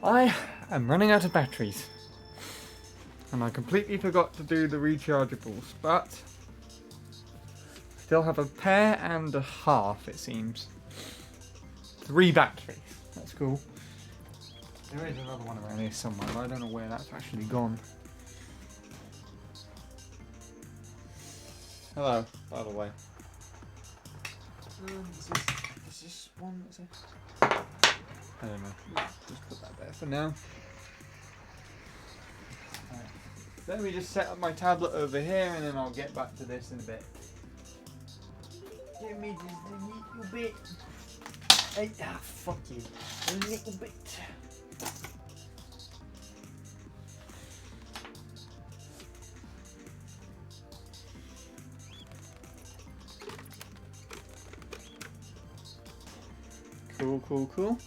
I am running out of batteries. And I completely forgot to do the rechargeables, but still have a pair and a half, it seems. 3 batteries. That's cool. There is another one around here somewhere, but I don't know where that's actually gone. Hello, by the way. Is this one? Is it? I don't know. Just put that there for now. Right. Let me just set up my tablet over here and then I'll get back to this in a bit. Give me just a little bit. Hey, fuck you. A little bit. Cool.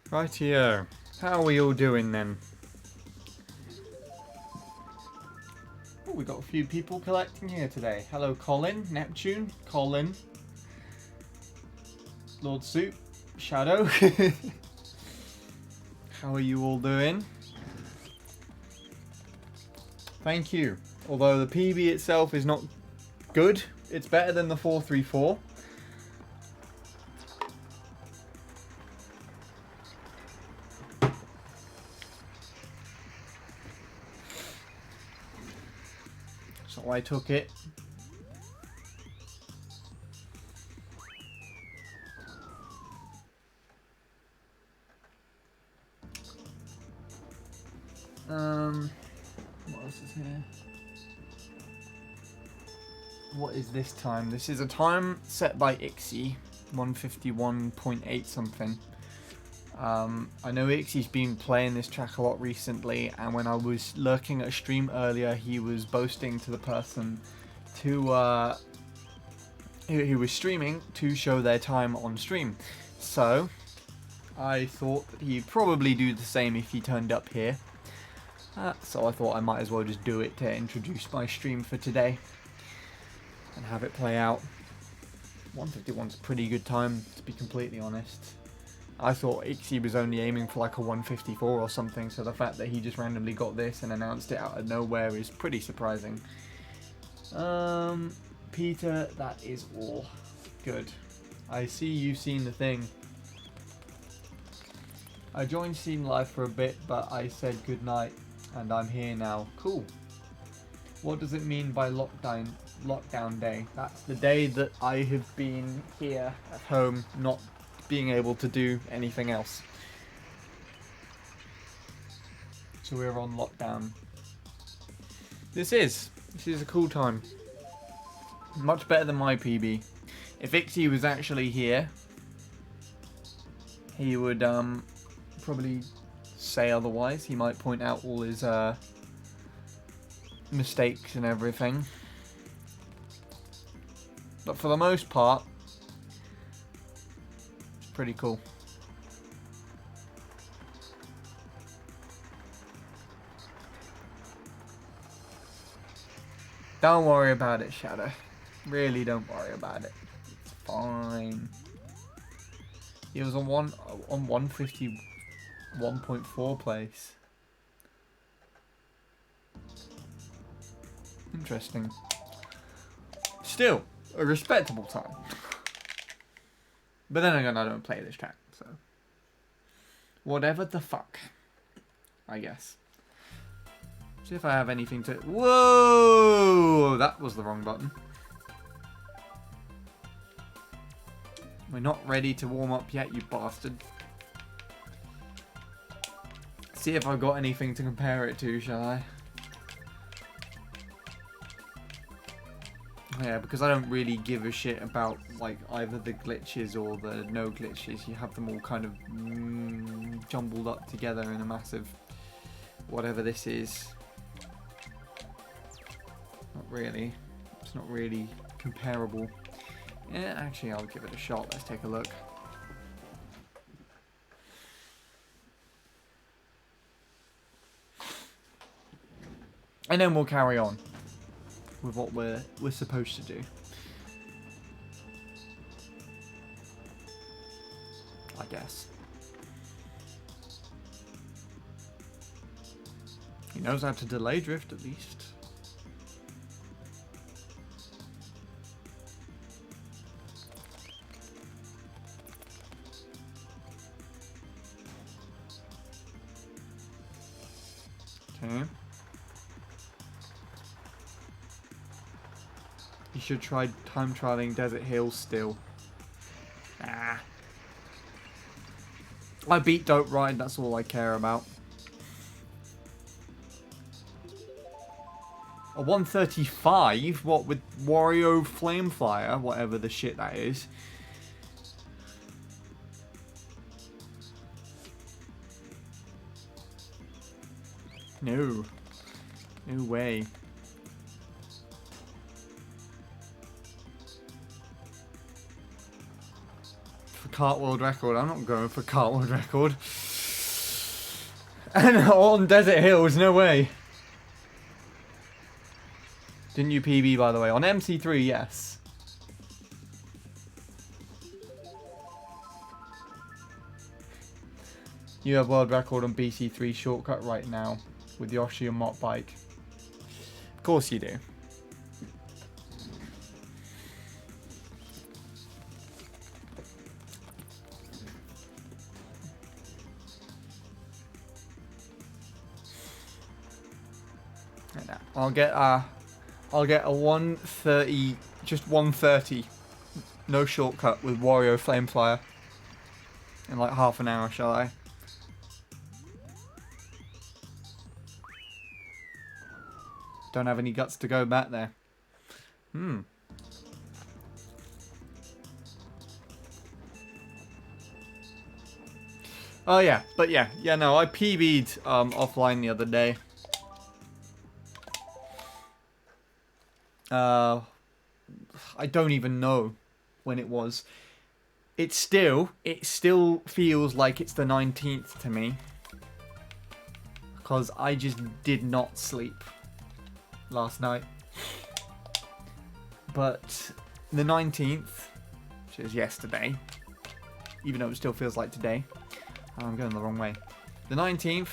Rightio. How are we all doing then? Oh, we got a few people collecting here today. Hello, Colin, Neptune, Colin, Lord Soup, Shadow. How are you all doing? Thank you. Although the PB itself is not good, it's better than the 434. So I took it. What else is here? What is this time? This is a time set by Ixie, 151.8 something. I know Ixie's been playing this track a lot recently, and when I was lurking at a stream earlier, he was boasting to the person to who was streaming to show their time on stream. So I thought that he'd probably do the same if he turned up here. So I thought I might as well just do it to introduce my stream for today and have it play out. 151's a pretty good time, to be completely honest. I thought Ixie was only aiming for like a 154 or something, so the fact that he just randomly got this and announced it out of nowhere is pretty surprising. Peter, that is all. Good. I see you've seen the thing. I joined Steam Live for a bit, but I said goodnight, and I'm here now. Cool. What does it mean by lockdown day? That's the day that I have been here at home, not being able to do anything else. So we're on lockdown. This is a cool time. Much better than my PB. If Ixie was actually here, he would probably say otherwise. He might point out all his mistakes and everything. But for the most part, it's pretty cool. Don't worry about it, Shadow. Really don't worry about it. It's fine. He was on 151.4 place. Interesting. Still, a respectable time. But then again, I don't play this track, so whatever the fuck, I guess. See if I have anything to... Whoa! That was the wrong button. We're not ready to warm up yet, you bastard. See if I've got anything to compare it to, shall I? Yeah, because I don't really give a shit about like either the glitches or the no glitches. You have them all kind of jumbled up together in a massive whatever this is. Not really. It's not really comparable. Yeah, actually I'll give it a shot. Let's take a look. And then we'll carry on with what we're supposed to do. I guess. He knows how to delay drift at least. Okay. You should try time trialing Desert Hills still. Ah. I beat Dope Ride, that's all I care about. A 135? What, with Wario Flameflyer? Whatever the shit that is. No. No way. For kart world record, I'm not going for kart world record. And on Desert Hills, no way. Didn't you PB, by the way? On MC3, yes. You have world record on BC3 shortcut right now with Yoshi and Mott Bike. Of course you do. I'll get a 130, just 130, no shortcut with Wario Flameflyer in like half an hour, shall I? Don't have any guts to go back there. Oh yeah, but yeah, no, I PB'd offline the other day. I don't even know when it was. It still feels like it's the 19th to me. Because I just did not sleep last night. But the 19th, which is yesterday, even though it still feels like today. I'm going the wrong way. The 19th,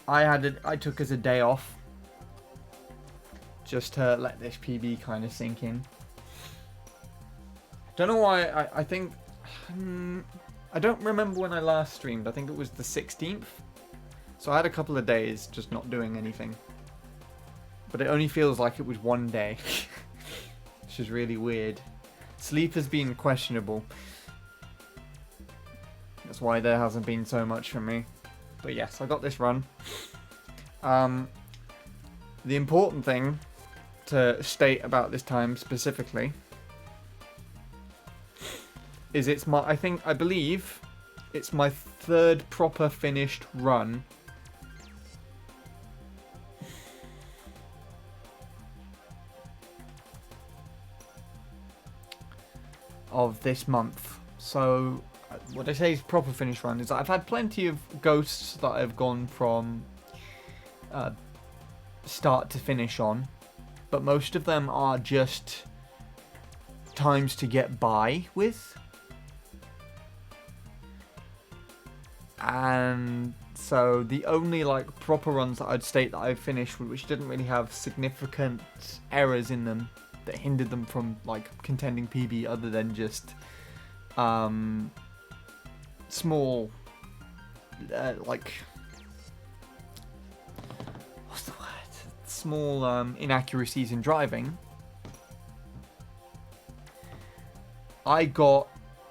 I took as a day off. Just to let this PB kind of sink in. Don't know why, I think... I don't remember when I last streamed. I think it was the 16th. So I had a couple of days just not doing anything. But it only feels like it was one day. Which is really weird. Sleep has been questionable. That's why there hasn't been so much from me. But yes, I got this run. The important thing to state about this time specifically is I believe it's my third proper finished run of this month. So what I say is proper finished run is that I've had plenty of ghosts that I've gone from start to finish on. But most of them are just times to get by with. And so the only like proper runs that I'd state that I've finished, which didn't really have significant errors in them that hindered them from like contending PB other than just small like small inaccuracies in driving, I got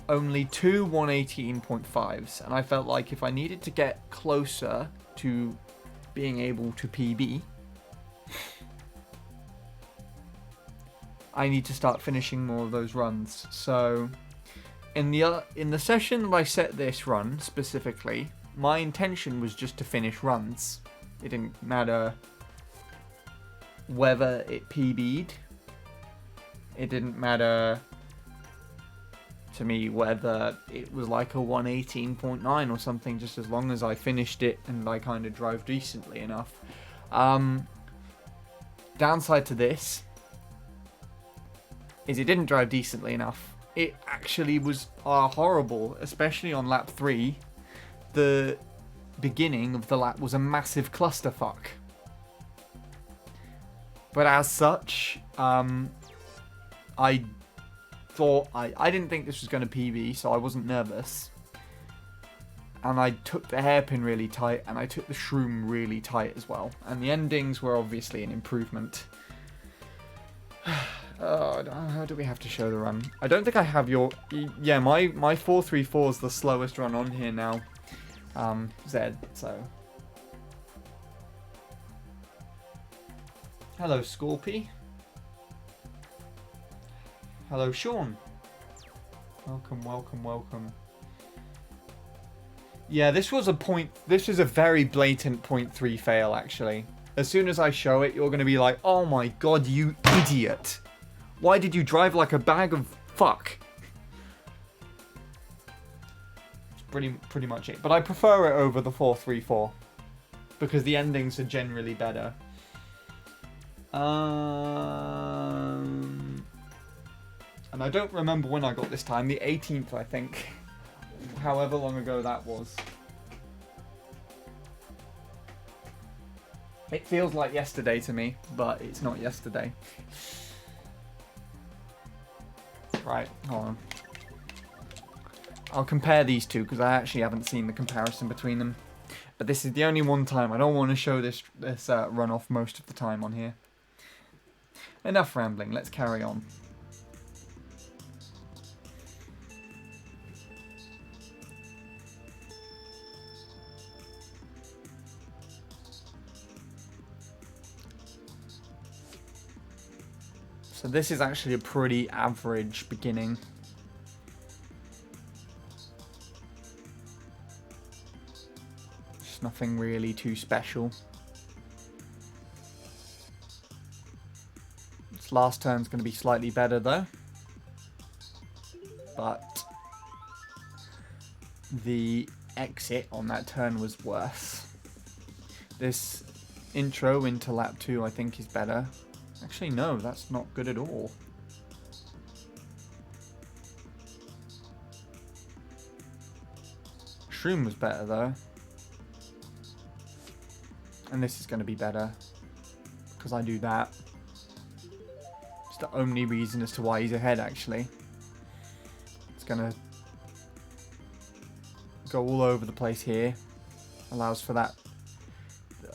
only two 118.5s, and I felt like if I needed to get closer to being able to PB, I need to start finishing more of those runs. So in the session that I set this run specifically, my intention was just to finish runs. It didn't matter whether it PB'd. It didn't matter to me whether it was like a 118.9 or something, just as long as I finished it and I kind of drove decently enough. Downside to this is it didn't drive decently enough. It actually was horrible, especially on lap 3. The beginning of the lap was a massive clusterfuck. But as such, I thought I didn't think this was going to PB, so I wasn't nervous. And I took the hairpin really tight, and I took the shroom really tight as well. And the endings were obviously an improvement. How do we have to show the run? I don't think I have your... Yeah, my 434 is the slowest run on here now. Z, so... Hello, Scorpy. Hello, Sean. Welcome, welcome, welcome. Yeah, this was a very blatant 0.3 fail, actually. As soon as I show it, you're going to be like, oh my god, you idiot. Why did you drive like a bag of fuck? It's pretty much it. But I prefer it over the 434. Because the endings are generally better. And I don't remember when I got this time. The 18th, I think. However long ago that was. It feels like yesterday to me, but it's not yesterday. Right, hold on. I'll compare these two because I actually haven't seen the comparison between them. But this is the only one time. I don't want to show this runoff most of the time on here. Enough rambling, let's carry on. So this is actually a pretty average beginning. Just nothing really too special. This last turn's going to be slightly better though. But the exit on that turn was worse. This intro into lap 2 I think is better. Actually, no, that's not good at all. Shroom was better, though. And this is going to be better. Because I do that. It's the only reason as to why he's ahead, actually. It's going to go all over the place here. Allows for that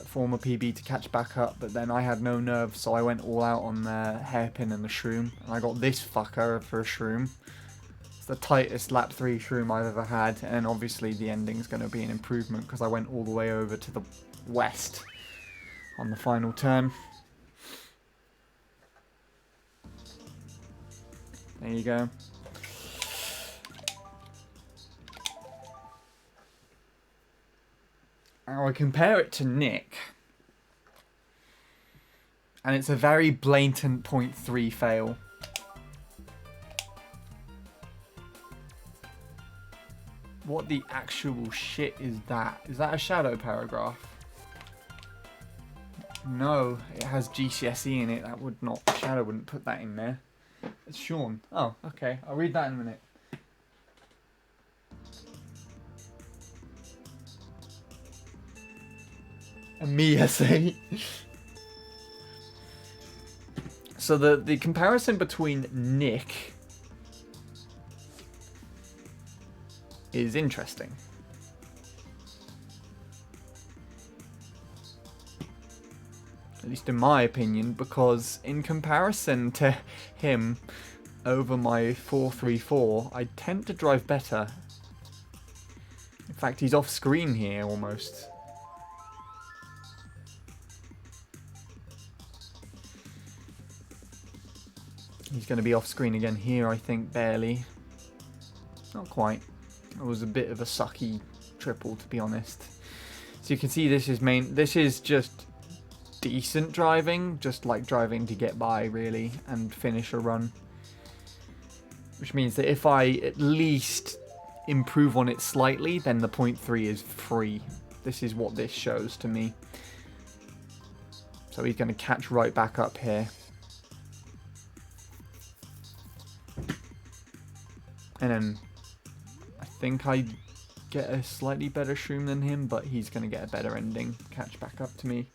former PB to catch back up, but then I had no nerve, so I went all out on the hairpin and the shroom, and I got this fucker for a shroom. It's the tightest lap 3 shroom I've ever had, and obviously the ending's going to be an improvement because I went all the way over to the west on the final turn. There you go. Now I compare it to Nick, and it's a very blatant 0.3 fail. What the actual shit is that? Is that a shadow paragraph? No, it has GCSE in it. That would not, Shadow wouldn't put that in there. It's Sean. Oh, okay. I'll read that in a minute. A me essay. So the comparison between Nick is interesting. At least in my opinion, because in comparison to him over my 434, I tend to drive better. In fact, he's off screen here almost. He's going to be off screen again here, I think, barely. Not quite. It was a bit of a sucky triple, to be honest. So you can see this is just decent driving, just like driving to get by, really, and finish a run. Which means that if I at least improve on it slightly, then the 0.3 is free. This is what this shows to me. So he's going to catch right back up here. And then I think I get a slightly better shroom than him, but he's going to get a better ending. Catch back up to me.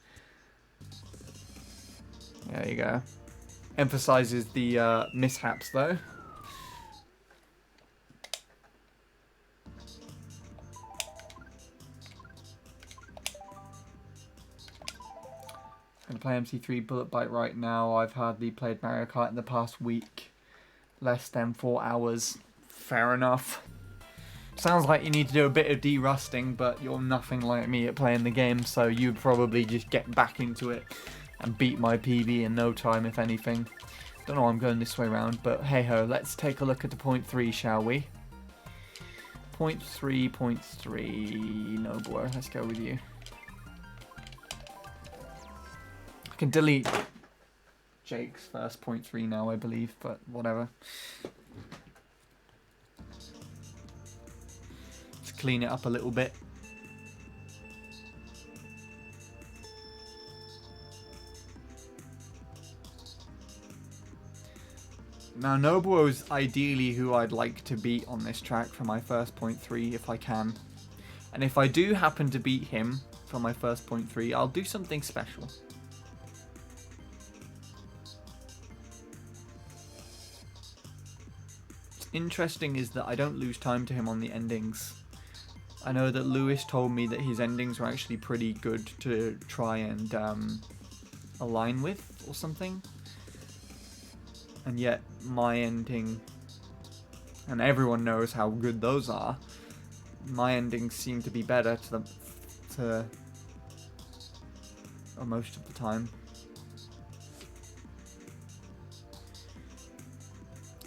There you go. Emphasizes the mishaps though. I'm going to play MC3 Bullet Bite right now. I've hardly played Mario Kart in the past week. Less than 4 hours. Fair enough. Sounds like you need to do a bit of de-rusting, but you're nothing like me at playing the game, so you'd probably just get back into it and beat my PB in no time, if anything. Don't know why I'm going this way around, but hey-ho, let's take a look at the 0.3, shall we? 0.3, 0.3, Nobler, let's go with you. I can delete Jake's first 0.3 now, I believe, but whatever. Let's clean it up a little bit. Now, Nobuo is ideally who I'd like to beat on this track for my first 0.3 if I can. And if I do happen to beat him for my first 0.3, I'll do something special. What's interesting is that I don't lose time to him on the endings. I know that Lewis told me that his endings were actually pretty good to try and align with or something. And yet my ending, and everyone knows how good those are, my endings seem to be better to most of the time.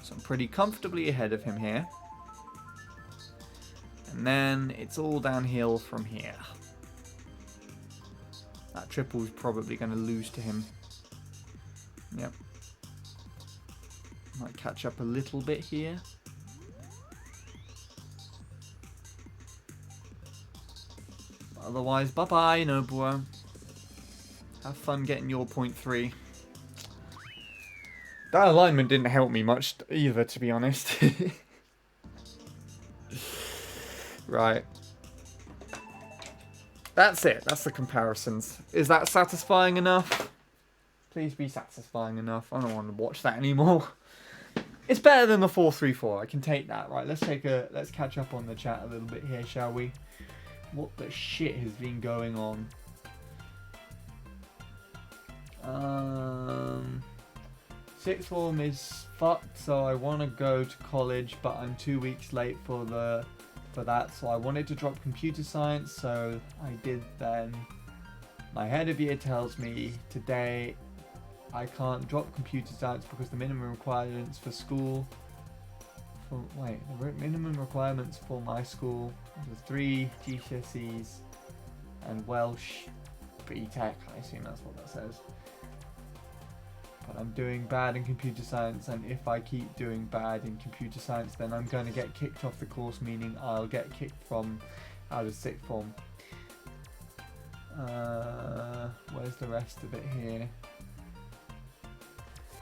So I'm pretty comfortably ahead of him here. And then it's all downhill from here. That triple is probably going to lose to him. Yep. Might catch up a little bit here. Otherwise, bye-bye, Nobuo. Have fun getting your 0.3. That alignment didn't help me much either, to be honest. Right. That's it. That's the comparisons. Is that satisfying enough? Please be satisfying enough. I don't want to watch that anymore. It's better than the 4-3-4. I can take that. Right, let's catch up on the chat a little bit here, shall we? What the shit has been going on? Sixth form is fucked, so I want to go to college, but I'm 2 weeks late for that. So I wanted to drop computer science, so I did then. My head of year tells me today I can't drop computer science because the minimum requirements for school. The minimum requirements for my school are 3 GCSEs and Welsh BTEC. I assume that's what that says. But I'm doing bad in computer science, and if I keep doing bad in computer science, then I'm going to get kicked off the course, meaning I'll get kicked out of sixth form. Where's the rest of it here?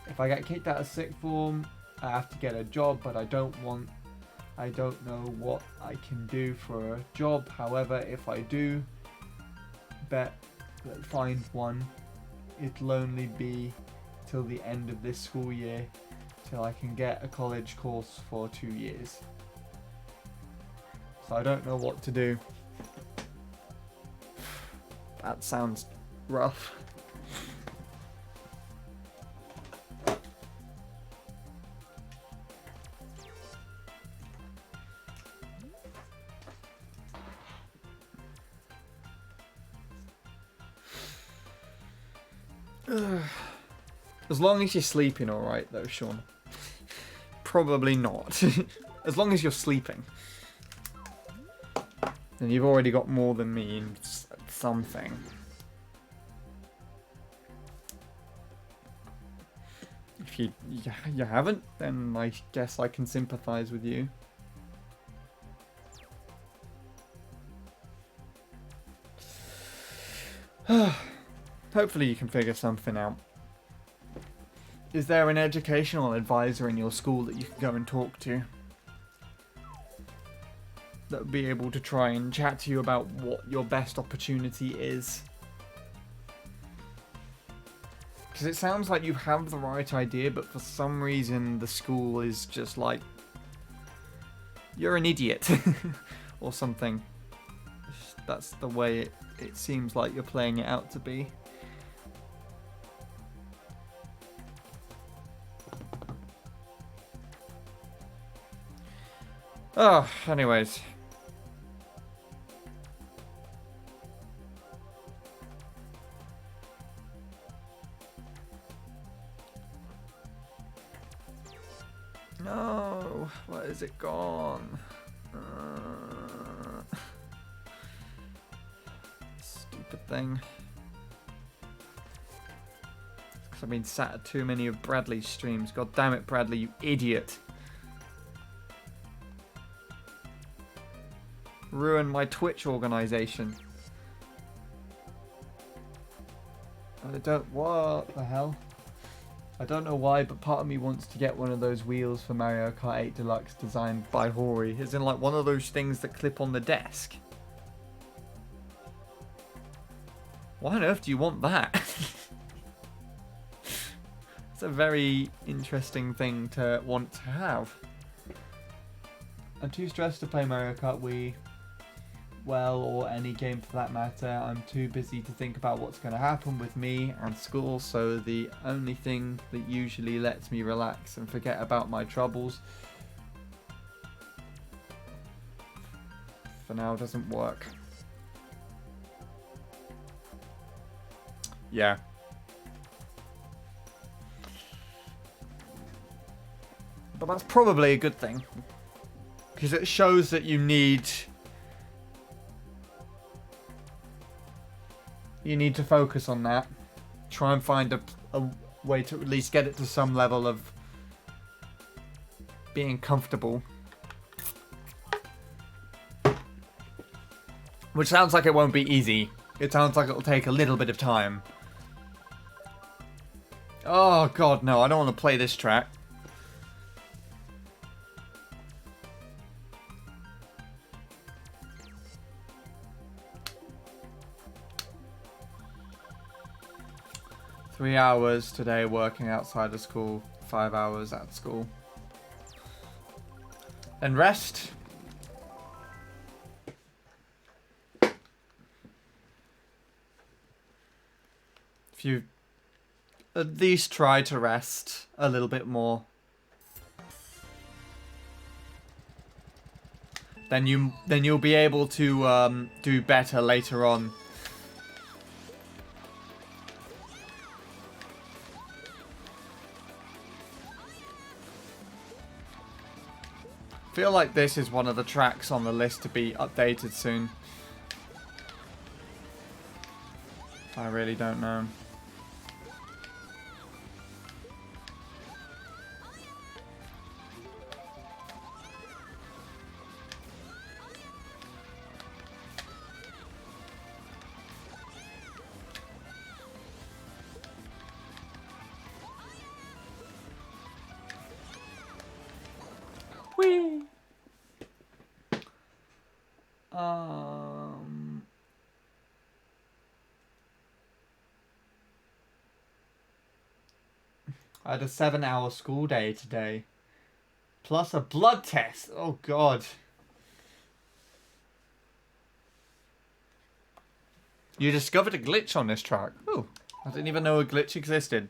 If I get kicked out of sixth form, I have to get a job, but I don't know what I can do for a job. However, if I do find one, it'll only be till the end of this school year, till I can get a college course for 2 years. So I don't know what to do. That sounds rough. As long as you're sleeping alright though, Sean. Probably not. As long as you're sleeping. Then you've already got more than me in something. if you haven't, then I guess I can sympathize with you. Hopefully you can figure something out. Is there an educational advisor in your school that you can go and talk to? That would be able to try and chat to you about what your best opportunity is. Because it sounds like you have the right idea, but for some reason the school is just like, you're an idiot. Or something. That's the way it seems like you're playing it out to be. Oh, anyways. No, where is it gone? Stupid thing. Because I've been sat at too many of Bradley's streams. God damn it, Bradley, you idiot. Ruined my Twitch organization. What the hell? I don't know why, but part of me wants to get one of those wheels for Mario Kart 8 Deluxe designed by Hori. As in like one of those things that clip on the desk. Why on earth do you want that? It's a very interesting thing to want to have. I'm too stressed to play Mario Kart Wii. Well, or any game for that matter. I'm too busy to think about what's going to happen with me and school, so the only thing that usually lets me relax and forget about my troubles for now doesn't work. Yeah. But that's probably a good thing, because it shows that you need to focus on that. Try and find a way to at least get it to some level of being comfortable. Which sounds like it won't be easy. It sounds like it'll take a little bit of time. Oh god, no, I don't want to play this track. Three hours today working outside of school, 5 hours at school. Then rest. If you at least try to rest a little bit more, then you'll be able to do better later on. I feel like this is one of the tracks on the list to be updated soon. I really don't know. Whee! I had a 7-hour school day today. Plus a blood test. Oh god. You discovered a glitch on this track. Oh, I didn't even know a glitch existed.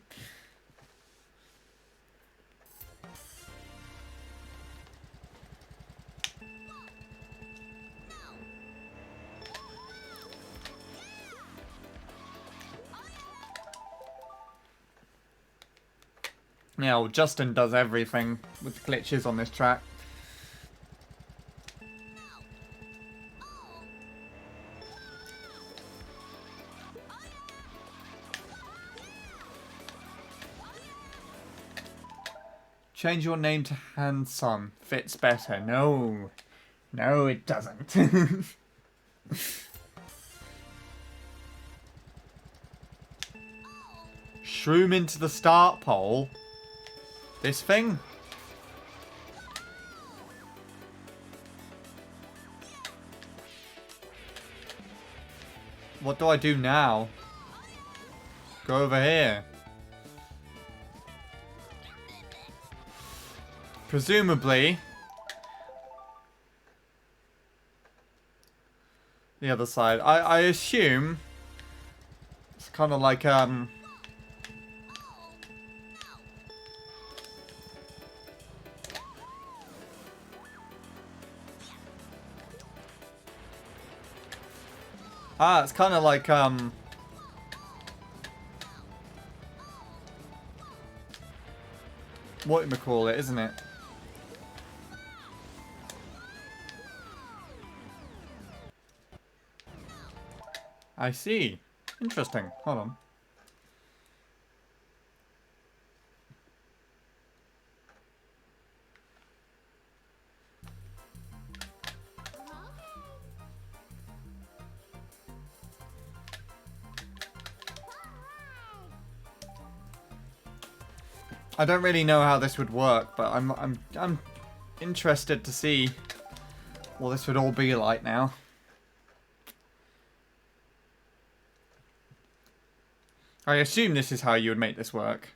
Yeah, well, Justin does everything with glitches on this track. Change your name to Handsome. Fits better. No. No, it doesn't. Shroom into the start pole. This thing? What do I do now? Go over here. Presumably, the other side. I assume it's kind of like it's kind of like what you call it, isn't it? I see. Interesting. Hold on. I don't really know how this would work, but I'm interested to see what this would all be like now. I assume this is how you would make this work.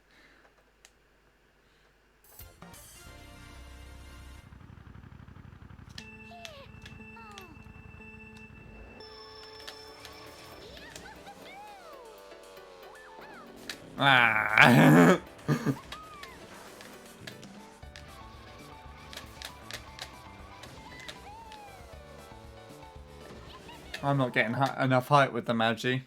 Ah. I'm not getting enough height with the Magi.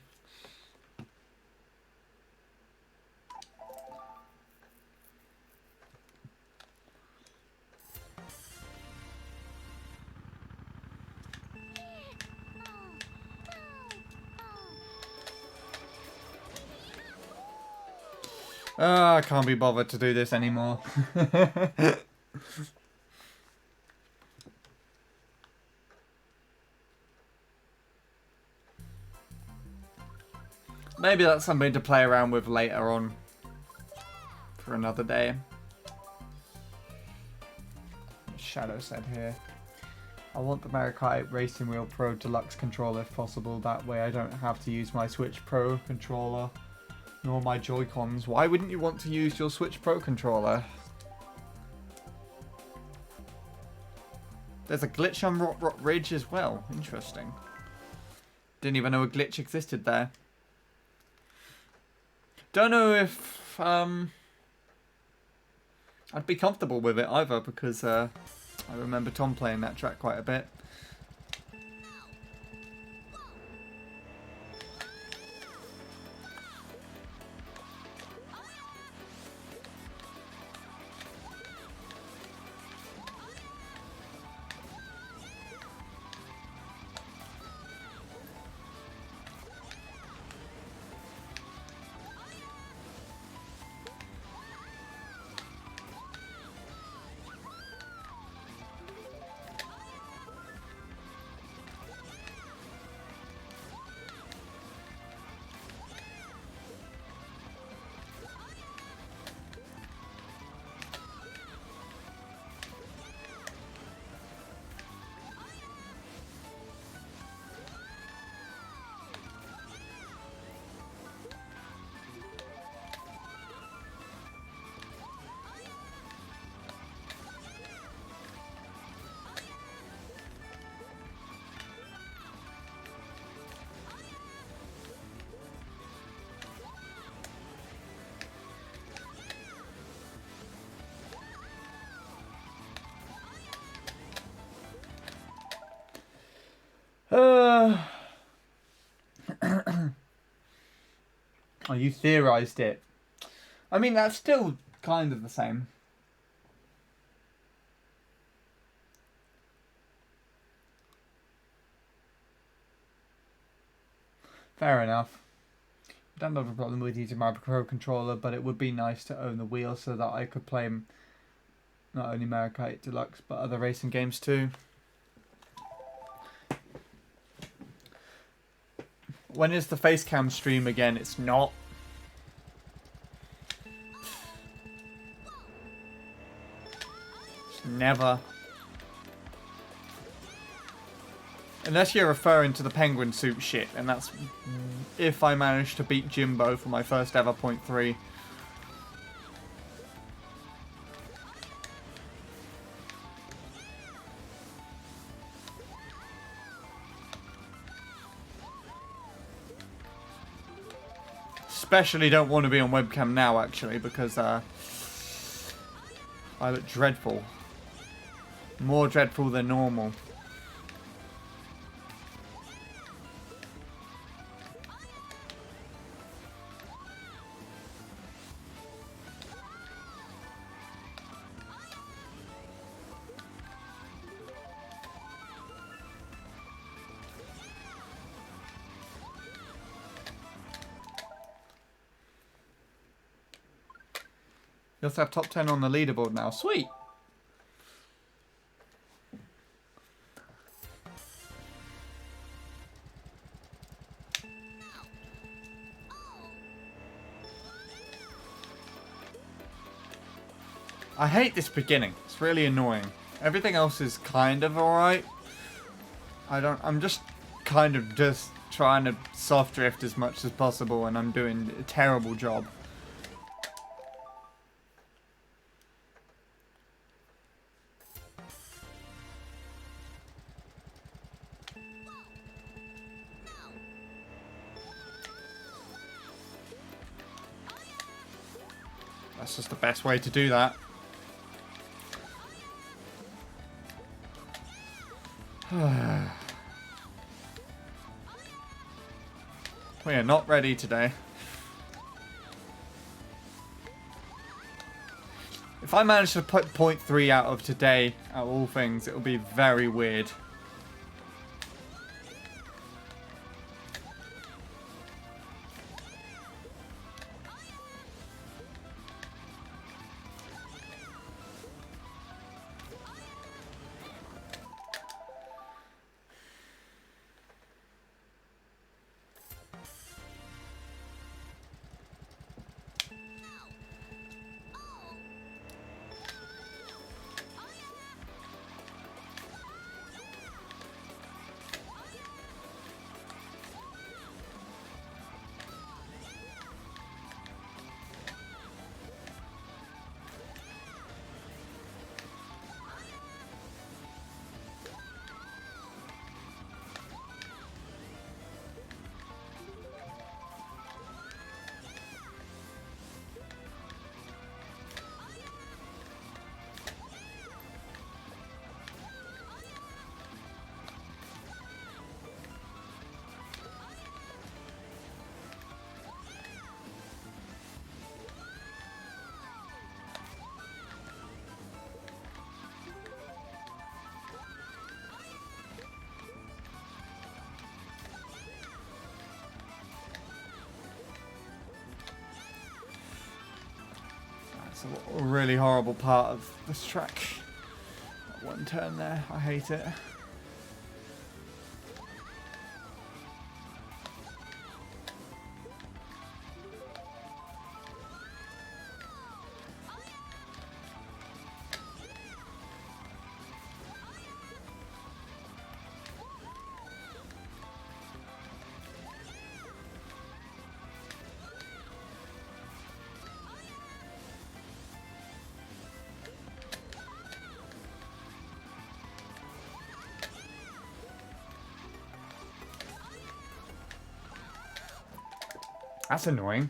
I can't be bothered to do this anymore. Maybe that's something to play around with later on. For another day. Shadow said here. I want the Mario Kart Racing Wheel Pro Deluxe controller if possible. That way I don't have to use my Switch Pro controller. Nor my Joy-Cons. Why wouldn't you want to use your Switch Pro controller? There's a glitch on Rock Ridge as well. Interesting. Didn't even know a glitch existed there. Don't know if I'd be comfortable with it either, because I remember Tom playing that track quite a bit. Oh, you theorized it. I mean, that's still kind of the same. Fair enough. I don't have a problem with using my Pro controller, but it would be nice to own the wheel so that I could play Not only Mario Kart 8 Deluxe, but other racing games too. When is the Facecam stream again? It's not. It's never. Unless you're referring to the penguin suit shit, and that's if I manage to beat Jimbo for my first ever .3. Especially don't want to be on webcam now, actually, because I look dreadful. More dreadful than normal. You also have top 10 on the leaderboard now. Sweet! I hate this beginning. It's really annoying. Everything else is kind of alright. I'm just kind of just trying to soft drift as much as possible, and I'm doing a terrible job. That's just the best way to do that. We are not ready today. If I manage to put .3 out of today, out of all things, it'll be very weird. A really horrible part of this track. That one turn there, I hate it. That's annoying.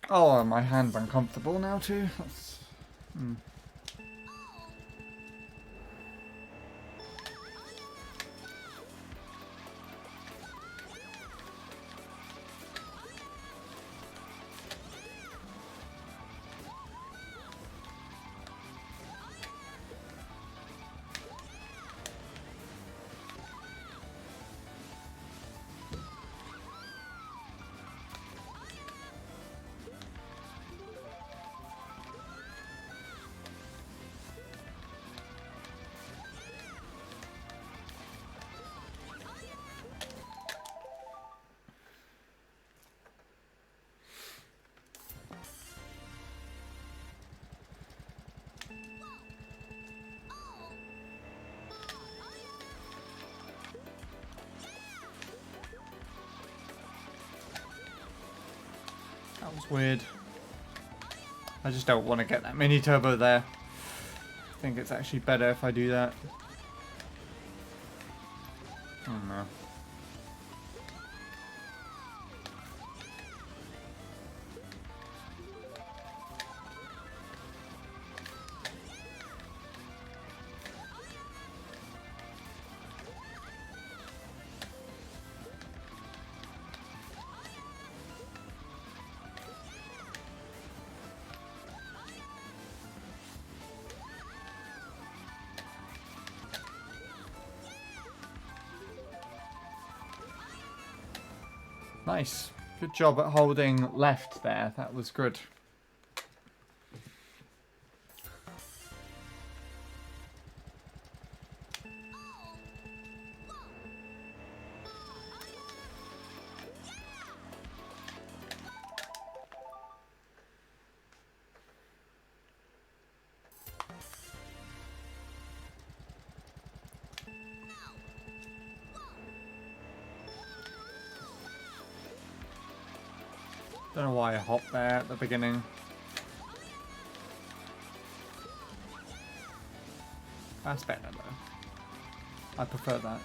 Oh, my hand's uncomfortable now too. That's... That's weird. I just don't want to get that mini turbo there. I think it's actually better if I do that. I don't know. Nice. Good job at holding left there. That was good. Don't know why I hopped there at the beginning. That's better though. I prefer that.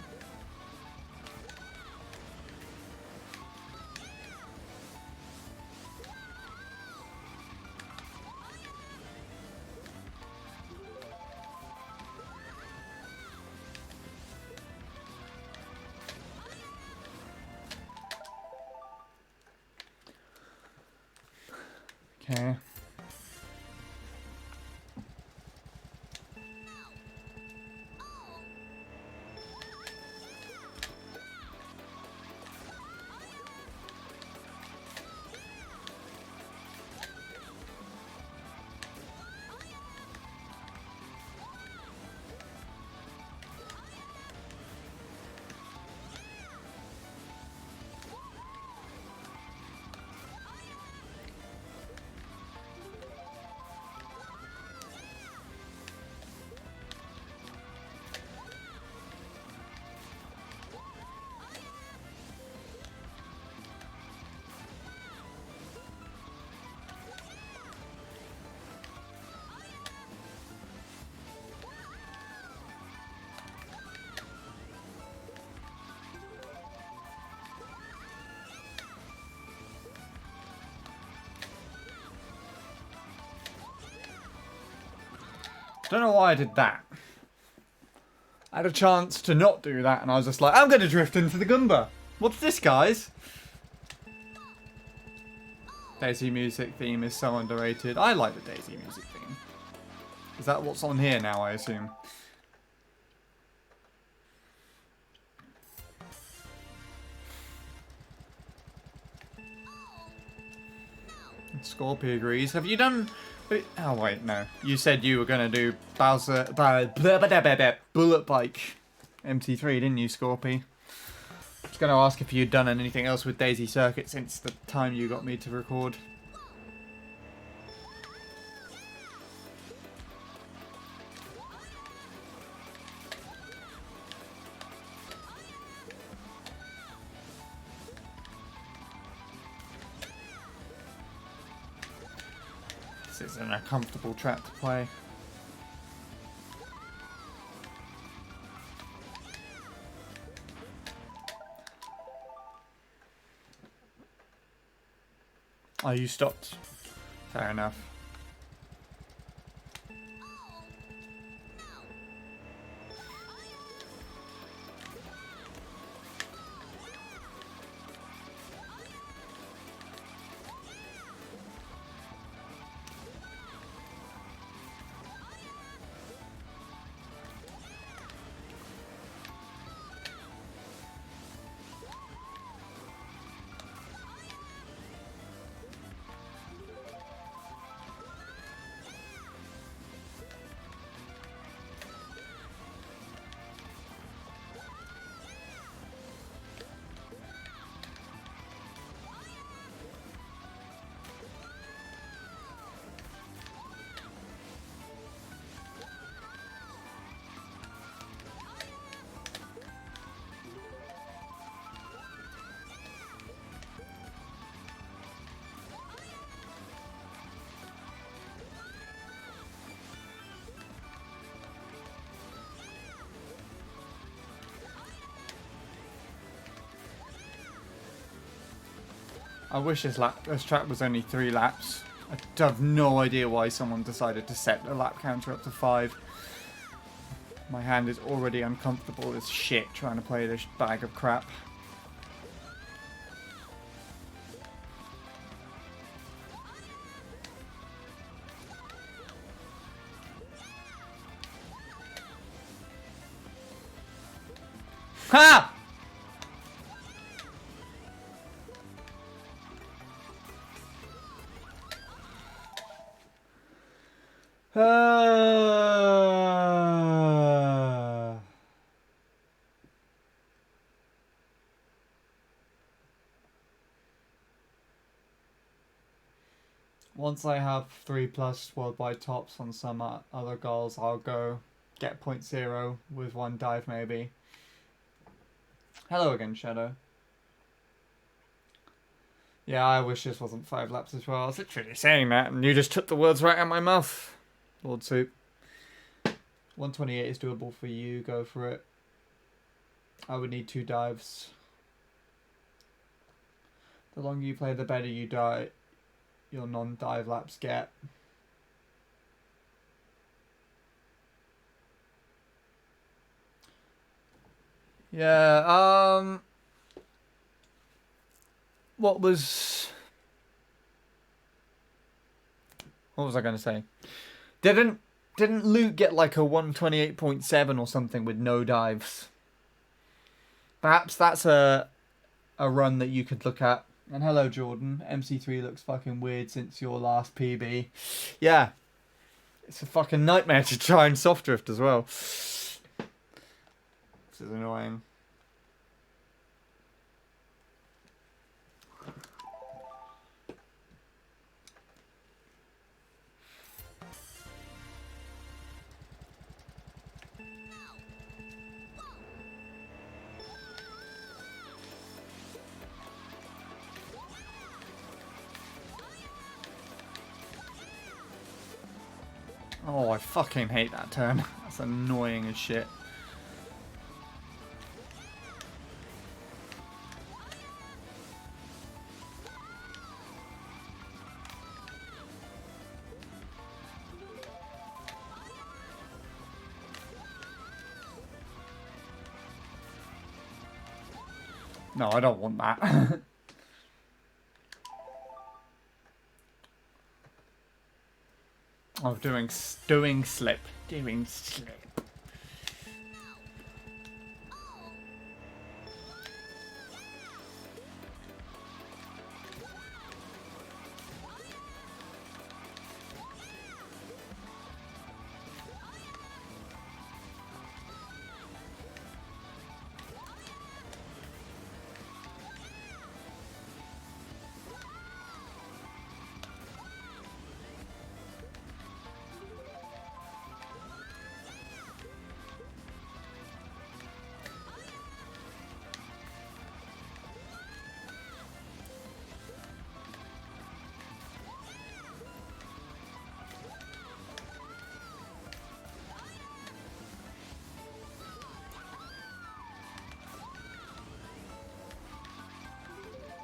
Okay. Don't know why I did that. I had a chance to not do that and I was just like, I'm going to drift into the Goomba. What's this, guys? Daisy music theme is so underrated. I like the Daisy music theme. Is that what's on here now, I assume? Scorpio agrees. Have you done... Oh, wait, no. You said you were going to do Bowser... Bullet Bike MC3, didn't you, Scorpio? I was going to ask if you'd done anything else with Daisy Circuit since the time you got me to record. This isn't a comfortable track to play. Oh, you stopped. Fair enough. I wish this track was only 3 laps. I have no idea why someone decided to set the lap counter up to 5. My hand is already uncomfortable as shit trying to play this bag of crap. Ha! Once I have 3+ worldwide tops on some other goals, I'll go get 0.0 with 1 dive maybe. Hello again, Shadow. Yeah, I wish this wasn't 5 laps as well. I was literally saying that, and you just took the words right out of my mouth. Lord Soup. 128 is doable for you. Go for it. I would need 2 dives. The longer you play, the better you die. Your non-dive laps get. Yeah, what was I going to say? Didn't Luke get like a 128.7 or something with no dives? Perhaps that's a run that you could look at. And hello, Jordan. MC3 looks fucking weird since your last PB. Yeah. It's a fucking nightmare to try and soft drift as well. This is annoying. Oh, I fucking hate that turn. That's annoying as shit. No, I don't want that. Oh, doing slip. Doing slip.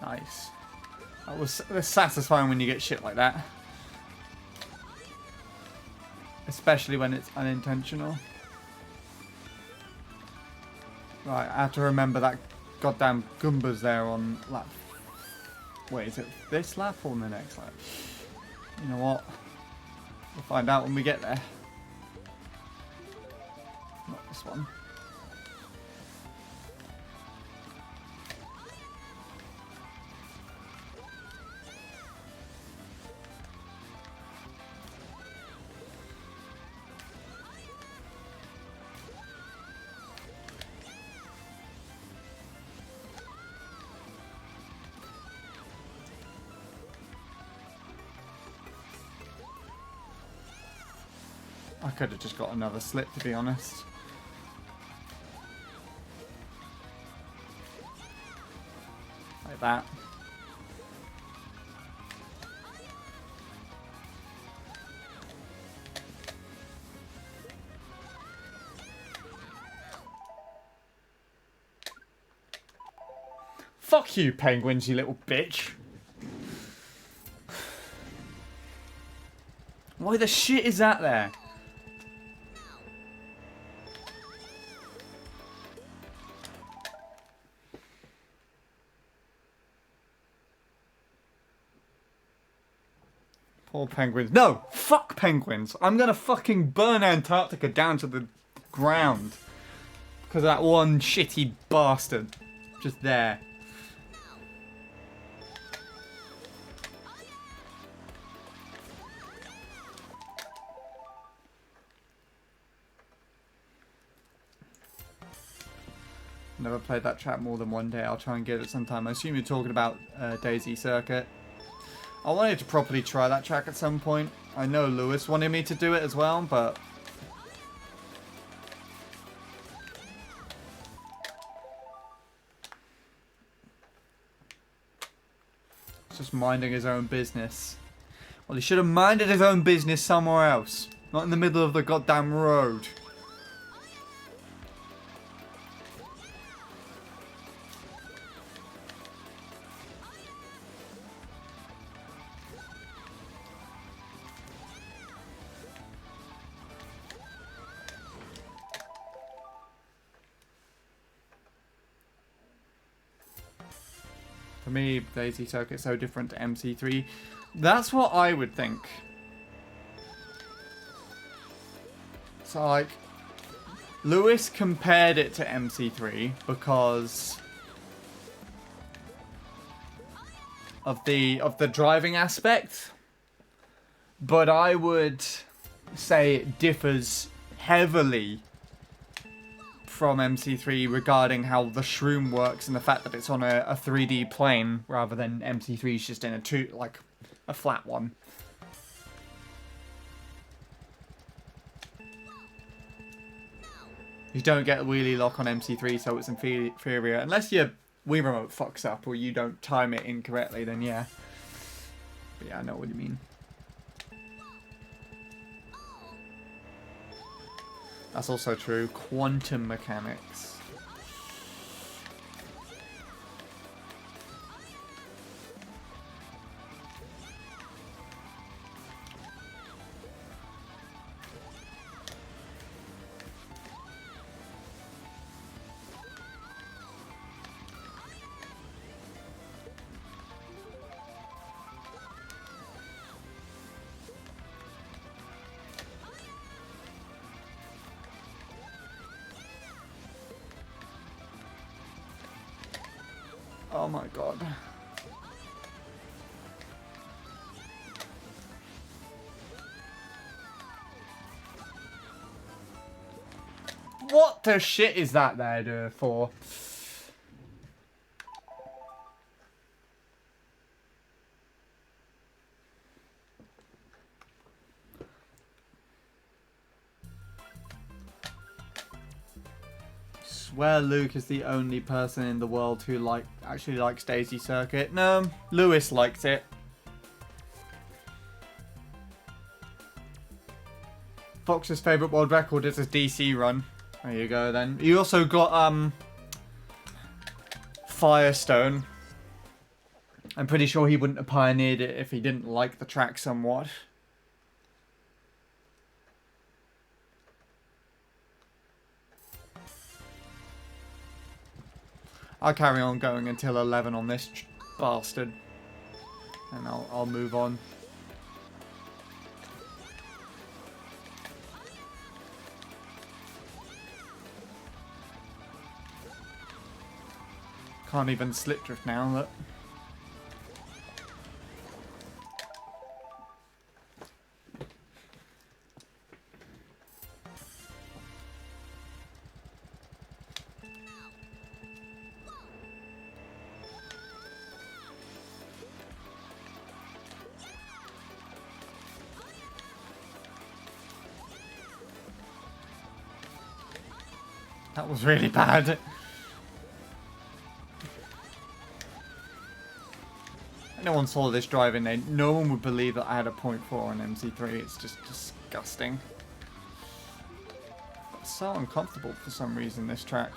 Nice. That's satisfying when you get shit like that. Especially when it's unintentional. Right, I have to remember that goddamn Goomba's there on lap... Wait, is it this lap or the next lap? You know what? We'll find out when we get there. Not this one. I could have just got another slip, to be honest. Like that. Fuck you, penguins, you little bitch. Why the shit is that there? Poor penguins. No! Fuck penguins! I'm gonna fucking burn Antarctica down to the ground. Because of that one shitty bastard. Just there. Never played that track more than one day. I'll try and get it sometime. I assume you're talking about Daisy Circuit. I wanted to properly try that track at some point. I know Lewis wanted me to do it as well, but... just minding his own business. Well, he should have minded his own business somewhere else. Not in the middle of the goddamn road. For me, Daisy Circuit's so different to MC3. That's what I would think. So, like, Lewis compared it to MC3 because of the driving aspect, but I would say it differs heavily from MC3 regarding how the shroom works and the fact that it's on a 3D plane rather than MC3 is just in a flat one. You don't get a wheelie lock on MC3, so it's inferior. Unless your Wii remote fucks up or you don't time it incorrectly, then yeah. But yeah, I know what you mean. That's also true. Quantum mechanics. Oh my god. What the shit is that there for? Swear Luke is the only person in the world who actually likes Daisy Circuit. No, Lewis liked it. Fox's favourite world record is a DC run. There you go then. You also got Firestone. I'm pretty sure he wouldn't have pioneered it if he didn't like the track somewhat. I'll carry on going until 11 on this bastard. And I'll move on. Can't even slip drift now, look. That was really bad. Anyone saw this driving, no one would believe that I had a 0.4 on MC3. It's just disgusting. It's so uncomfortable for some reason, this track.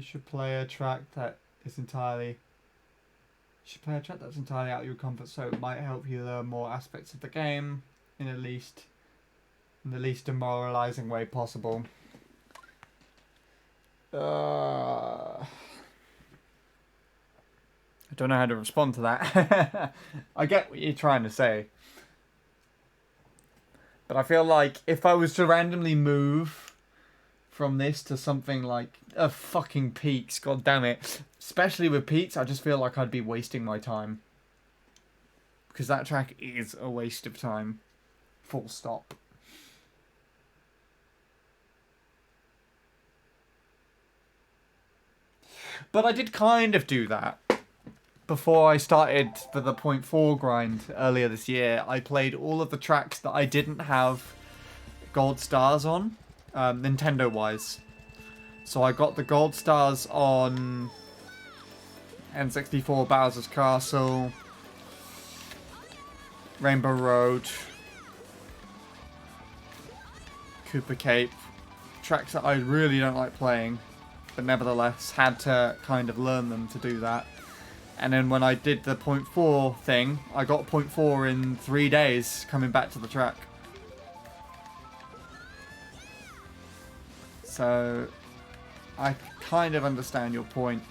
You should play a track that is entirely... You should play a track that's entirely out of your comfort zone. It might help you learn more aspects of the game in the least demoralizing way possible. I don't know how to respond to that. I get what you're trying to say. But I feel like if I was to randomly move from this to something like a fucking Peaks, god damn it. Especially with Peaks, I just feel like I'd be wasting my time. Because that track is a waste of time. Full stop. But I did kind of do that. Before I started for the 0.4 grind earlier this year, I played all of the tracks that I didn't have gold stars on, Nintendo-wise. So I got the gold stars on N64 Bowser's Castle, Rainbow Road, Cooper Cape, tracks that I really don't like playing, but nevertheless had to kind of learn them to do that. And then when I did the 0.4 thing, I got 0.4 in 3 days coming back to the track. So I kind of understand your point.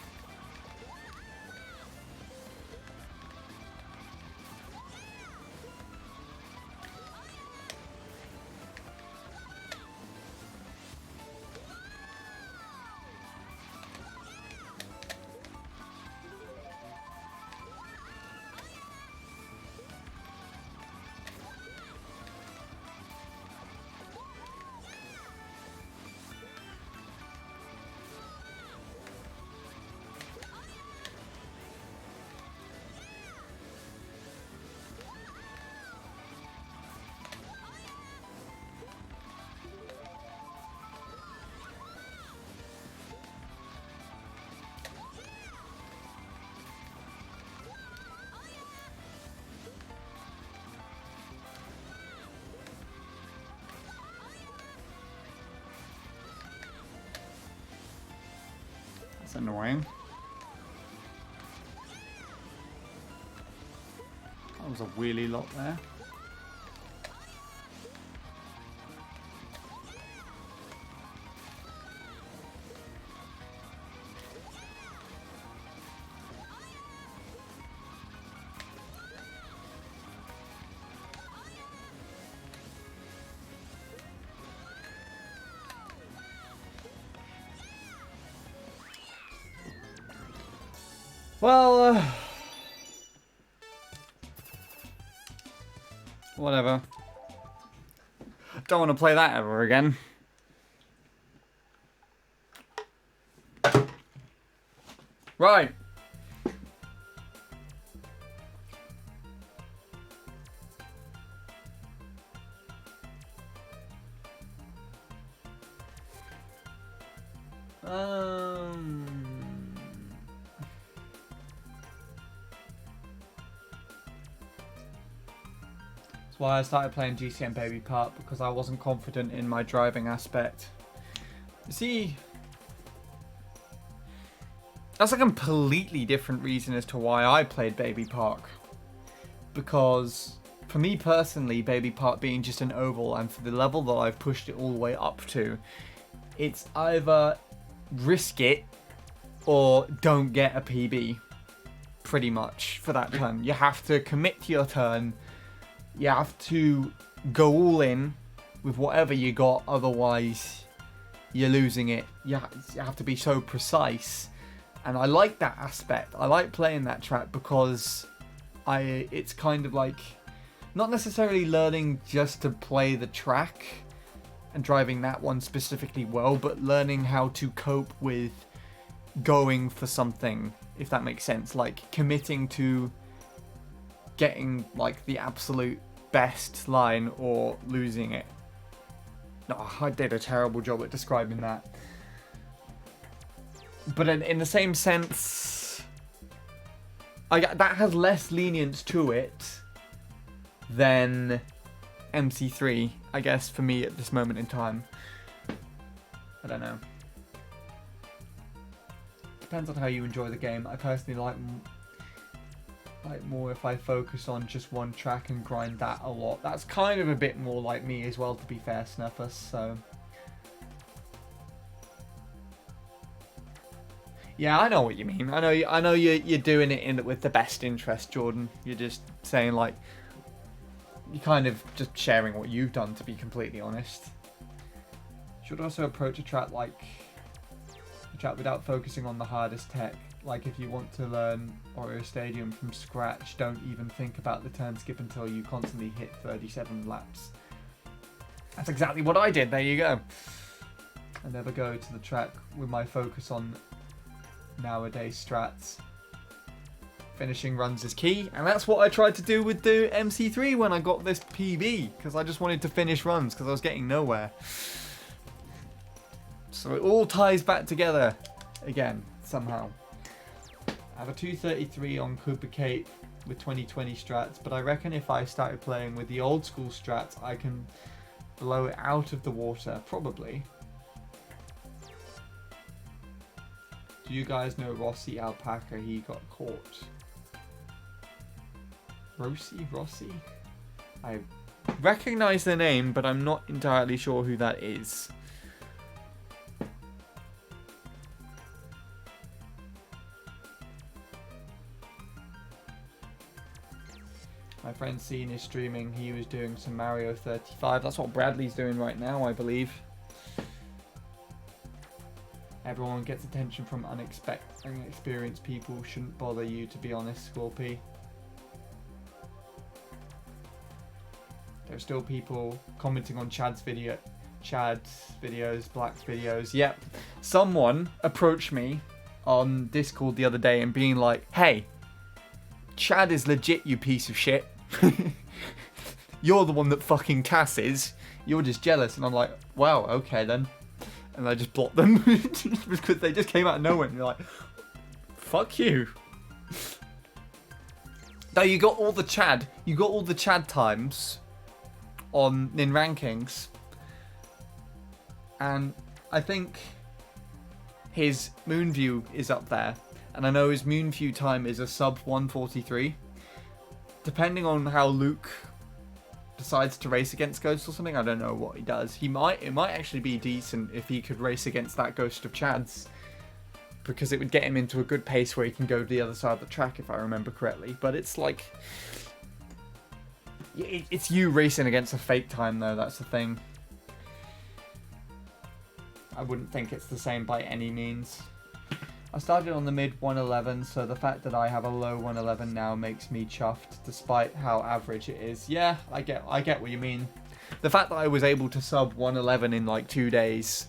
That's annoying. That was a wheelie lot there. Well, whatever. Don't want to play that ever again. Right. That's why I started playing GCN Baby Park, because I wasn't confident in my driving aspect. See, that's a completely different reason as to why I played Baby Park. Because for me personally, Baby Park being just an oval, and for the level that I've pushed it all the way up to, it's either risk it or don't get a PB, pretty much, for that turn. You have to commit to your turn. You have to go all in with whatever you got, otherwise you're losing it. You have to be so precise. And I like that aspect. I like playing that track because it's kind of like, not necessarily learning just to play the track and driving that one specifically well, but learning how to cope with going for something, if that makes sense. Like committing to getting like the absolute best line or losing it. Oh, I did a terrible job at describing that. But in the same sense, that has less lenience to it than MC3, I guess, for me at this moment in time. I don't know. depends on how you enjoy the game. I personally like more if I focus on just one track and grind that a lot. That's kind of a bit more like me as well, to be fair, Snuffus. So yeah, I know what you mean. I know you're doing it with the best interest, Jordan. You're just saying, like, you're kind of just sharing what you've done, to be completely honest. Should also approach a track without focusing on the hardest tech. Like, if you want to learn Oreo Stadium from scratch, don't even think about the turn skip until you constantly hit 37 laps. That's exactly what I did. There you go. I never go to the track with my focus on nowadays strats. Finishing runs is key, and that's what I tried to do with the MC3 when I got this PB, because I just wanted to finish runs because I was getting nowhere. So it all ties back together again, somehow. I have a 233 on Cooper Cape with 2020 strats, but I reckon if I started playing with the old school strats, I can blow it out of the water, probably. Do you guys know Rossi Alpaca? He got caught. Rossi? I recognize the name, but I'm not entirely sure who that is. My friend Scene is streaming. He was doing some Mario 35. That's what Bradley's doing right now, I believe. Everyone gets attention from inexperienced people. Shouldn't bother you, to be honest, Scorpy. There are still people commenting on Chad's videos, Black's videos. Yep. Someone approached me on Discord the other day and being like, hey, Chad is legit, you piece of shit. You're the one that fucking casses. You're just jealous. And I'm like, wow, okay then. And I just blocked them because they just came out of nowhere and you're like, fuck you. Now you got all the Chad times in rankings. And I think his Moonview is up there. And I know his Moonview time is a sub 143. Depending on how Luke decides to race against Ghost or something, I don't know what he does. It might actually be decent if he could race against that Ghost of Chad's, because it would get him into a good pace where he can go to the other side of the track, if I remember correctly. But it's like, it's you racing against a fake time though, that's the thing. I wouldn't think it's the same by any means. I started on the mid 111, so the fact that I have a low 111 now makes me chuffed, despite how average it is. Yeah, I get what you mean. The fact that I was able to sub 111 in like 2 days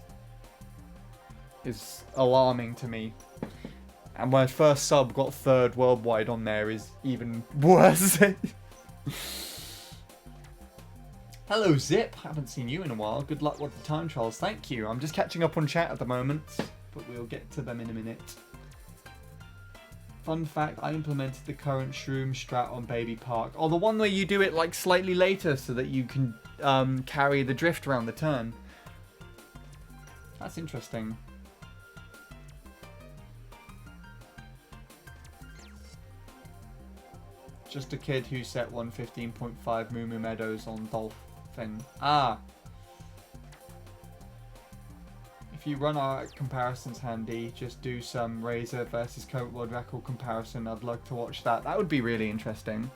is alarming to me. And my first sub got third worldwide on there is even worse. Hello Zip, haven't seen you in a while. Good luck with the time trials. Thank you. I'm just catching up on chat at the moment, but we'll get to them in a minute. Fun fact, I implemented the current Shroom strat on Baby Park. Oh, the one where you do it like slightly later so that you can carry the drift around the turn. That's interesting. Just a kid who set 115.5 Moo Moo Meadows on Dolphin. Ah. If you run our comparisons handy, just do some Razor versus current world record comparison. I'd love to watch that. That would be really interesting.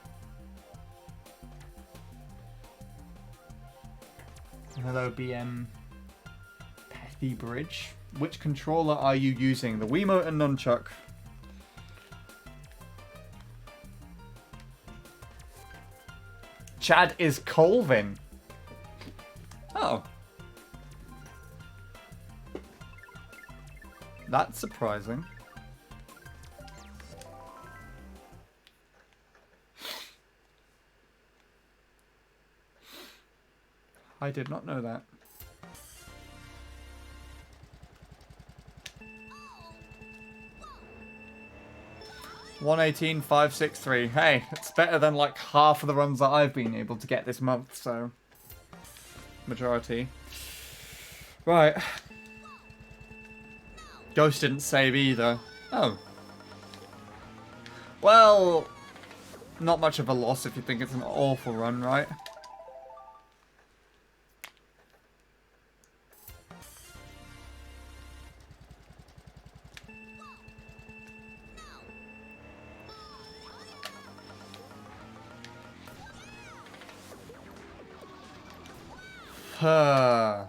Hello BM Pethy Bridge. Which controller are you using? The Wiimote and Nunchuck. Chad is Colvin. Oh. That's surprising. I did not know that. $118,563. Hey, it's better than like half of the runs that I've been able to get this month, so majority. Right. Ghost didn't save either. Oh. Well, not much of a loss if you think it's an awful run, right? Huh.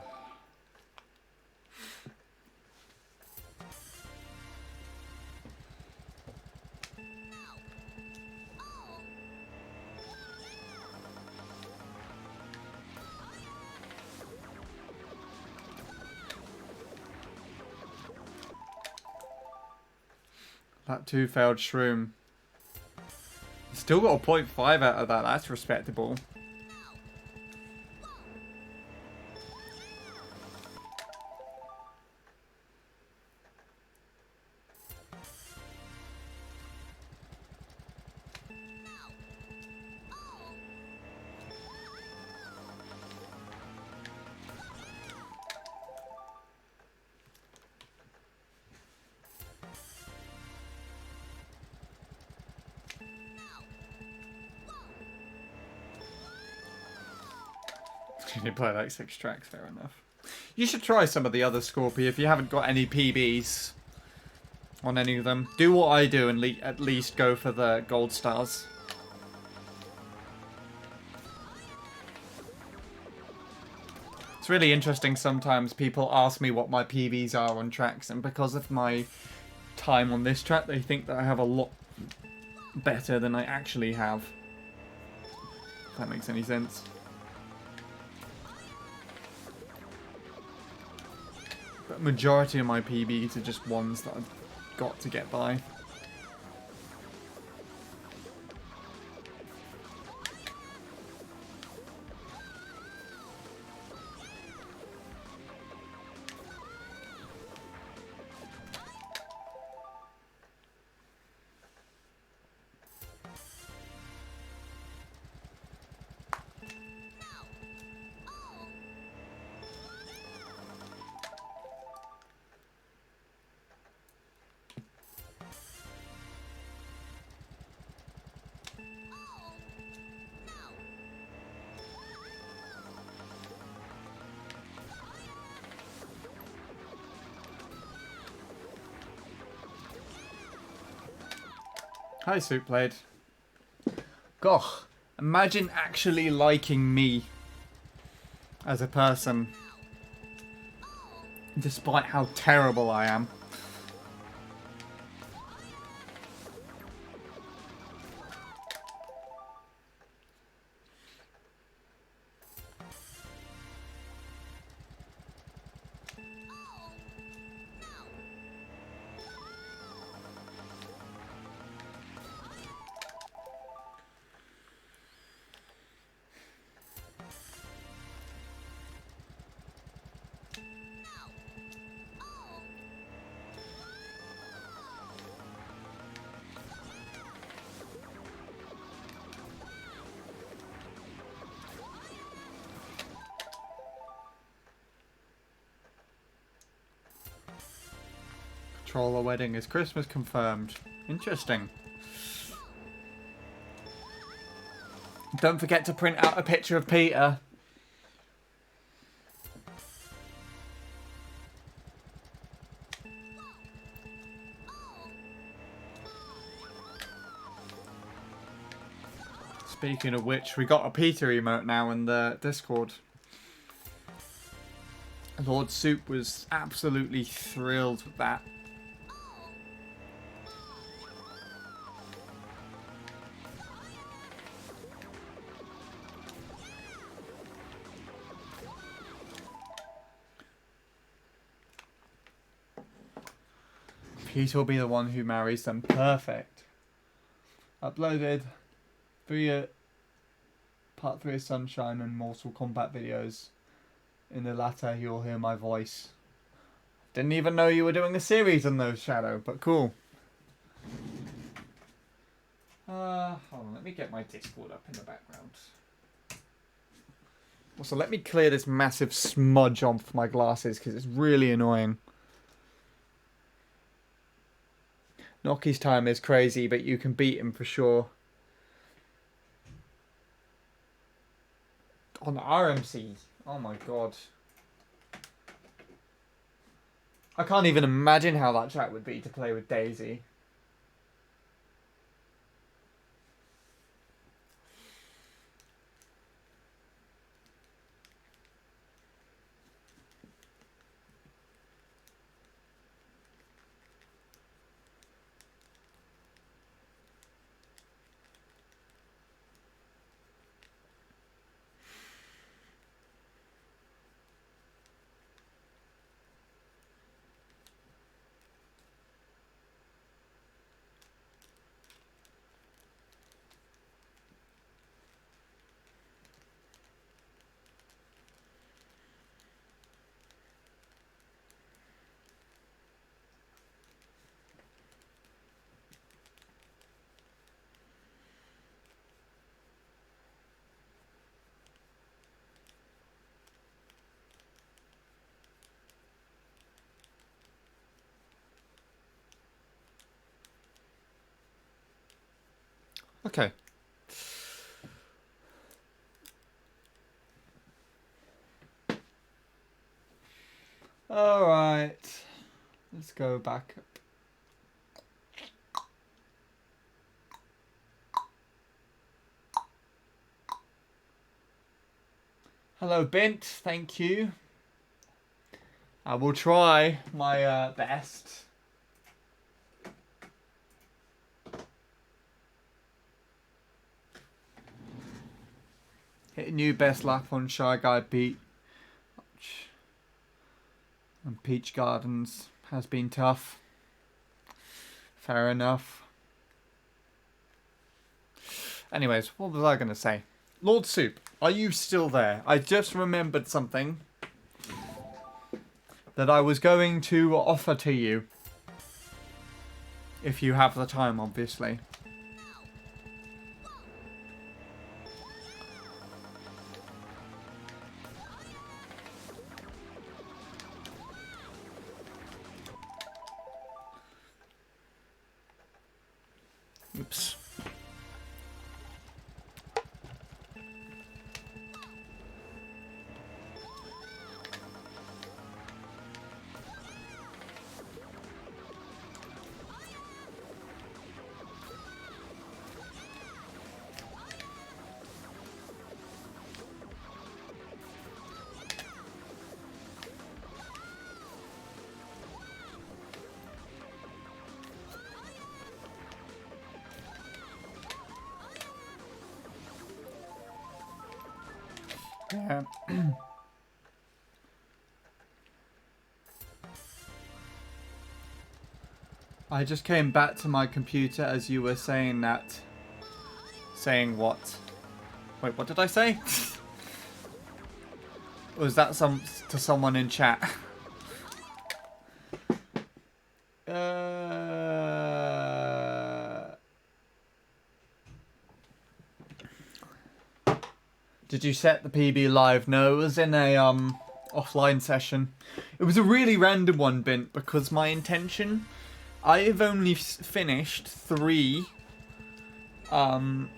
That 2 failed shroom. Still got a 0.5 out of that. That's respectable. You play like 6 tracks, fair enough. You should try some of the other Scorpio if you haven't got any PBs on any of them. Do what I do and at least go for the gold stars. It's really interesting sometimes people ask me what my PBs are on tracks, and because of my time on this track they think that I have a lot better than I actually have. If that makes any sense. But majority of my PBs are just ones that I've got to get by. Hi, Soupblade. Gosh, imagine actually liking me as a person, despite how terrible I am. Controller wedding is Christmas confirmed. Interesting. Don't forget to print out a picture of Peter. Speaking of which, we got a Peter emote now in the Discord. Lord Soup was absolutely thrilled with that. Peter will be the one who marries them. Perfect. Uploaded 3 part 3 of Sunshine and Mortal Kombat videos. In the latter, you'll hear my voice. Didn't even know you were doing a series on those, Shadow, but cool. Hold on, let me get my Discord up in the background. Also, let me clear this massive smudge off my glasses because it's really annoying. Noki's time is crazy, but you can beat him for sure. On the RMC. Oh my god. I can't even imagine how that track would be to play with Daisy. Okay. Alright. Let's go back up. Hello, Bint. Thank you. I will try my best. Hit a new best lap on Shy Guy Pete. And Peach Gardens has been tough. Fair enough. Anyways, what was I going to say? Lord Soup, are you still there? I just remembered something that I was going to offer to you. If you have the time, obviously. Oops. Yeah. I just came back to my computer as you were saying that. Saying what? Wait, what did I say? Was that to someone in chat? Did you set the PB live? No, it was in a offline session. It was a really random one, Bint, because my intention... I've only finished three runs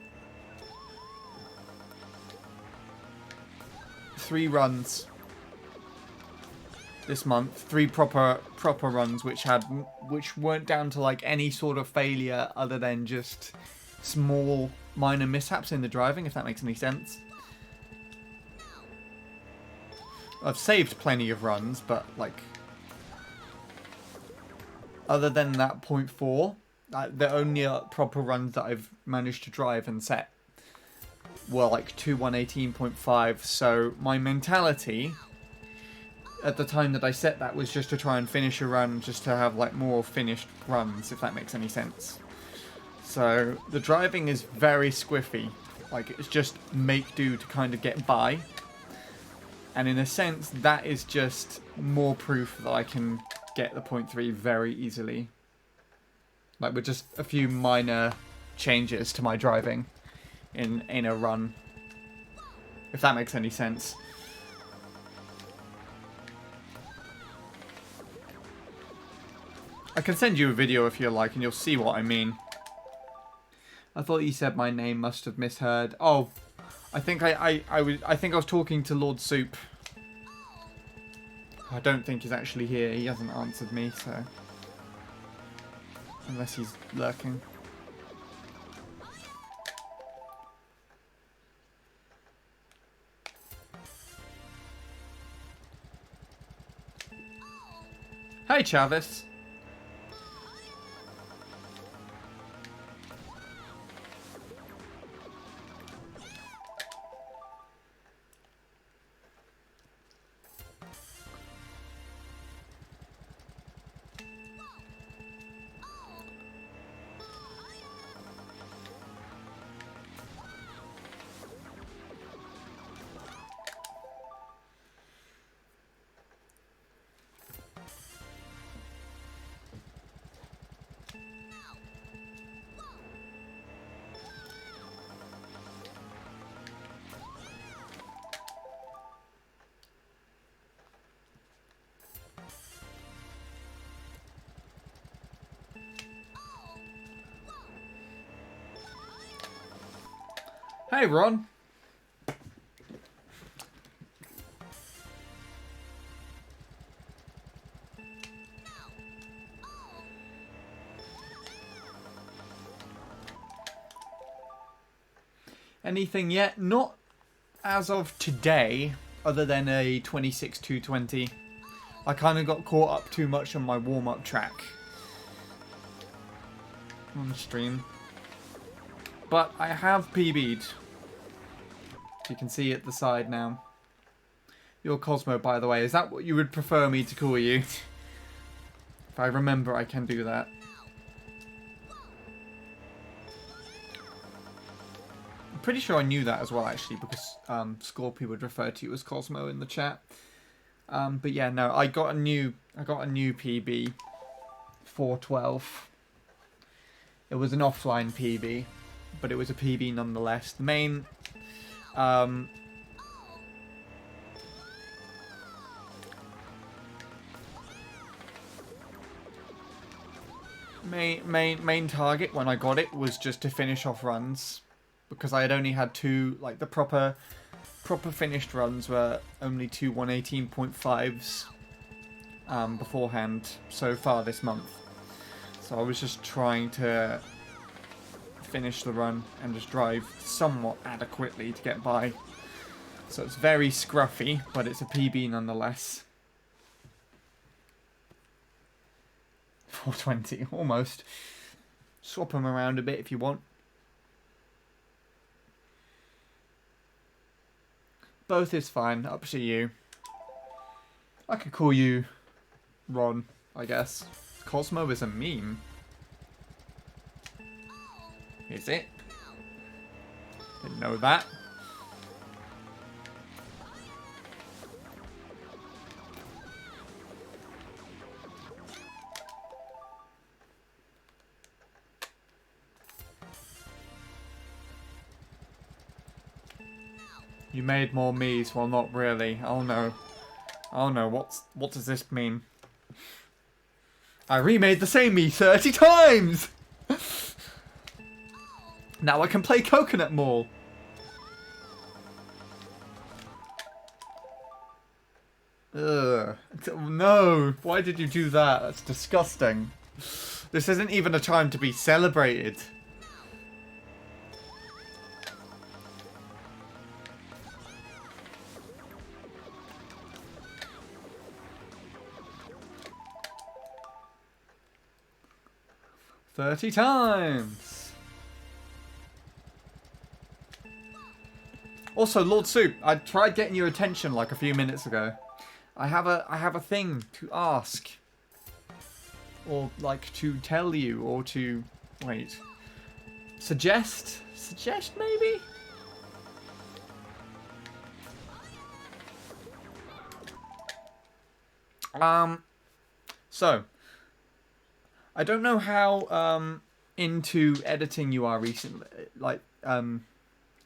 this month. Three proper runs which weren't down to like any sort of failure other than just small minor mishaps in the driving, if that makes any sense. I've saved plenty of runs, but like other than that 0.4, the only proper runs that I've managed to drive and set were like 2.118.5. So my mentality at the time that I set that was just to try and finish a run, just to have like more finished runs, if that makes any sense. So the driving is very squiffy. Like, it's just make do to kind of get by. And in a sense, that is just more proof that I can get the 0.3 very easily. Like, with just a few minor changes to my driving in a run. If that makes any sense. I can send you a video if you like, and you'll see what I mean. I thought you said my name, must have misheard. Oh, I think I was talking to Lord Soup. I don't think he's actually here. He hasn't answered me, so unless he's lurking. Hey, Chavis. Hey, Ron. Anything yet? Not as of today, other than a 26-220. I kind of got caught up too much on my warm-up track on stream. But I have PB'd. You can see at the side now. You're Cosmo, by the way. Is that what you would prefer me to call you? If I remember, I can do that. I'm pretty sure I knew that as well, actually, because Scorpio would refer to you as Cosmo in the chat. But yeah, no, I got a new PB, 412. It was an offline PB, but it was a PB nonetheless. The main main target when I got it was just to finish off runs, because I had only had two, like the proper finished runs were only two 118.5s beforehand so far this month. So I was just trying to finish the run and just drive somewhat adequately to get by. So it's very scruffy, but it's a PB nonetheless. 420, almost. Swap them around a bit if you want. Both is fine, up to you. I could call you Ron, I guess. Cosmo is a meme. Is it? Didn't know that. You made more me's, well not really. Oh no. Oh no, what does this mean? I remade the same me 30 times! Now I can play Coconut Mall. Ugh. No, why did you do that? That's disgusting. This isn't even a time to be celebrated. "30 times. Also, Lord Soup, I tried getting your attention like a few minutes ago. I have a thing to ask. Or like to tell you, or to wait. Suggest? Suggest maybe? So I don't know how into editing you are recently, like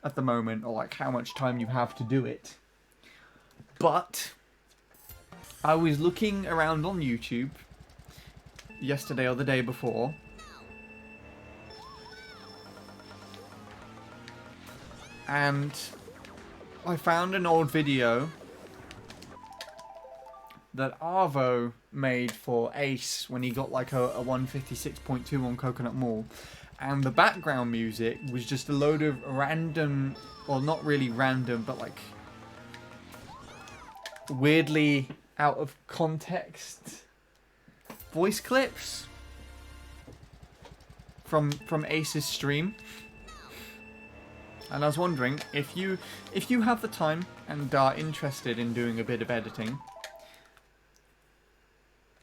at the moment, or like how much time you have to do it. But I was looking around on YouTube, yesterday or the day before. And I found an old video that Arvo made for Ace when he got like a 156.2 on Coconut Mall. And the background music was just a load of random, well, not really random, but like weirdly out of context voice clips from Ace's stream. And I was wondering if you have the time and are interested in doing a bit of editing,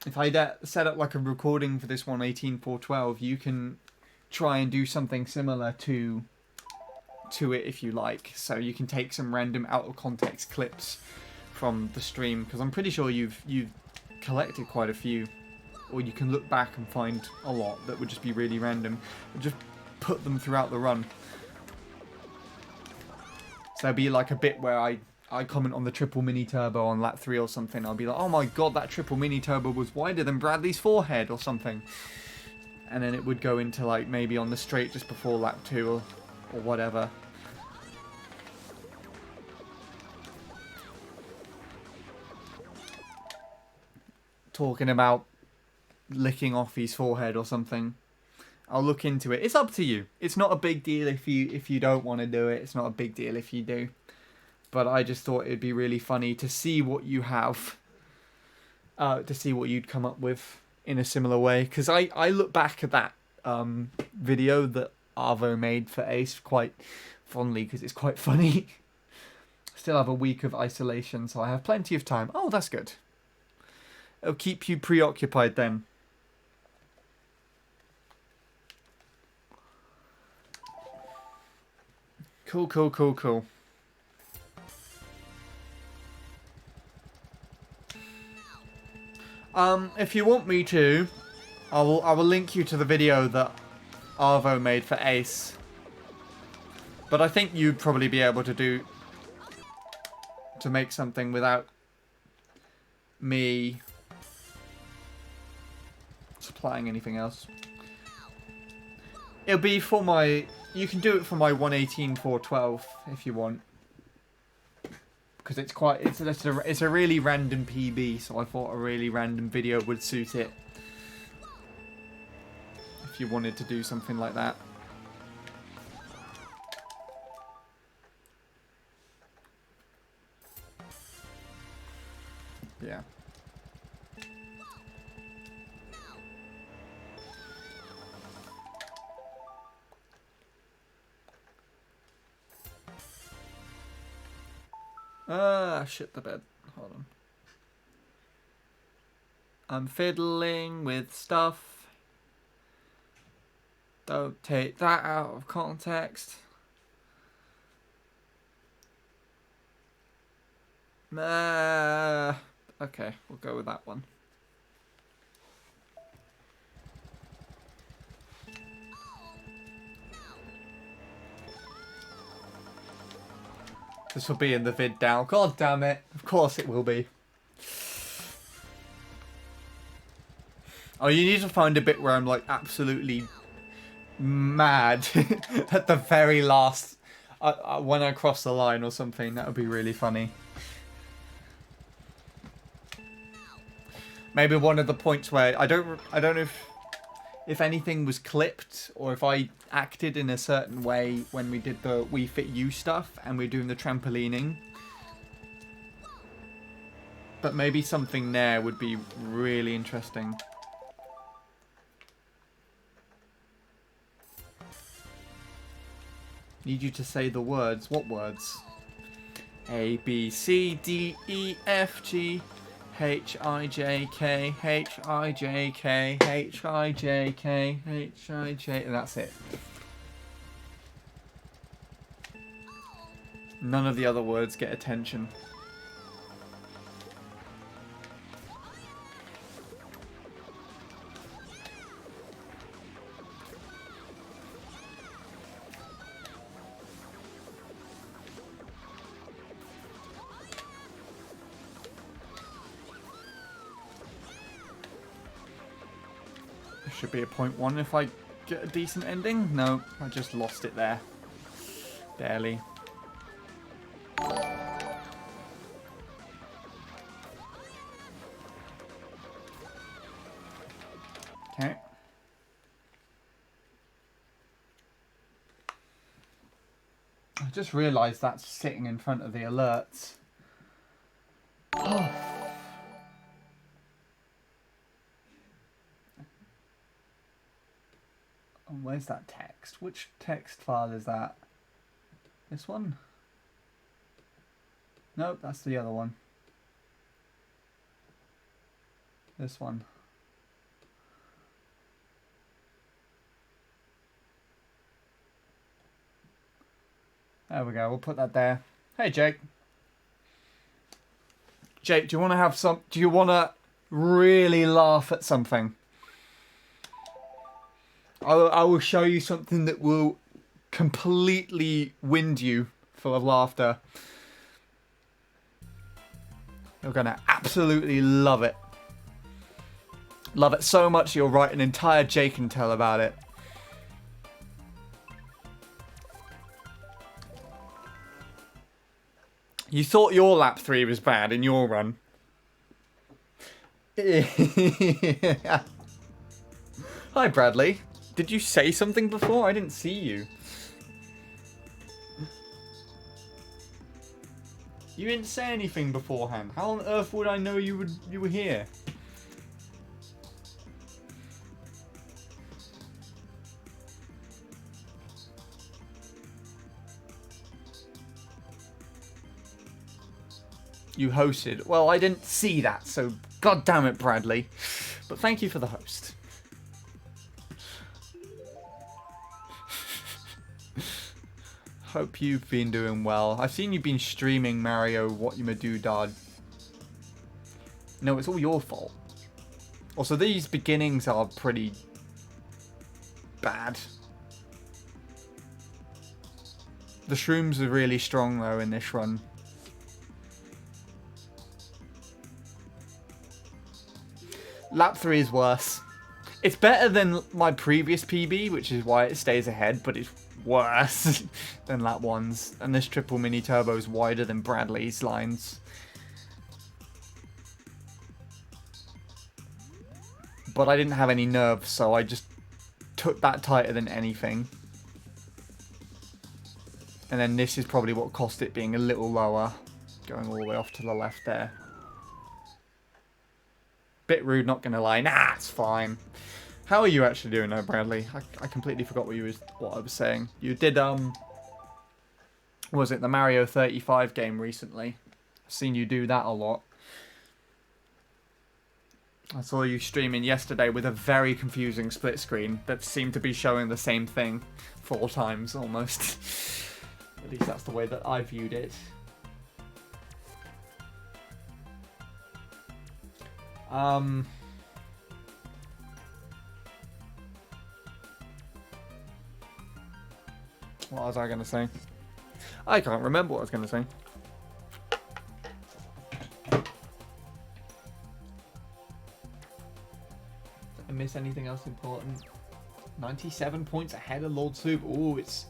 if I set up like a recording for this 118.412, you can try and do something similar to it if you like. So you can take some random out of context clips from the stream, because I'm pretty sure you've collected quite a few, or you can look back and find a lot that would just be really random and just put them throughout the run. So there'll be like a bit where I comment on the triple mini turbo on lap 3 or something. I'll be like, oh my god, that triple mini turbo was wider than Bradley's forehead or something. And then it would go into like maybe on the straight just before lap 2 or whatever. Talking about licking off his forehead or something. I'll look into it. It's up to you. It's not a big deal if you don't want to do it. It's not a big deal if you do. But I just thought it'd be really funny to see what you have. To see what you'd come up with in a similar way. Because I look back at that video that Arvo made for Ace quite fondly, because it's quite funny. Still have a week of isolation, so I have plenty of time. Oh, that's good. It'll keep you preoccupied then. Cool, cool, cool, cool. If you want me to, I will link you to the video that Arvo made for Ace. But I think you'd probably be able to make something without me supplying anything else. It'll be for my... You can do it for my 118.412 if you want. Because it's a really random PB, so I thought a really random video would suit it. If you wanted to do something like that. Yeah. Shit the bed. Hold on. I'm fiddling with stuff. Don't take that out of context. Okay, we'll go with that one. This will be in the vid now. God damn it. Of course it will be. Oh, you need to find a bit where I'm like absolutely mad at the very last... when I cross the line or something. That would be really funny. Maybe one of the points where I don't know if anything was clipped or if I acted in a certain way when we did the We Fit You stuff and we're doing the trampolining. But maybe something there would be really interesting. Need you to say the words. What words? A, B, C, D, E, F, G, H, I, J, K, H, I, J, K, H, I, J, K, H, I, J... And that's it. None of the other words get attention. Should be a 0.1 if I get a decent ending. No, I just lost it there. Barely. Okay. I just realised that's sitting in front of the alerts. Oh. And where's that text? Which text file is that? This one? Nope, that's the other one. This one. There we go, we'll put that there. Hey Jake. Jake, do you want to have some... Do you want to really laugh at something? I will show you something that will completely wind you full of laughter. You're going to absolutely love it. Love it so much you'll write an entire Jake and Tell about it. You thought your lap 3 was bad in your run. Hi Bradley. Did you say something before? I didn't see you. You didn't say anything beforehand. How on earth would I know you were here? You hosted. Well, I didn't see that, so god damn it, Bradley. But thank you for the host. Hope you've been doing well. I've seen you've been streaming Mario What You May Do Dad. No, it's all your fault. Also, these beginnings are pretty bad. The shrooms are really strong though in this run. Lap 3 is worse. It's better than my previous PB, which is why it stays ahead, but it's worse than lap 1's. And this triple mini turbo is wider than Bradley's lines. But I didn't have any nerves, so I just took that tighter than anything. And then this is probably what cost it being a little lower, going all the way off to the left there. Bit rude, not gonna lie. Nah, it's fine. How are you actually doing though, Bradley? I completely forgot what I was saying. You did, was it the Mario 35 game recently? I've seen you do that a lot. I saw you streaming yesterday with a very confusing split screen that seemed to be showing the same thing 4 times almost. At least that's the way that I viewed it. What was I going to say? I can't remember what I was going to say. Did I miss anything else important? 97 points ahead of Lord Soup. Ooh, it's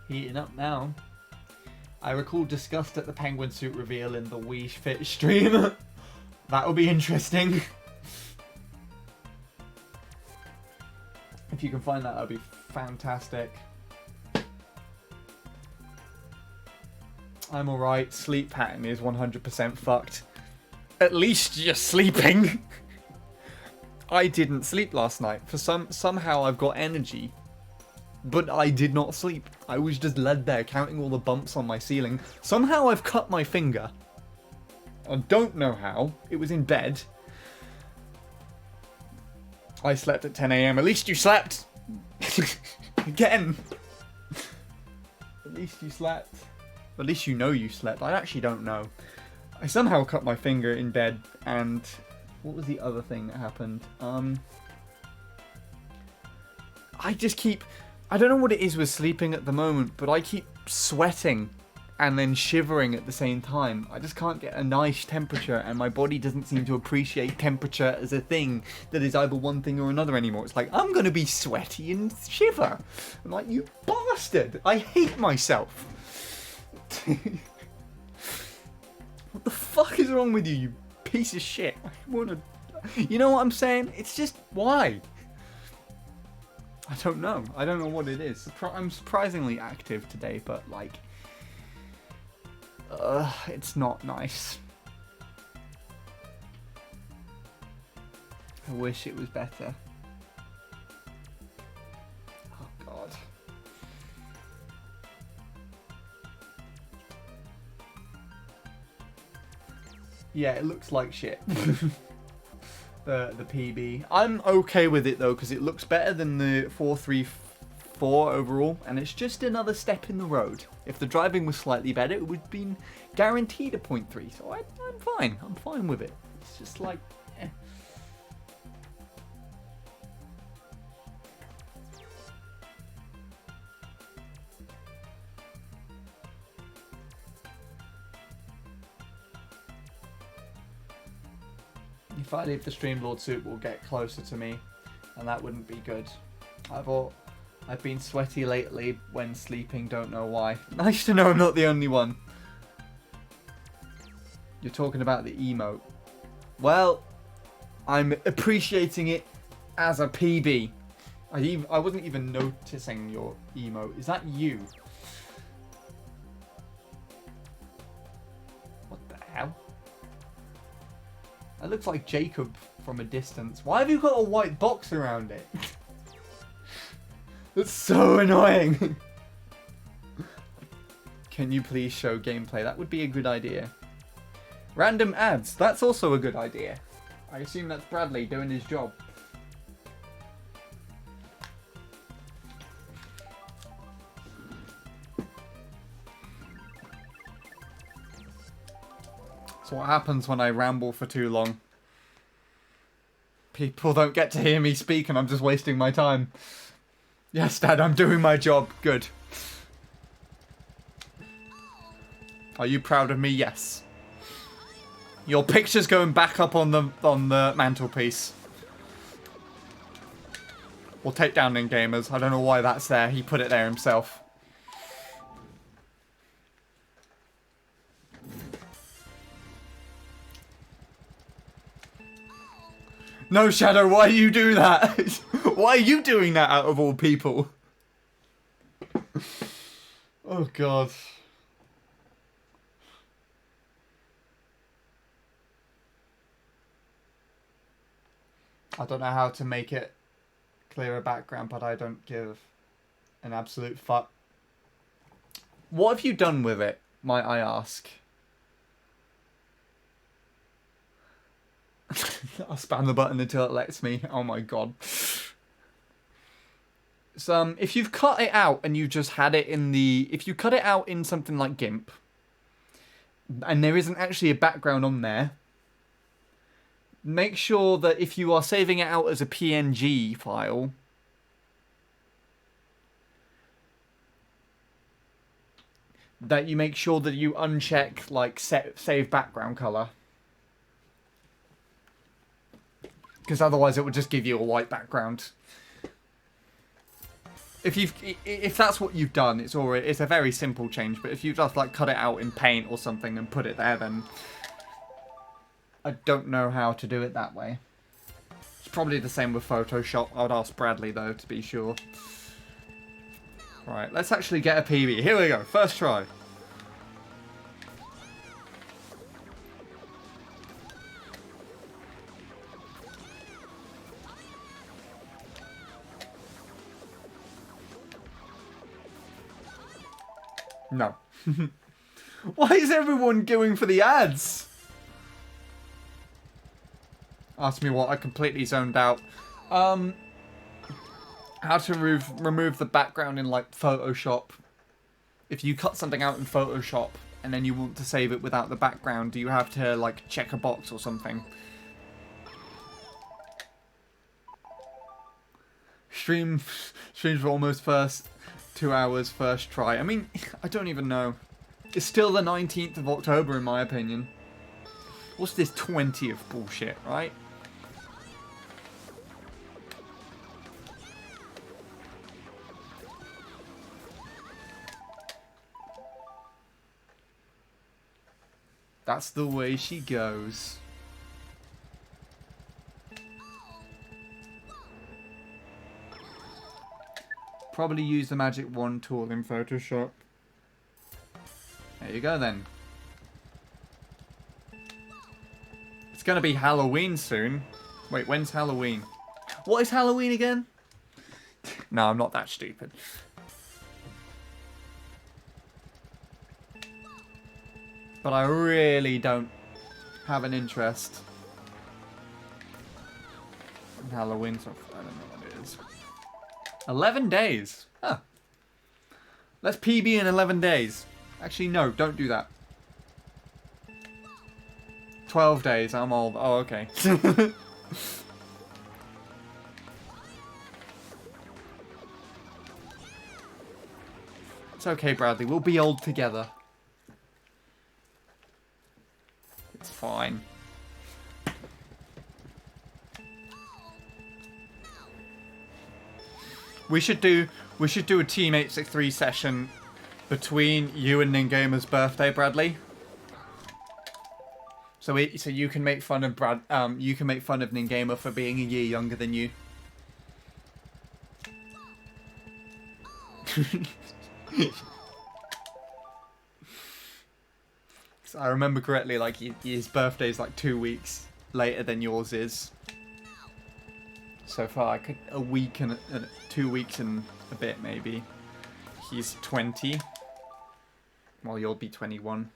heating up now. I recall disgust at the penguin suit reveal in the Wii Fit stream. That would be interesting. If you can find that, that would be fantastic. I'm alright. Sleep pattern is 100% fucked. At least you're sleeping. I didn't sleep last night. Somehow I've got energy. But I did not sleep. I was just led there counting all the bumps on my ceiling. Somehow I've cut my finger. I don't know how. It was in bed. I slept at 10 AM. At least you slept. Again. At least you slept. At least you know you slept. I actually don't know. I somehow cut my finger in bed, and what was the other thing that happened? I don't know what it is with sleeping at the moment, but I keep sweating and then shivering at the same time. I just can't get a nice temperature, and my body doesn't seem to appreciate temperature as a thing that is either one thing or another anymore. It's like, I'm gonna be sweaty and shiver. I'm like, you bastard! I hate myself. What the fuck is wrong with you, you piece of shit? I wanna... You know what I'm saying? It's just, why? I don't know. I don't know what it is. I'm surprisingly active today, but like... it's not nice. I wish it was better. Oh god. Yeah, it looks like shit. the PB. I'm okay with it though, because it looks better than the 434 overall, and it's just another step in the road. If the driving was slightly better, it would have been guaranteed a 0.3, so I'm fine. I'm fine with it. It's just like, eh. If I leave the Streamlord suit, will get closer to me, and that wouldn't be good. I've been sweaty lately when sleeping, don't know why. Nice to know I'm not the only one. You're talking about the emote. Well, I'm appreciating it as a PB. I wasn't even noticing your emote. Is that you? What the hell? That looks like Jacob from a distance. Why have you got a white box around it? That's so annoying. Can you please show gameplay? That would be a good idea. Random ads. That's also a good idea. I assume that's Bradley doing his job. That's what happens when I ramble for too long. People don't get to hear me speak and I'm just wasting my time. Yes, Dad, I'm doing my job. Good. Are you proud of me? Yes. Your picture's going back up on the mantelpiece. We'll take down in gamers. I don't know why that's there. He put it there himself. No, Shadow, why you do that? Why are you doing that out of all people? Oh, God. I don't know how to make it clearer background, but I don't give an absolute fuck. What have you done with it, might I ask? I'll spam the button until it lets me. Oh my god. So, if you've cut it out and you just had it in the... If you cut it out in something like GIMP, and there isn't actually a background on there, make sure that if you are saving it out as a PNG file, that you make sure that you uncheck, like, save background color. Because otherwise it would just give you a white background. If that's what you've done, it's a very simple change. But if you just like cut it out in Paint or something and put it there, then I don't know how to do it that way. It's probably the same with Photoshop. I would ask Bradley though to be sure. Right, let's actually get a PB. Here we go, first try. No. Why is everyone going for the ads? Ask me what, I completely zoned out. How to remove the background in like Photoshop. If you cut something out in Photoshop and then you want to save it without the background, do you have to like check a box or something? Streams were almost first 2 hours first try. I mean, I don't even know. It's still the 19th of October in my opinion. What's this 20th bullshit, right? That's the way she goes. Probably use the magic wand tool in Photoshop. There you go then. It's gonna be Halloween soon. Wait, when's Halloween? What is Halloween again? No, I'm not that stupid. But I really don't have an interest in Halloween stuff. I don't know what it is. 11 days. Huh. Let's PB in 11 days. Actually, no, don't do that. 12 days, I'm old. Oh, okay. It's okay, Bradley. We'll be old together. It's fine. We should do a Team MC3 session between you and Ningamer's birthday, Bradley. So you can make fun of you can make fun of Ningamer for being a year younger than you. I remember correctly, like his birthday's like 2 weeks later than yours is. So far, like a week and 2 weeks and a bit, maybe. He's 20. Well, you'll be 21.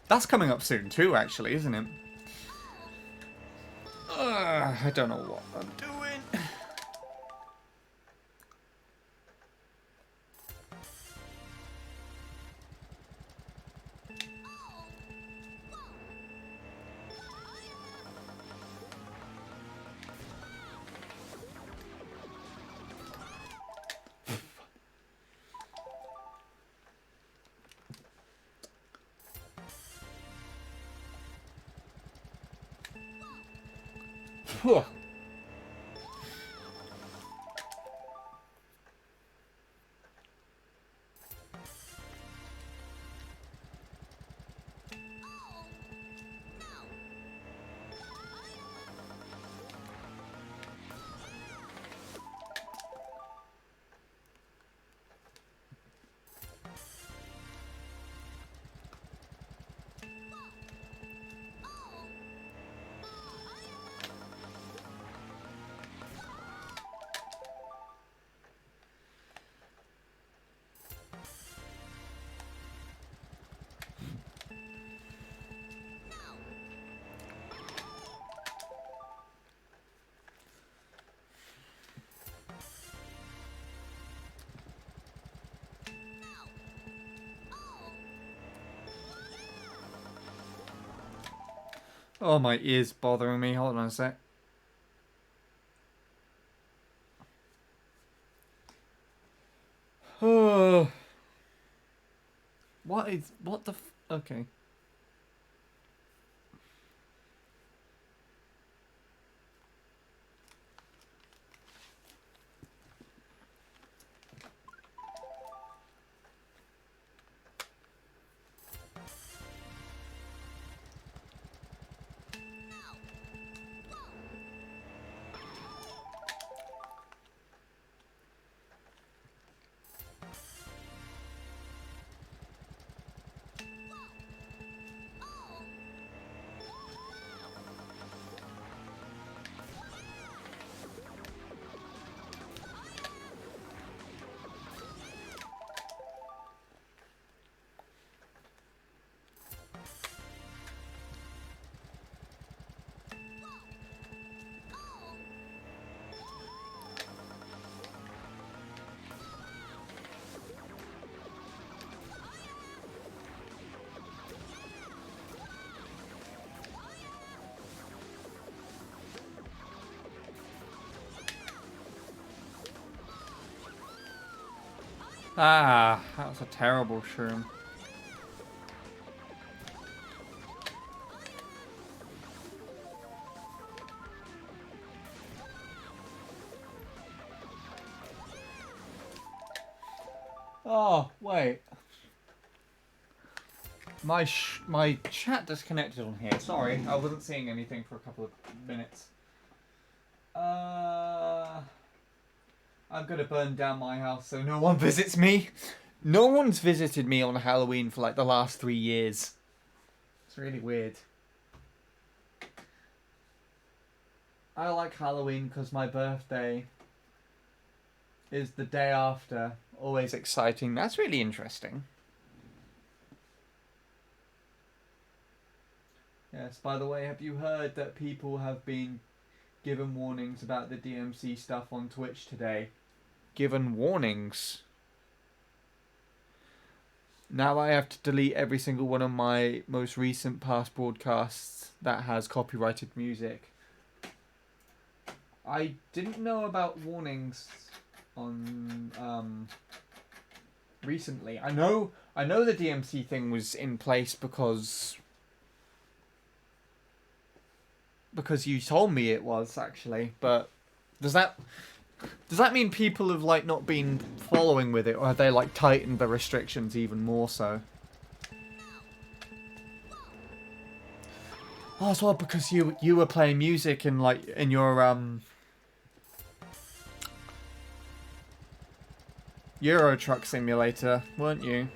That's coming up soon too, actually, isn't it? I don't know what I'm doing. Whew. Oh, my ear's bothering me. Hold on a sec. Oh. What the okay. Ah, that was a terrible shroom. Oh, wait. My chat disconnected on here. Sorry, I wasn't seeing anything for a couple of minutes. I'm gonna burn down my house so no one visits me. No one's visited me on Halloween for like the last 3 years. It's really weird. I like Halloween because my birthday is the day after. Always exciting. That's really interesting. Yes, by the way, have you heard that people have been given warnings about the DMC stuff on Twitch today? Given warnings? Now I have to delete every single one of my most recent past broadcasts that has copyrighted music. I didn't know about warnings on recently. I know the DMC thing was in place because you told me it was, actually, but does that mean people have like not been following with it, or have they like tightened the restrictions even more so? Oh, as well, because you were playing music in like in your Euro Truck Simulator, weren't you?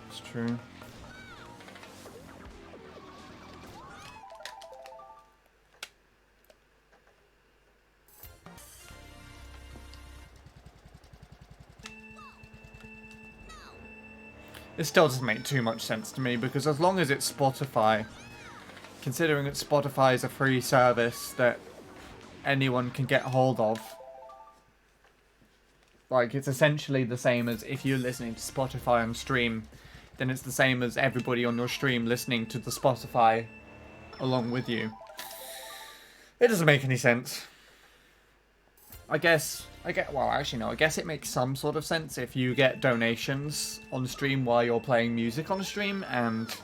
It's true. It still doesn't make too much sense to me, because as long as it's Spotify, considering that Spotify is a free service that anyone can get hold of, like, it's essentially the same as if you're listening to Spotify on stream, then it's the same as everybody on your stream listening to the Spotify along with you. It doesn't make any sense. I guess it makes some sort of sense if you get donations on stream while you're playing music on stream, and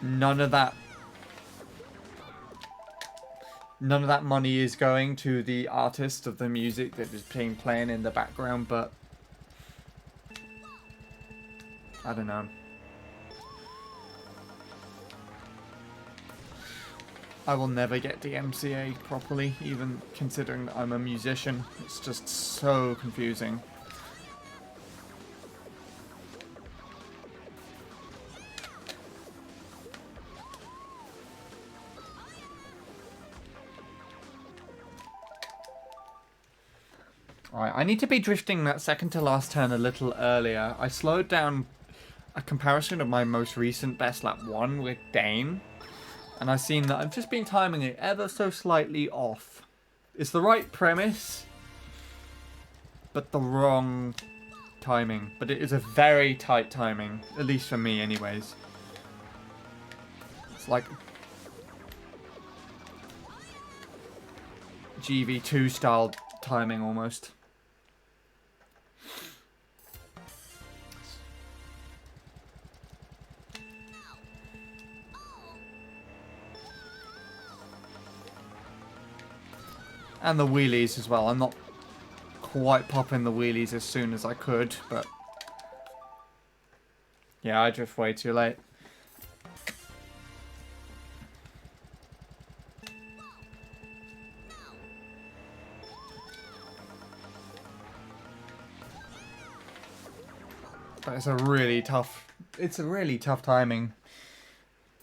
none of that money is going to the artist of the music that is being playing in the background, but I don't know. I will never get DMCA properly, even considering that I'm a musician. It's just so confusing. Alright, I need to be drifting that second to last turn a little earlier. I slowed down a comparison of my most recent best lap 1 with Dane, and I've seen that I've just been timing it ever so slightly off. It's the right premise, but the wrong timing. But it is a very tight timing, at least for me anyways. It's like GV2 style timing almost. And the wheelies as well. I'm not quite popping the wheelies as soon as I could, but yeah, I drift way too late. But it's a really tough timing,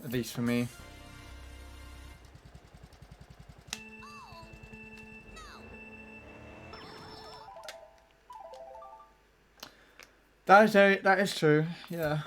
at least for me. That is true, yeah.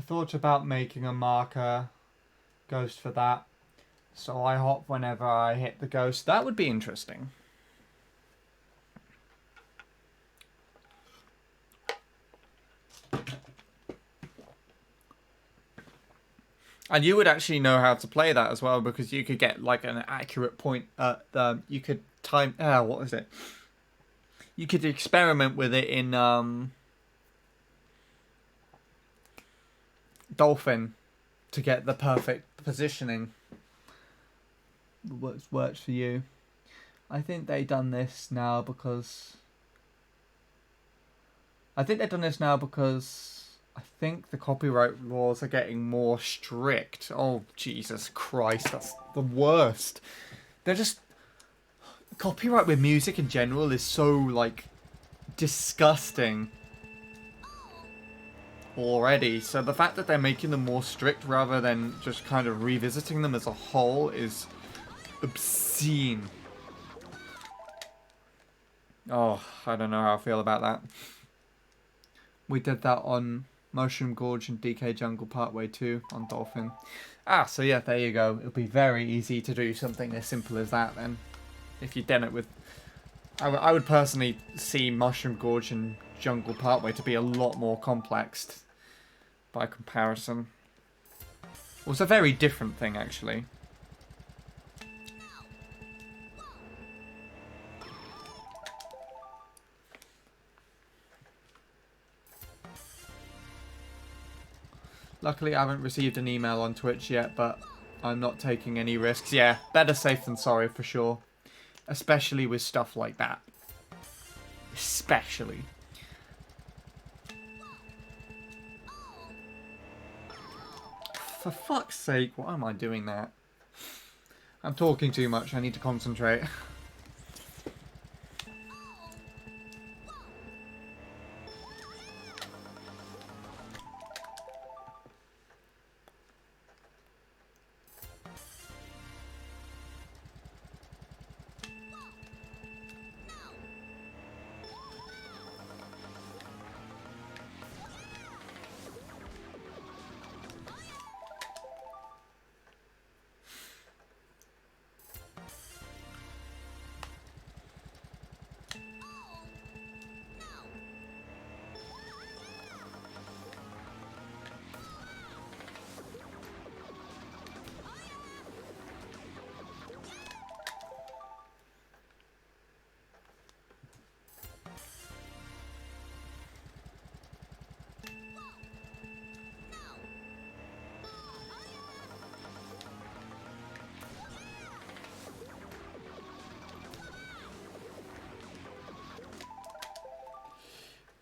thought about making a marker ghost for that. So I hop whenever I hit the ghost. That would be interesting. And you would actually know how to play that as well, because you could get like an accurate point. You could time. What is it? You could experiment with it in Dolphin to get the perfect positioning. What works for you? I think they've done this now because. I think the copyright laws are getting more strict. Oh, Jesus Christ, that's the worst. They're just... Copyright with music in general is so, like, disgusting already. So the fact that they're making them more strict rather than just kind of revisiting them as a whole is obscene. Oh, I don't know how I feel about that. We did that on Mushroom Gorge and DK Jungle Partway 2 on Dolphin. So yeah, there you go. It'll be very easy to do something as simple as that then. If you've done it with... I would personally see Mushroom Gorge and Jungle Partway to be a lot more complex by comparison. Well, it's a very different thing, actually. Luckily, I haven't received an email on Twitch yet, but I'm not taking any risks. Yeah, better safe than sorry for sure. Especially with stuff like that. Especially. For fuck's sake, why am I doing that? I'm talking too much, I need to concentrate.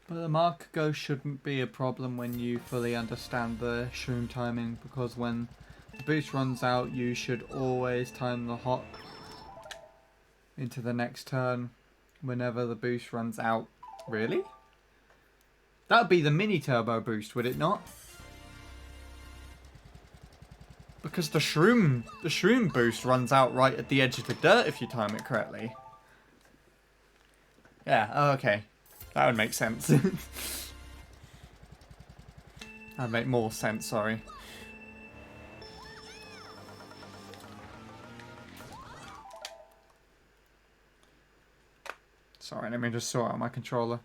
But the mark ghost shouldn't be a problem when you fully understand the shroom timing, because when the boost runs out, you should always time the hop into the next turn whenever the boost runs out. Really? That would be the mini turbo boost, would it not? Because the shroom boost runs out right at the edge of the dirt if you time it correctly. Yeah, okay. That would make sense. That'd make more sense, sorry. Sorry, let me just sort out my controller.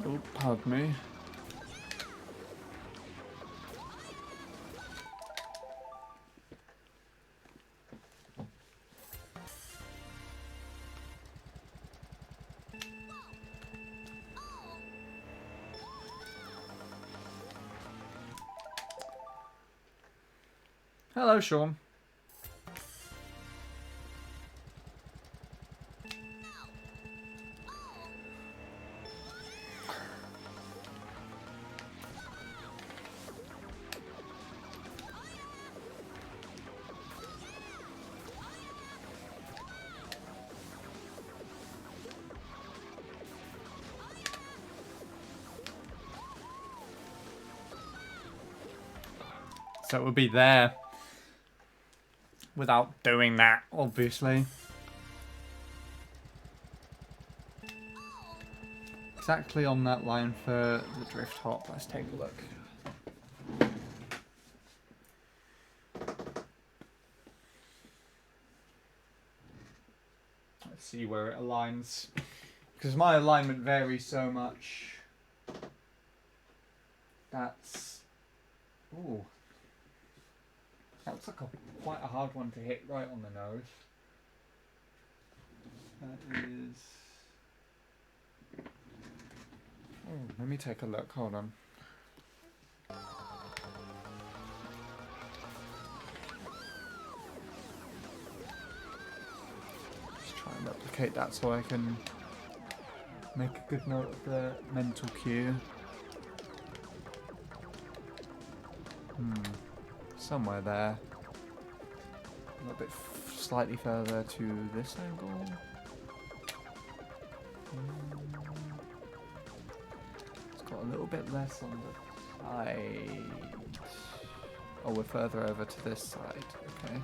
Oh, pardon me. Hello, Sean. So it would be there without doing that, obviously. Exactly on that line for the drift hop. Let's take a look. Let's see where it aligns. Because my alignment varies so much. That's... Ooh. That looks like quite a hard one to hit right on the nose. That is... Oh, let me take a look. Hold on. Just try and replicate that so I can make a good note of the mental cue. Somewhere there. A little bit slightly further to this angle. It's got a little bit less on the side. Oh, we're further over to this side. Okay.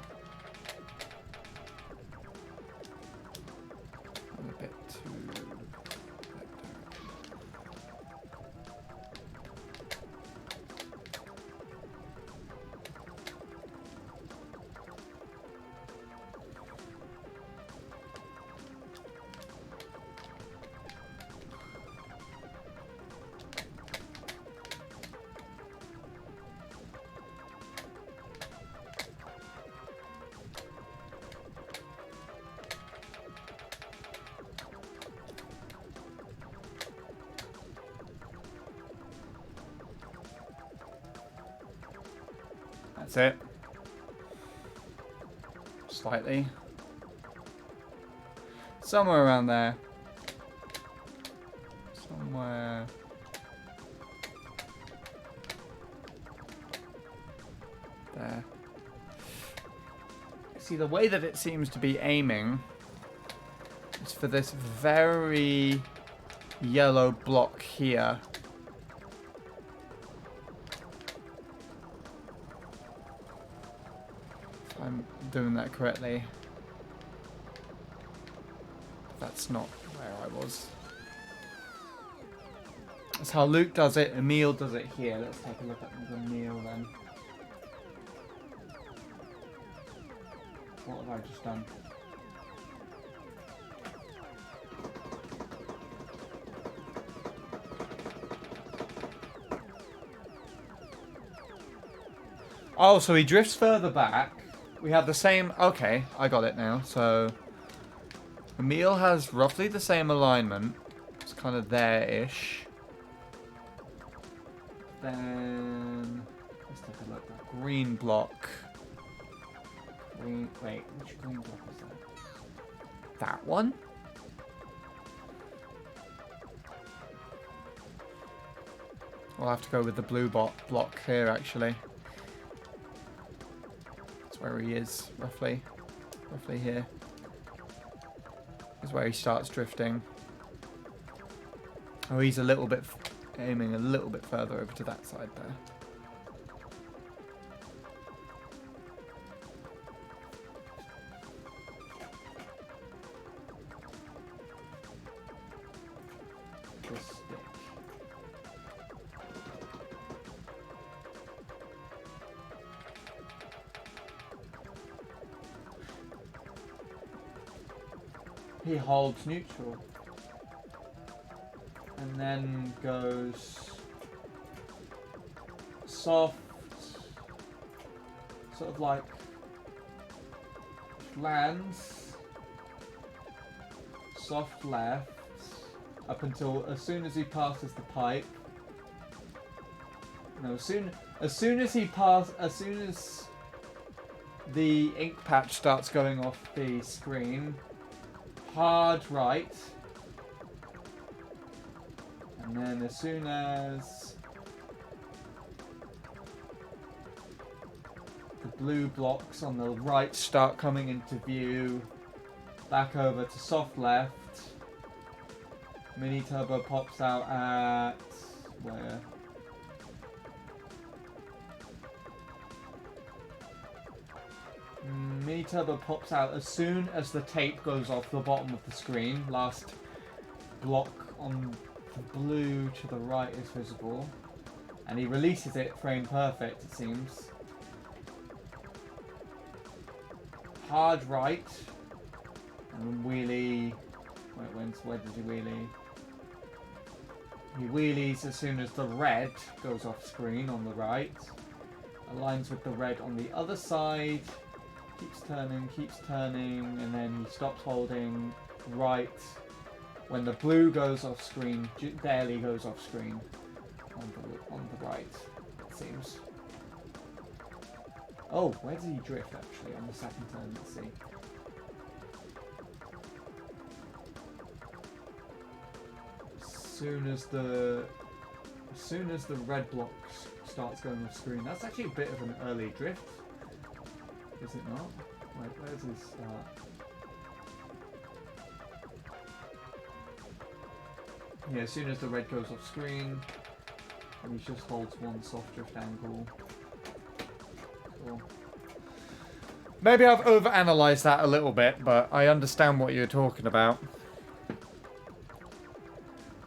And a bit too... That's it. Slightly. Somewhere around there. Somewhere. There. See, the way that it seems to be aiming is for this very yellow block here. I'm doing that correctly. That's not where I was. That's how Luke does it. Emil does it here. Let's take a look at Emil then. What have I just done? Oh, so he drifts further back. We have the same... Okay, I got it now. So, Emil has roughly the same alignment. It's kind of there-ish. Then... Let's take a look. That green block. Green... Wait, which green block is that? That one? I'll have to go with the blue block here, actually. Where he is, roughly here, is where he starts drifting. Oh, he's a little bit aiming a little bit further over to that side there. This stick. He holds neutral and then goes soft, sort of like lands, soft left up until as soon as he passes the pipe. No, as soon as he passes, as soon as the ink patch starts going off the screen, hard right, and then as soon as the blue blocks on the right start coming into view, back over to soft left, mini turbo pops out at where? Mini turbo pops out as soon as the tape goes off the bottom of the screen. Last block on the blue to the right is visible, and he releases it frame perfect, it seems. Hard right, and wheelie. Where did he wheelie? He wheelies as soon as the red goes off screen on the right. Aligns with the red on the other side. Keeps turning, and then he stops holding right when the blue goes off screen, barely goes off screen on the right, it seems. Oh, where did he drift actually on the second turn? Let's see. As soon as the red block starts going off screen, that's actually a bit of an early drift. Is it not? Wait, where's his start? Yeah, as soon as the red goes off screen, and he just holds one soft drift angle. Cool. Maybe I've overanalyzed that a little bit, but I understand what you're talking about.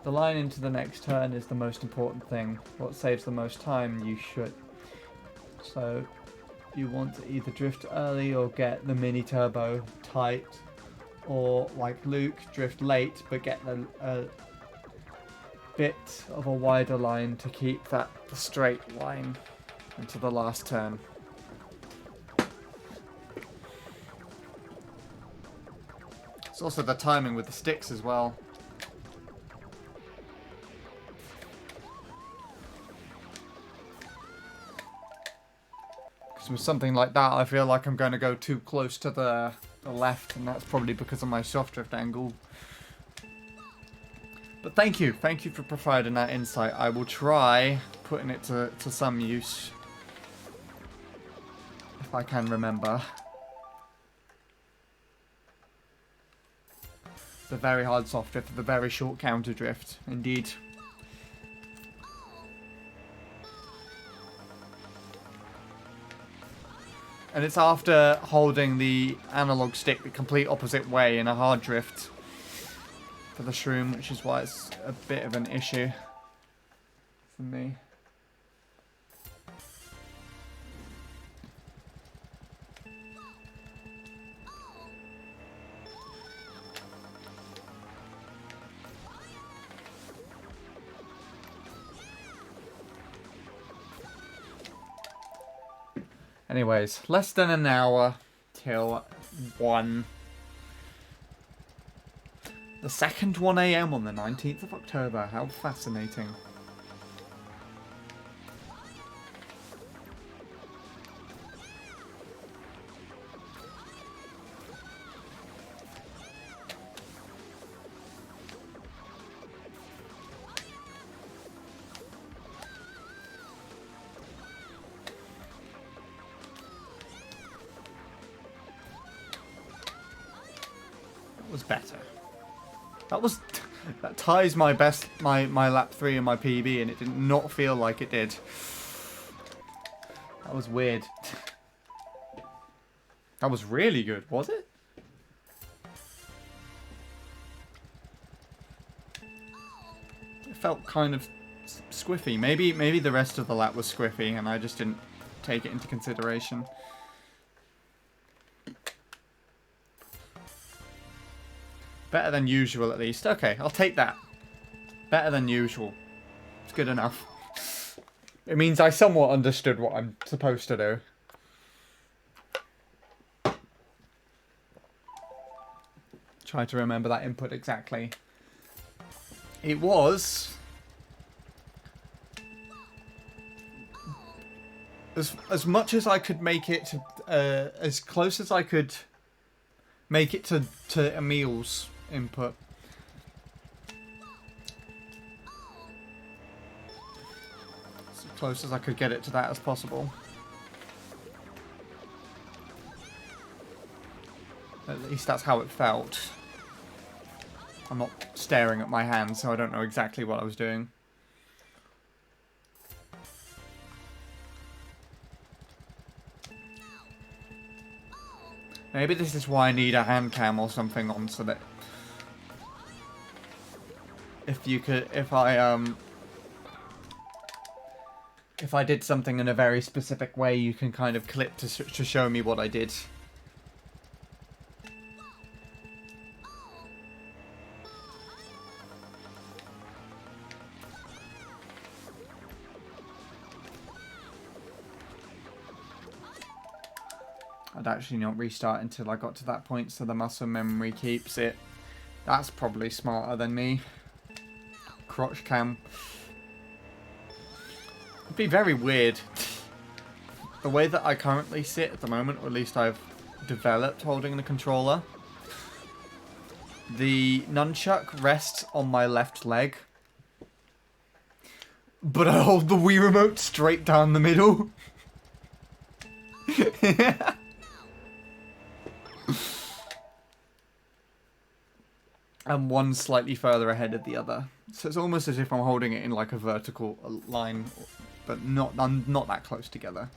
The line into the next turn is the most important thing. What saves the most time, you should. So you want to either drift early or get the mini turbo tight, or like Luke, drift late but get a bit of a wider line to keep that straight line into the last turn. It's also the timing with the sticks as well. With something like that, I feel like I'm going to go too close to the left, and that's probably because of my soft drift angle. But thank you for providing that insight. I will try putting it to some use, if I can remember. It's a very hard soft drift with a very short counter drift, indeed. And it's after holding the analog stick the complete opposite way in a hard drift for the shroom, which is why it's a bit of an issue for me. Anyways, less than an hour till 1. The second 1 AM on the 19th of October. How fascinating. Was better. That ties my lap 3 and my PB, and it did not feel like it did. That was weird. That was really good, was it? It felt kind of squiffy. Maybe the rest of the lap was squiffy and I just didn't take it into consideration. Better than usual, at least. Okay, I'll take that. Better than usual. It's good enough. It means I somewhat understood what I'm supposed to do. Try to remember that input exactly. It was as much as I could make it to, as close as I could make it to Emil's input. As close as I could get it to that as possible. At least that's how it felt. I'm not staring at my hands, so I don't know exactly what I was doing. Maybe this is why I need a hand cam or something on, so that if I did something in a very specific way, you can kind of clip to show me what I did. I'd actually not restart until I got to that point, so the muscle memory keeps it. That's probably smarter than me. Crotch cam. It'd be very weird. The way that I currently sit at the moment, or at least I've developed holding the controller. The nunchuck rests on my left leg. But I hold the Wii remote straight down the middle. And one slightly further ahead of the other. So it's almost as if I'm holding it in like a vertical line, but not that close together.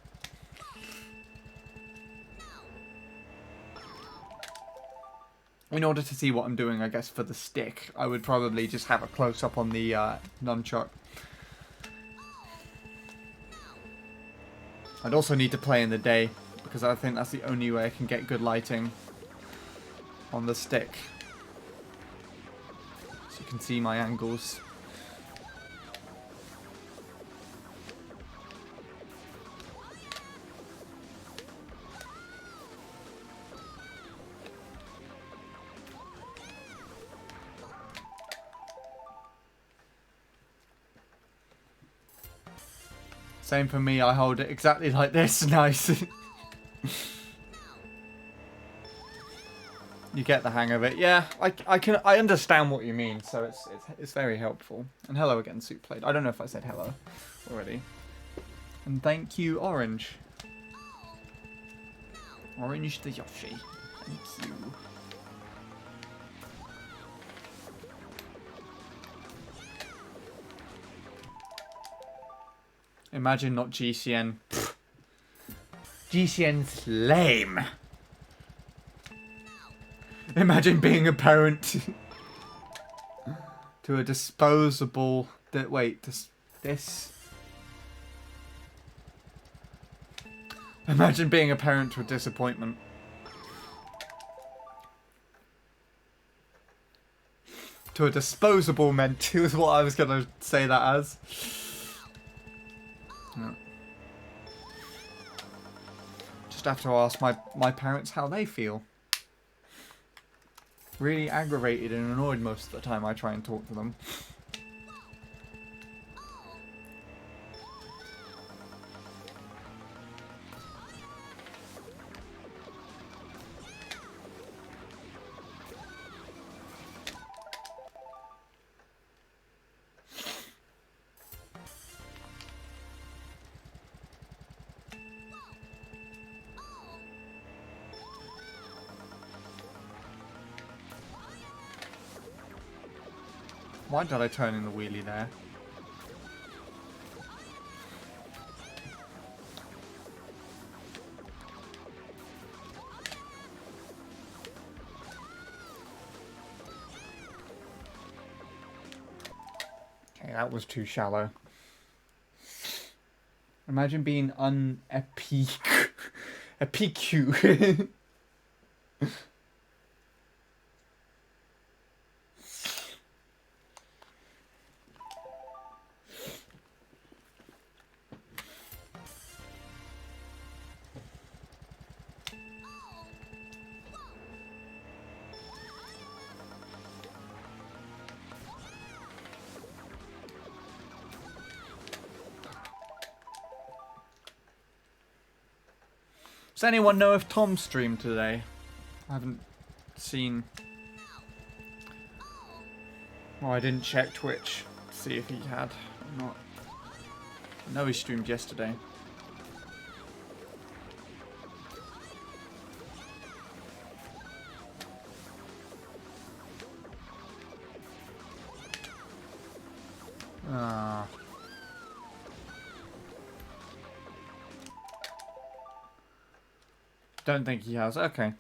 In order to see what I'm doing, I guess, for the stick, I would probably just have a close-up on the nunchuck. I'd also need to play in the day, because I think that's the only way I can get good lighting on the stick. So you can see my angles. Same for me, I hold it exactly like this. Nice. You get the hang of it. Yeah, I understand what you mean, so it's very helpful. And hello again, Soup Plate. I don't know if I said hello already. And thank you, Orange. Orange the Yoshi. Thank you. Imagine not GCN. Pfft. GCN's lame. Imagine being a parent to a disposable... this... Imagine being a parent to a disappointment. To a disposable Menti was what I was going to say that as. No. Just have to ask my parents how they feel. Really aggravated and annoyed most of the time I try and talk to them. Why did I turn in the wheelie there? Okay, that was too shallow. Imagine being epic. Does anyone know if Tom streamed today? I haven't seen. Well, I didn't check Twitch to see if he had or not. I know he streamed yesterday. Ah. Don't think he has. Okay.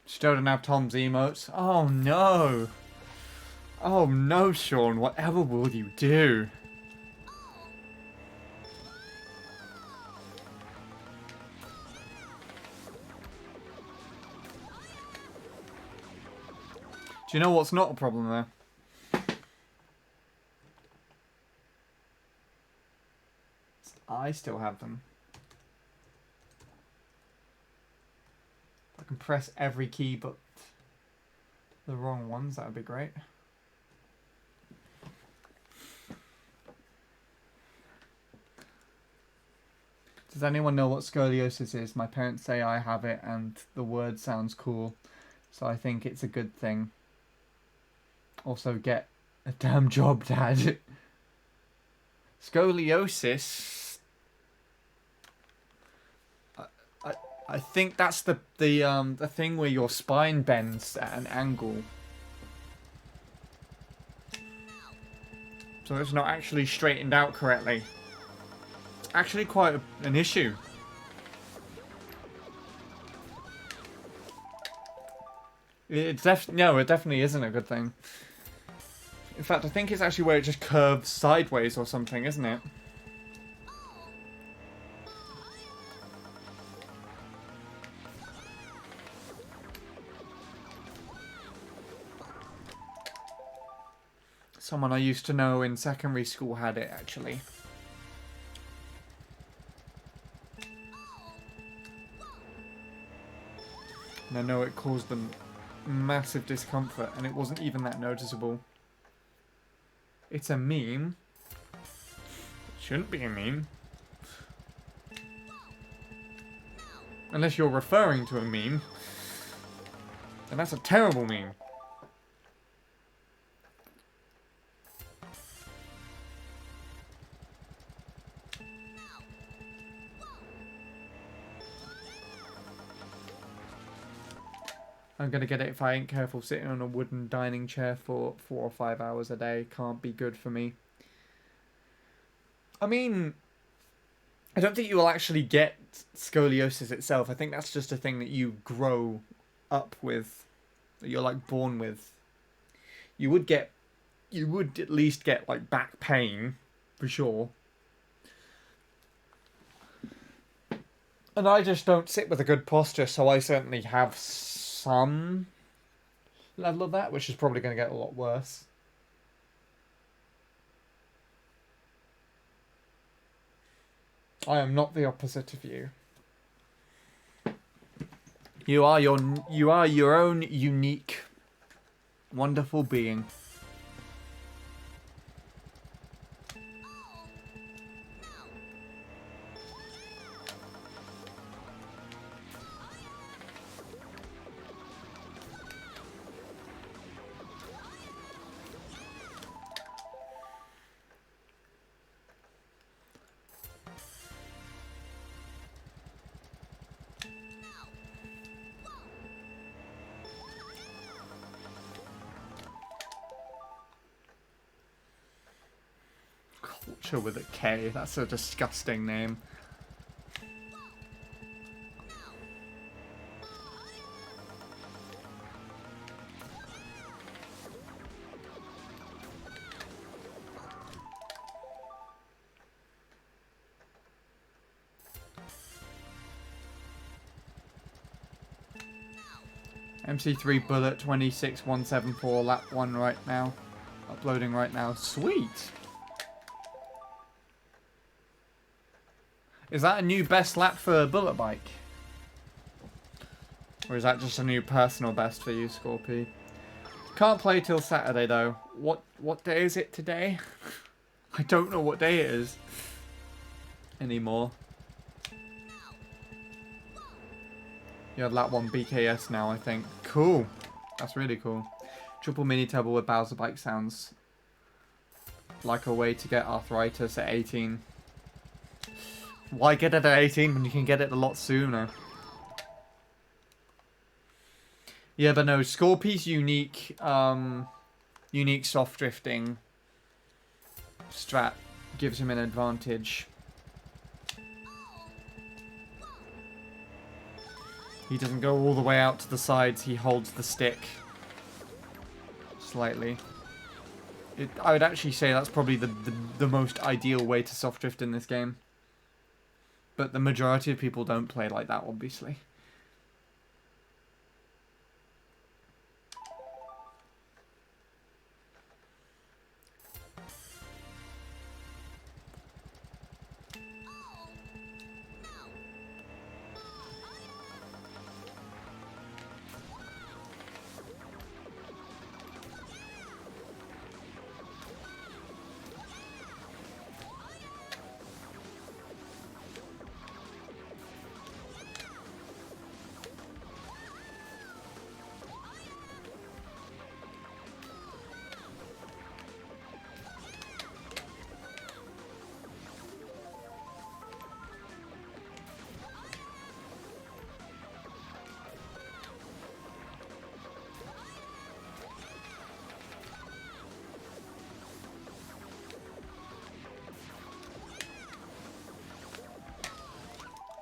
Still don't have Tom's emotes. Oh no! Oh no, Sean, whatever will you do? Do you know what's not a problem there? I still have them. I can press every key but the wrong ones, that would be great. Does anyone know what scoliosis is? My parents say I have it and the word sounds cool, so I think it's a good thing. Also, get a damn job, Dad. Scoliosis. I think that's the thing where your spine bends at an angle. So it's not actually straightened out correctly. It's actually quite an issue. It definitely isn't a good thing. In fact, I think it's actually where it just curves sideways or something, isn't it? Someone I used to know in secondary school had it, actually. And I know it caused them massive discomfort, and it wasn't even that noticeable. It's a meme. It shouldn't be a meme. Unless you're referring to a meme. And that's a terrible meme. I'm gonna get it if I ain't careful. Sitting on a wooden dining chair for 4 or 5 hours a day can't be good for me. I mean, I don't think you will actually get scoliosis itself. I think that's just a thing that you grow up with, that you're like born with. You would at least get like back pain, for sure. And I just don't sit with a good posture, so I certainly have some level of that, which is probably going to get a lot worse. I am not the opposite of you. You are your own unique, wonderful being. Butcher with a K. That's a disgusting name. MC3 Bullet 26174 lap 1 right now. Uploading right now. Sweet! Is that a new best lap for a Bullet bike? Or is that just a new personal best for you, Scorpy? Can't play till Saturday though. What day is it today? I don't know what day it is anymore. You have lap 1 BKS now, I think. Cool. That's really cool. Triple mini turbo with Bowser bike sounds like a way to get arthritis at 18. Why get it at 18 when you can get it a lot sooner? Yeah, but no, Scorpy's unique soft drifting strat gives him an advantage. He doesn't go all the way out to the sides, he holds the stick slightly. I would actually say that's probably the most ideal way to soft drift in this game. But the majority of people don't play like that, obviously.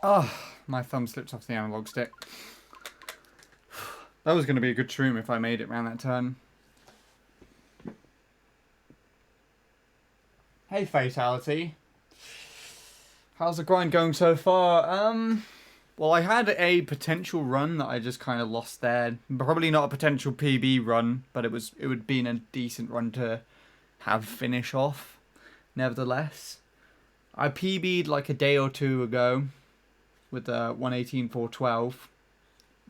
Oh, my thumb slipped off the analog stick. That was going to be a good shroom if I made it around that turn. Hey, Fatality. How's the grind going so far? Well, I had a potential run that I just kind of lost there. Probably not a potential PB run, but it would be a decent run to have finish off. Nevertheless, I PB'd like a day or two ago with a 118.412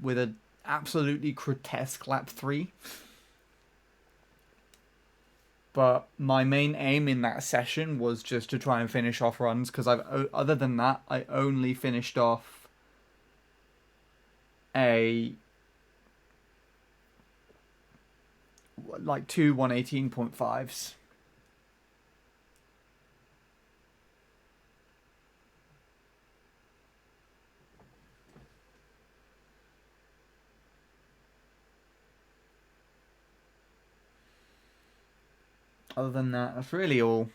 with an absolutely grotesque lap 3. But my main aim in that session was just to try and finish off runs, because other than that, I only finished off like two 118.5s. Other than that, that's really all.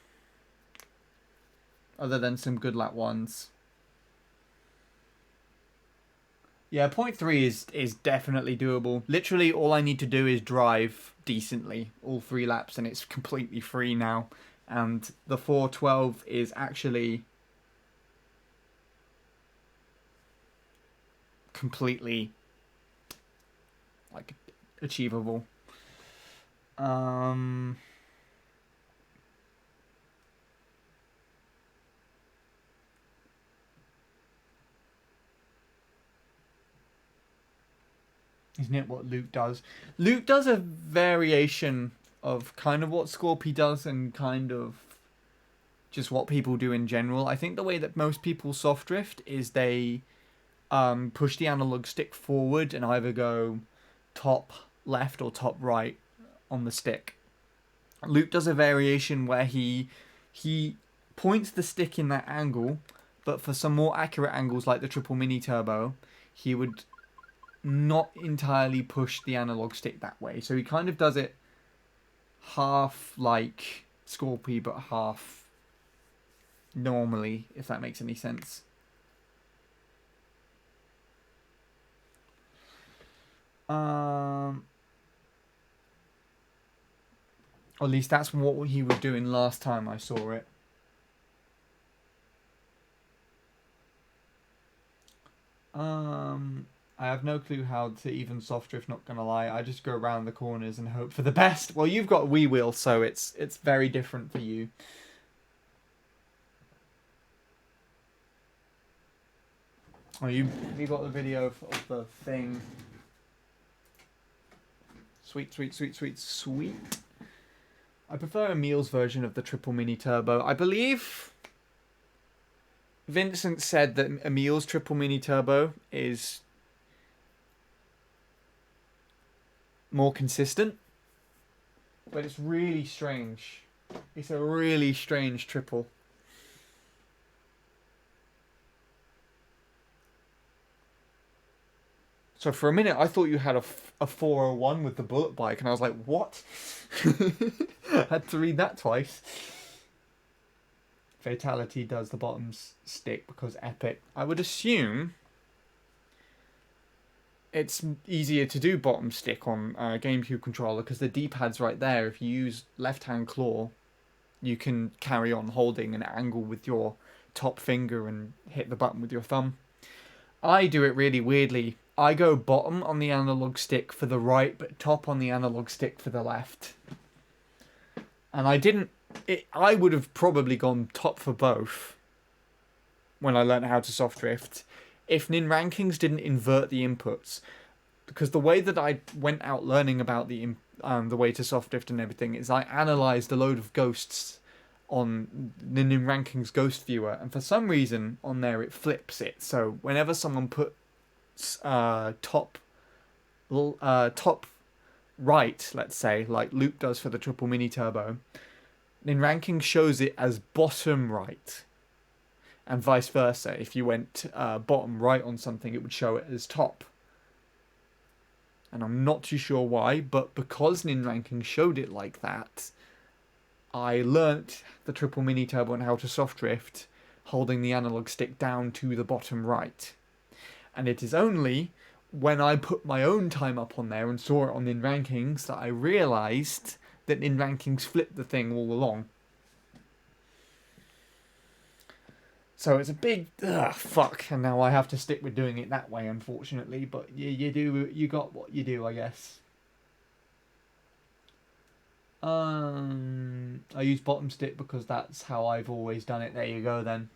Other than some good lap ones. Yeah, 0.3 is definitely doable. Literally, all I need to do is drive decently all 3 laps, and it's completely free now. And the 412 is actually completely like achievable. Isn't it what Luke does? Luke does a variation of kind of what Scorpy does and kind of just what people do in general. I think the way that most people soft drift is they push the analog stick forward and either go top left or top right on the stick. Luke does a variation where he points the stick in that angle, but for some more accurate angles like the triple mini turbo, he would not entirely push the analog stick that way. So he kind of does it half like Scorpy, but half normally, if that makes any sense. Or at least that's what he was doing last time I saw it. I have no clue how to even soft drift, not gonna lie. I just go around the corners and hope for the best. Well, you've got a Wii wheel, so it's very different for you. Oh, you got the video of the thing. Sweet, sweet, sweet, sweet, sweet. I prefer Emil's version of the triple mini turbo. I believe Vincent said that Emil's triple mini turbo is more consistent, but it's really strange. It's a really strange triple. So for a minute, I thought you had a 401 with the bullet bike, and I was like, what? Had to read that twice. Fatality does the bottom stick because epic. I would assume it's easier to do bottom stick on a GameCube controller because the D-pad's right there. If you use left-hand claw, you can carry on holding an angle with your top finger and hit the button with your thumb. I do it really weirdly. I go bottom on the analog stick for the right, but top on the analog stick for the left. And I would have probably gone top for both when I learned how to soft drift if Nin Rankings didn't invert the inputs. Because the way that I went out learning about the way to soft drift and everything is I analysed a load of ghosts on the Nin Rankings Ghost Viewer, and for some reason on there it flips it. So whenever someone puts top right, let's say, like Luke does for the triple mini turbo, Nin Rankings shows it as bottom right, and vice versa. If you went bottom right on something, it would show it as top. And I'm not too sure why, but because Nin Rankings showed it like that, I learnt the triple mini turbo and how to soft drift holding the analog stick down to the bottom right. And it is only when I put my own time up on there and saw it on Nin Rankings that I realised that Nin Rankings flipped the thing all along. So it's a big fuck, and now I have to stick with doing it that way, unfortunately. But you got what you do, I guess. I use bottom stick because that's how I've always done it. There you go then.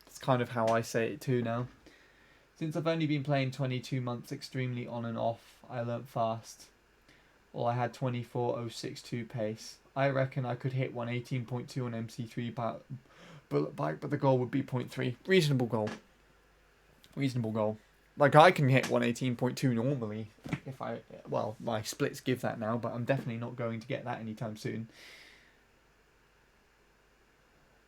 It's kind of how I say it too now. Since I've only been playing 22 months extremely on and off, I learnt fast. Well, I had 24.062 pace. I reckon I could hit 118.2 on MC3 bullet bike, but the goal would be 0.3. Reasonable goal. Reasonable goal. Like, I can hit 118.2 normally. Well, my splits give that now, but I'm definitely not going to get that anytime soon.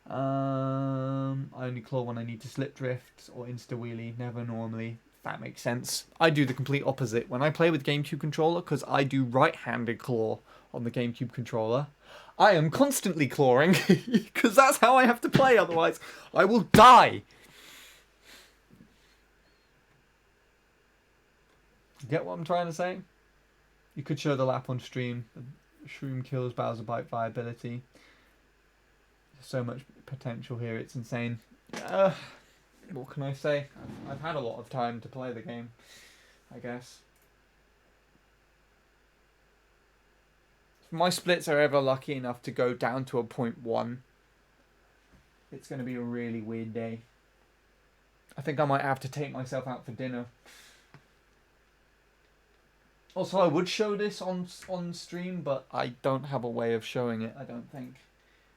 I only claw when I need to slip drift or insta wheelie, never normally. That makes sense. I do the complete opposite. When I play with GameCube controller, because I do right-handed claw on the GameCube controller, I am constantly clawing, because that's how I have to play, otherwise I will die. Get what I'm trying to say? You could show the lap on stream. Shroom kills Bowser Bite viability. There's so much potential here, it's insane. What can I say? I've had a lot of time to play the game, I guess. If my splits are ever lucky enough to go down to a 0.1, it's going to be a really weird day. I think I might have to take myself out for dinner. Also, I would show this on stream, but I don't have a way of showing it, I don't think.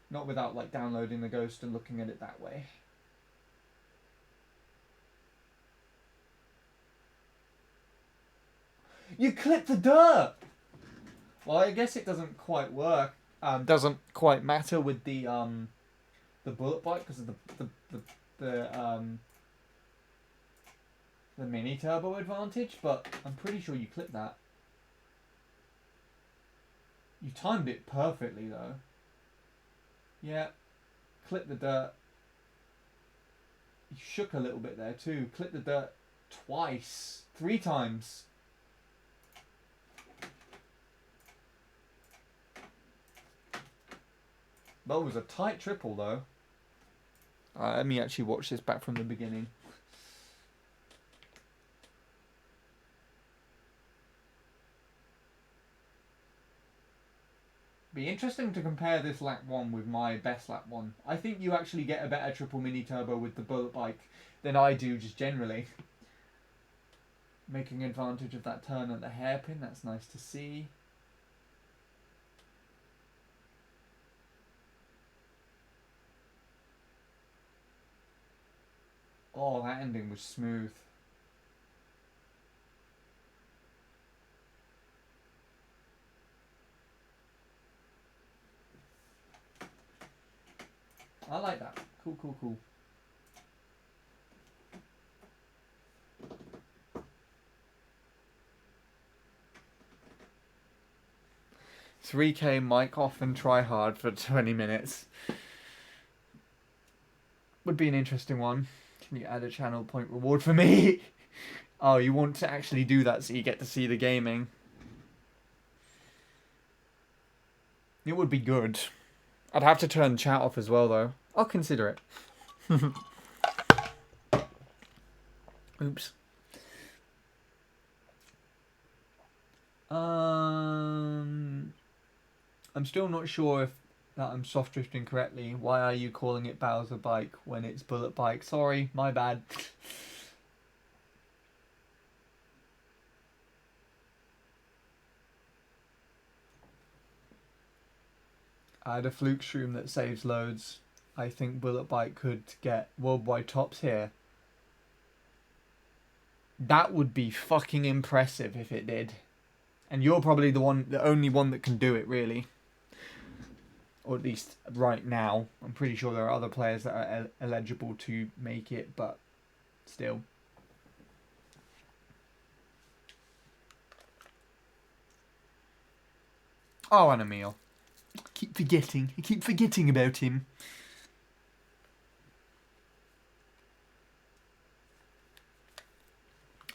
Not without, like, downloading the Ghost and looking at it that way. You clipped the dirt! Well, I guess it doesn't quite work. Doesn't quite matter with the bullet bike because of the mini turbo advantage, but I'm pretty sure you clipped that. You timed it perfectly though. Yeah, clip the dirt. He shook a little bit there too. Clipped the dirt twice. 3 times. That was a tight triple though. Let me actually watch this back from the beginning. Be interesting to compare this lap 1 with my best lap 1. I think you actually get a better triple mini turbo with the bullet bike than I do just generally. Making advantage of that turn at the hairpin, that's nice to see. Oh, that ending was smooth. I like that. Cool, cool, cool. $3K mic off and try hard for 20 minutes. Would be an interesting one. Can you add a channel point reward for me? Oh, you want to actually do that so you get to see the gaming. It would be good. I'd have to turn chat off as well though. I'll consider it. Oops. I'm still not sure if that I'm soft drifting correctly. Why are you calling it Bowser bike when it's bullet bike? Sorry, my bad. I had a fluke shroom that saves loads. I think bullet bike could get worldwide tops here. That would be fucking impressive if it did. And you're probably the only one that can do it, really. Or at least right now. I'm pretty sure there are other players that are eligible to make it, but still. Oh, and Emil. I keep forgetting about him.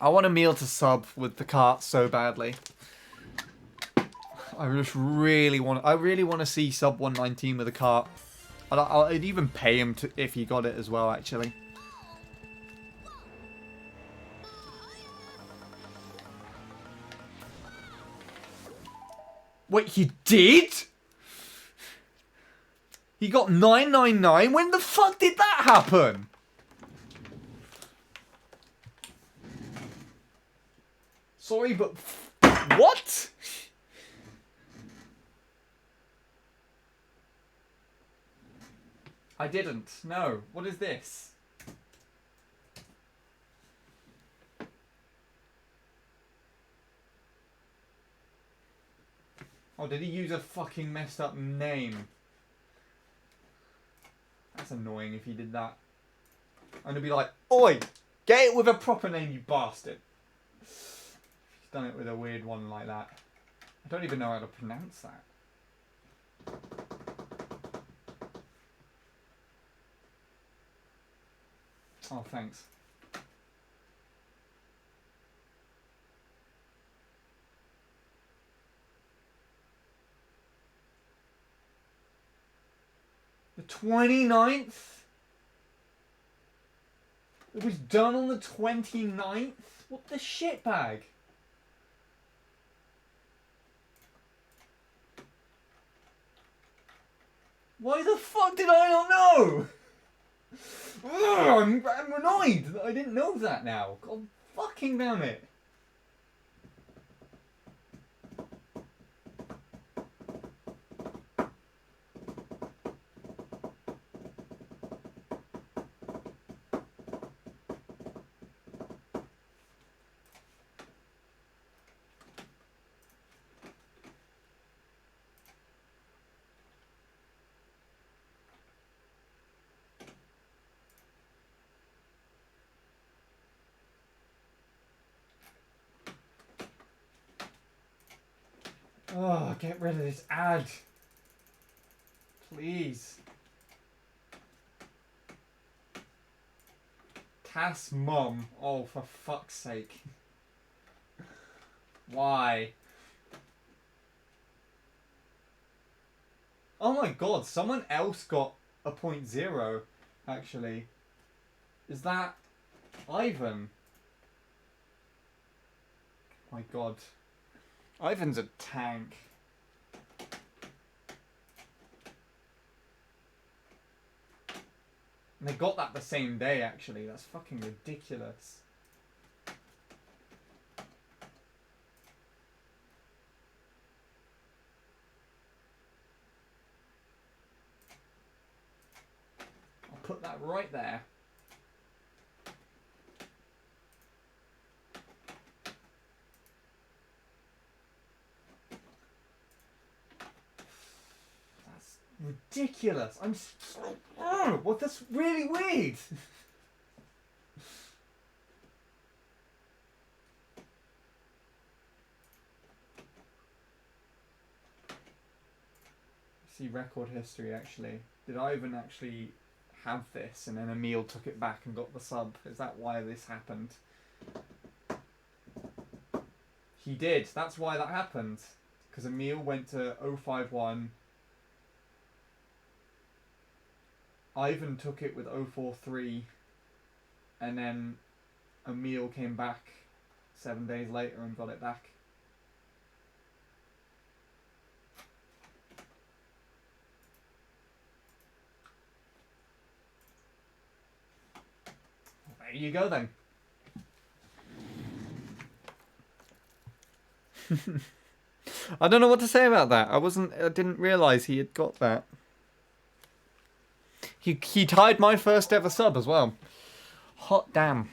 I want Emil to sub with the cart so badly. I really want to see sub 119 with a cart. I'd even pay him to if he got it as well, actually. Wait, he did? He got 999? When the fuck did that happen? Sorry, but what? I didn't. No. What is this? Oh, did he use a fucking messed up name? That's annoying if he did that. I'm gonna be like, oi! Get it with a proper name, you bastard! He's done it with a weird one like that. I don't even know how to pronounce that. Oh, thanks. The 29th? It was done on the 29th? What the shitbag? Why the fuck did I not know? Ugh, I'm annoyed that I didn't know that now. God fucking damn it. Oh, get rid of this ad. Please. Cass mum. Oh, for fuck's sake. Why? Oh my god, someone else got a 0.0, actually. Is that Ivan? My god. Ivan's a tank. And they got that the same day, actually. That's fucking ridiculous. I'll put that right there. That's ridiculous. I'm so... Oh, what? That's really weird. See record history, actually. Did Ivan actually have this and then Emil took it back and got the sub? Is that why this happened? He did. That's why that happened. Because Emil went to 051. Ivan took it with 043. And then Emil came back 7 days later and got it back. There you go then. I don't know what to say about that. I didn't realise he had got that. He tied my first ever sub as well. Hot damn.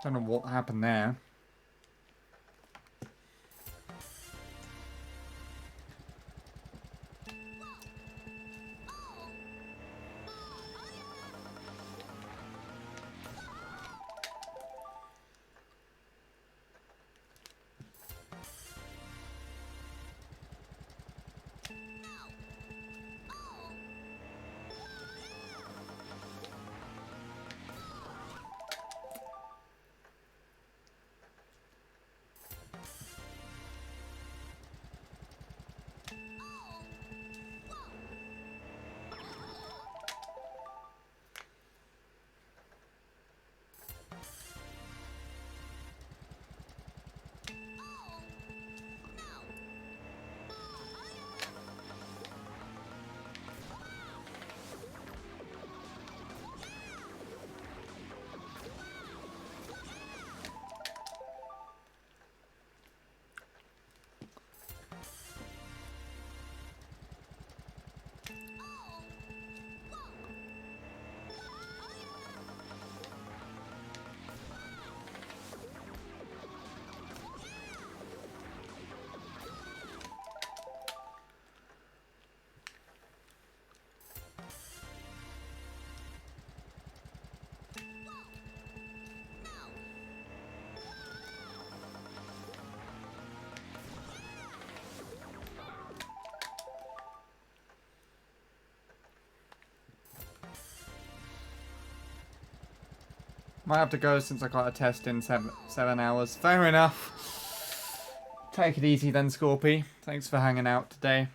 Don't know what happened there. Might have to go since I got a test in seven hours. Fair enough. Take it easy then, Scorpy. Thanks for hanging out today.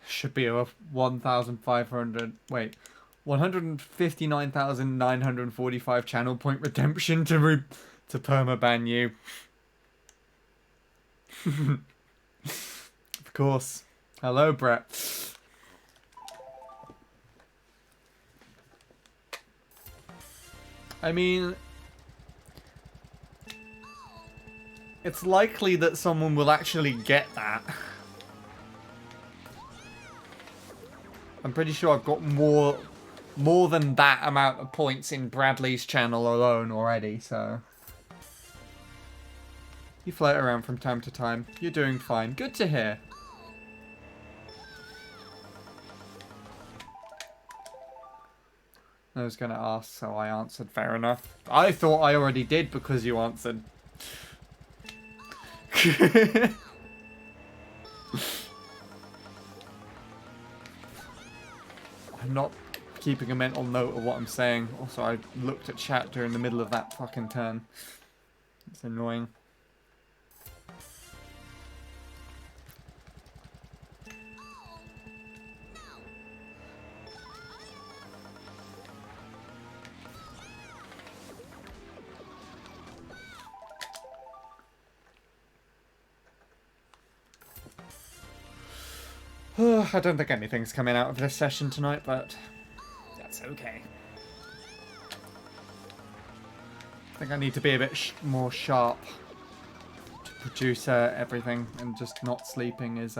Should be a 1,500. Wait, 159,945 channel point redemption to permaban you. Of course. Hello, Brett. I mean, it's likely that someone will actually get that. I'm pretty sure I've got more than that amount of points in Bradley's channel alone already, so... You float around from time to time. You're doing fine. Good to hear. I was going to ask, so I answered. Fair enough. I thought I already did because you answered. I'm not keeping a mental note of what I'm saying. Also, I looked at chat during the middle of that fucking turn. It's annoying. I don't think anything's coming out of this session tonight, but that's okay. I think I need to be a bit more sharp to produce everything, and just not sleeping is...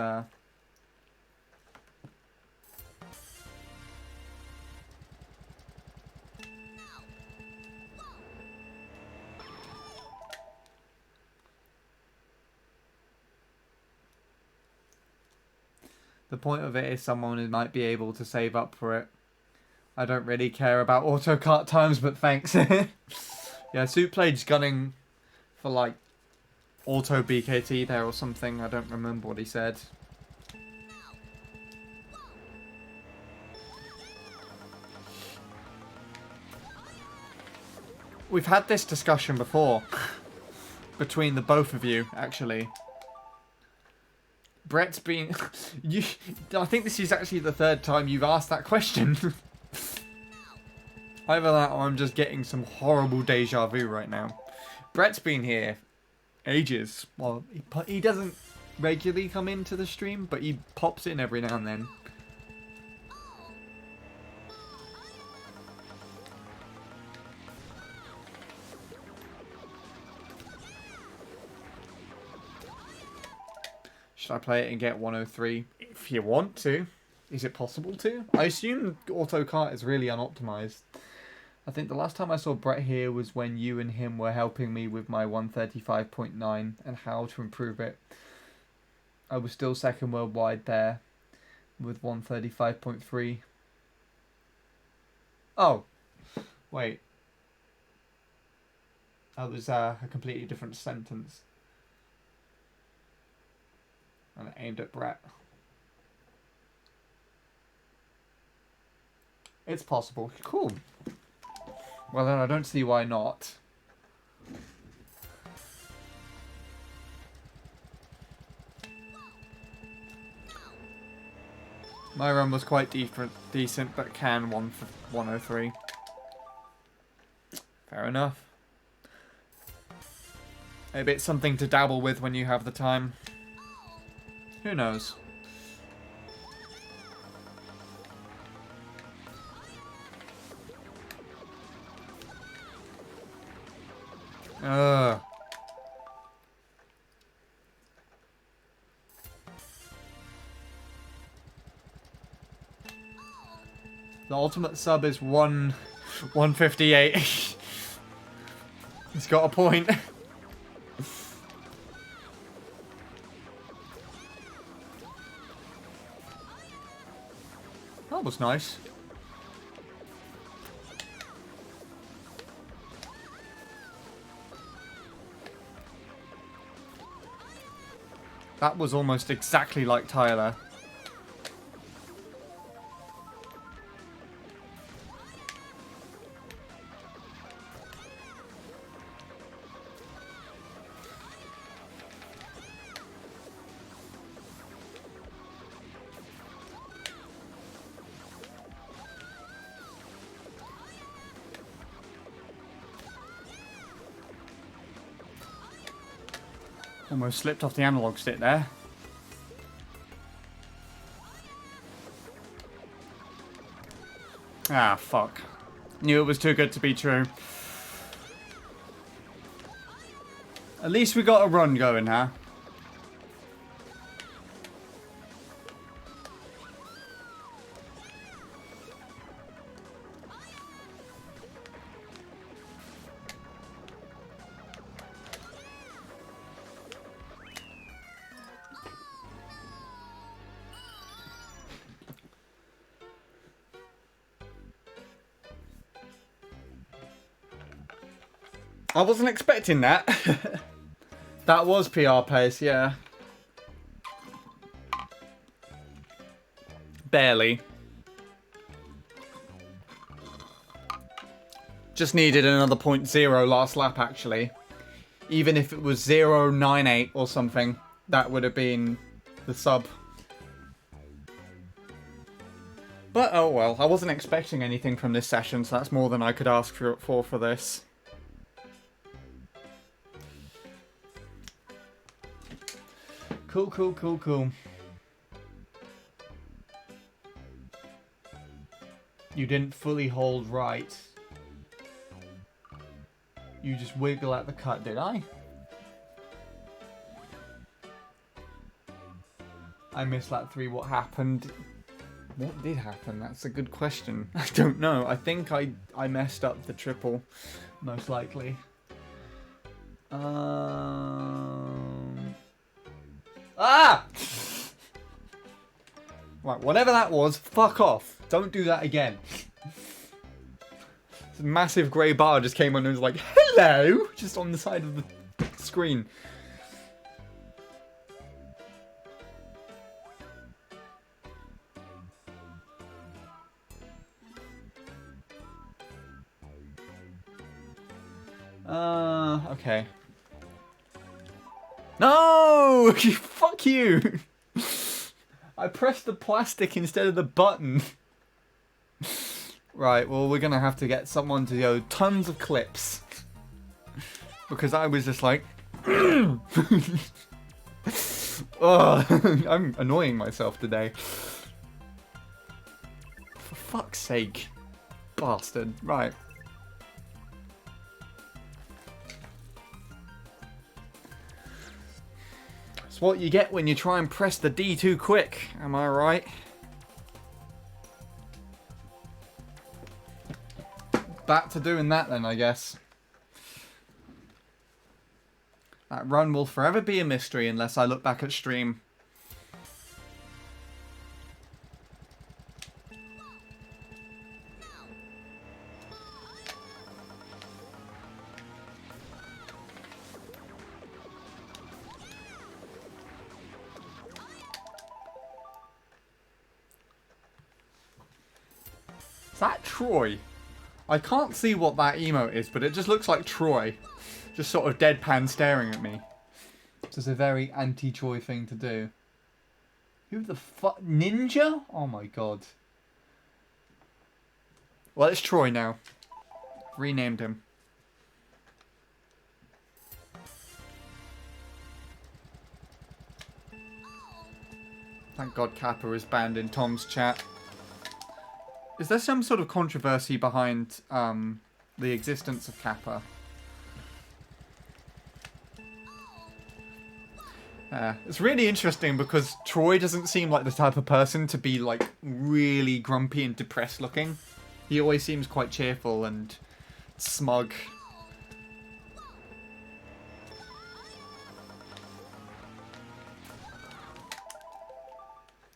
The point of it is someone who might be able to save up for it. I don't really care about auto cart times, but thanks. Yeah, Souplade's gunning for like auto BKT there or something. I don't remember what he said. We've had this discussion before. Between the both of you, actually. Brett's been... I think this is actually the third time you've asked that question. Either that or I'm just getting some horrible deja vu right now. Brett's been here ages. Well, he doesn't regularly come into the stream, but he pops in every now and then. Should I play it and get 103? If you want to. Is it possible to? I assume auto cart is really unoptimized. I think the last time I saw Brett here was when you and him were helping me with my 135.9 and how to improve it. I was still second worldwide there with 135.3. Oh, wait. That was a completely different sentence. And it aimed at Brett. It's possible. Cool. Well, then I don't see why not. My run was quite decent, but can 103. Fair enough. Maybe it's something to dabble with when you have the time. Who knows? Ugh. The ultimate sub is 158. He's got a point. That was nice. That was almost exactly like Tyler. Almost slipped off the analog stick there. Ah, fuck. Knew it was too good to be true. At least we got a run going, huh? I wasn't expecting that. That was PR pace, yeah. Barely. Just needed another 0.0 last lap, actually. Even if it was 0.98 or something, that would have been the sub. But oh well, I wasn't expecting anything from this session, so that's more than I could ask for this. Cool, cool, cool, cool. You didn't fully hold right. You just wiggle at the cut, did I? I missed lap 3. What happened? What did happen? That's a good question. I don't know. I think I messed up the triple, most likely. Ah! Right, whatever that was, fuck off. Don't do that again. This massive grey bar just came on and was like, hello! Just on the side of the screen. Okay. No! Fuck you! I pressed the plastic instead of the button. Right, well, we're gonna have to get someone to go tons of clips. Because I was just like... oh, I'm annoying myself today. For fuck's sake. Bastard. Right. It's what you get when you try and press the D too quick. Am I right? Back to doing that then, I guess. That run will forever be a mystery unless I look back at stream. Is that Troy? I can't see what that emote is, but it just looks like Troy. Just sort of deadpan staring at me. Which is a very anti-Troy thing to do. Who the fuck? Ninja? Oh my god. Well, it's Troy now. Renamed him. Thank God Kappa is banned in Tom's chat. Is there some sort of controversy behind the existence of Kappa? It's really interesting because Troy doesn't seem like the type of person to be like really grumpy and depressed looking. He always seems quite cheerful and smug.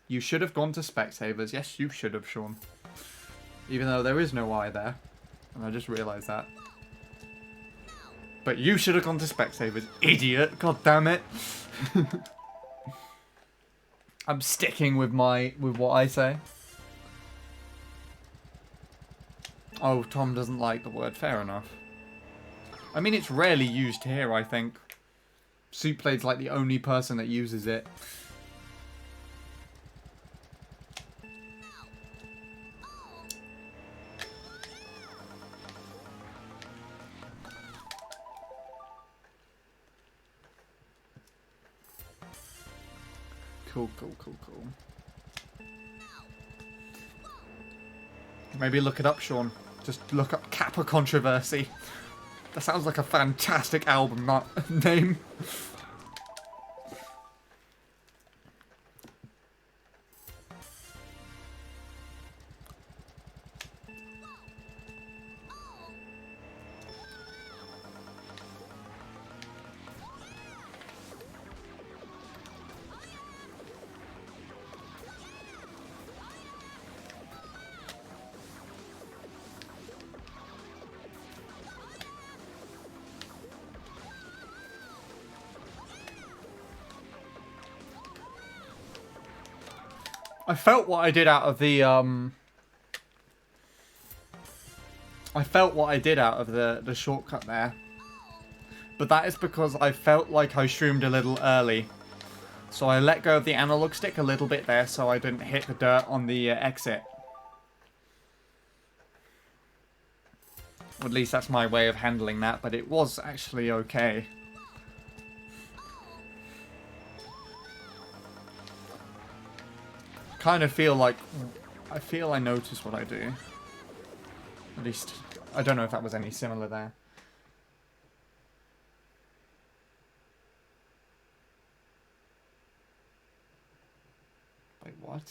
You should have gone to Specsavers. Yes, you should have, Sean. Even though there is no I there. And I just realised that. But you should have gone to Specsavers, idiot. God damn it. I'm sticking with what I say. Oh, Tom doesn't like the word. Fair enough. I mean, it's rarely used here, I think. Souplade's like the only person that uses it. Cool. Maybe look it up, Sean. Just look up Kappa Controversy. That sounds like a fantastic album name. I felt what I did out of the the shortcut there. But that is because I felt like I shroomed a little early. So I let go of the analog stick a little bit there so I didn't hit the dirt on the exit. Or at least that's my way of handling that, but it was actually okay. Kind of feel like I noticed what I do. At least I don't know if that was any similar there. Wait, what?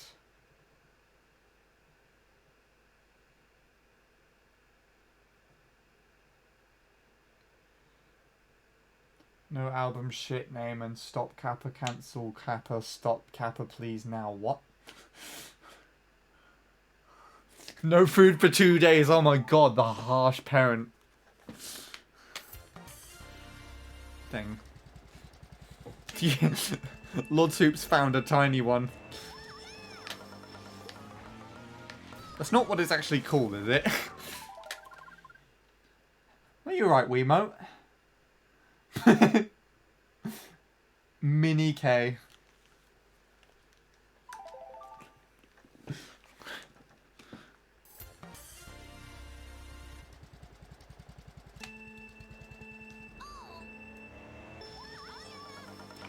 No album shit name and stop Kappa, cancel Kappa, stop Kappa please now. What? No food for 2 days. Oh my god, the harsh parent thing. Lord Soup's found a tiny one. That's not what it's actually called, is it? Are you right, Wiimote? Mini K.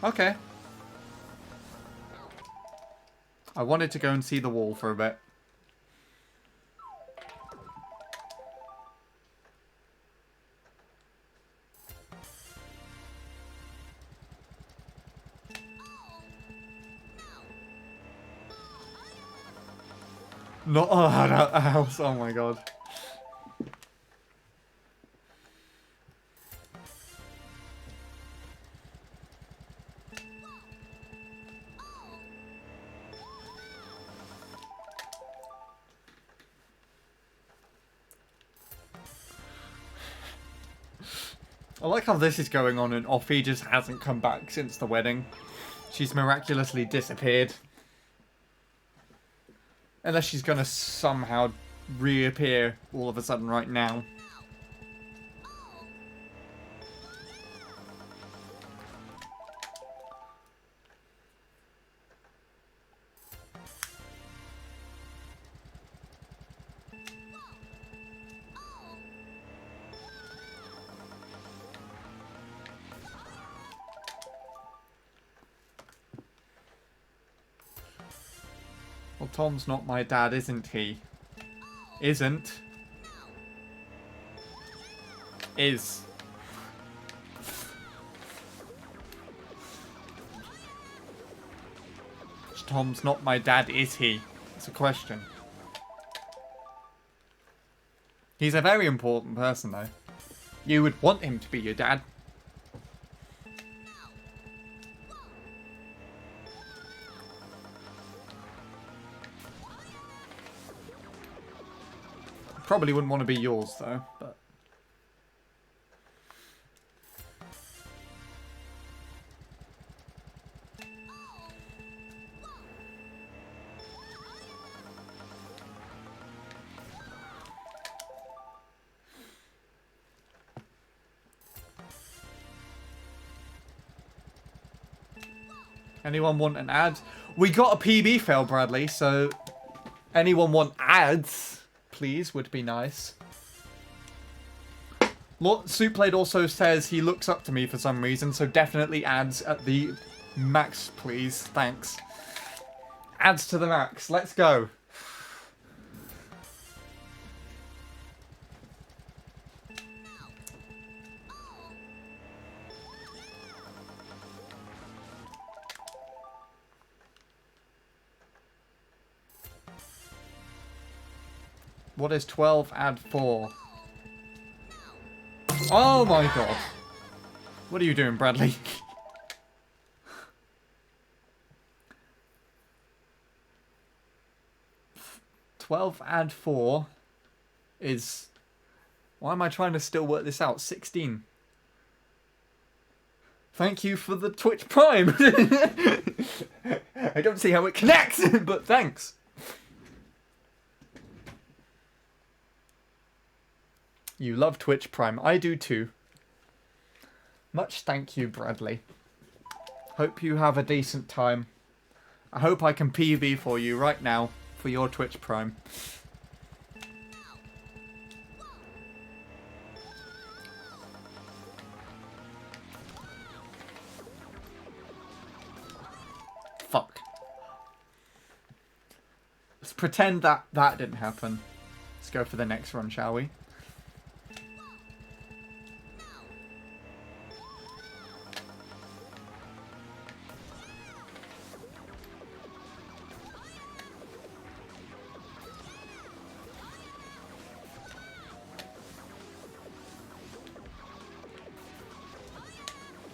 Okay. I wanted to go and see the wall for a bit. Not allowed out the house, oh my god. I like how this is going on and Offie just hasn't come back since the wedding. She's miraculously disappeared. Unless she's gonna somehow reappear all of a sudden right now. Well, Tom's not my dad, isn't he? Isn't. Is. Tom's not my dad, is he? It's a question. He's a very important person, though. You would want him to be your dad. Probably wouldn't want to be yours, though, but... Anyone want an ad? We got a PB fail, Bradley, so... Anyone want ads, please, would be nice. Soupblade also says he looks up to me for some reason, so definitely ads at the max, please. Thanks. Ads to the max. Let's go. What is 12 add 4? Oh my god. What are you doing, Bradley? $12 add 4 is... Why am I trying to still work this out? 16. Thank you for the Twitch Prime. I don't see how it connects, but thanks. You love Twitch Prime. I do too. Much thank you, Bradley. Hope you have a decent time. I hope I can PB for you right now for your Twitch Prime. Fuck. Let's pretend that didn't happen. Let's go for the next run, shall we?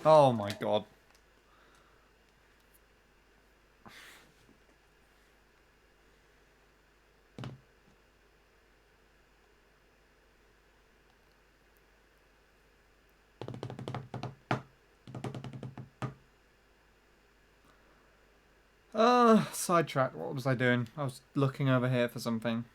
Oh my god. Sidetrack. What was I doing? I was looking over here for something.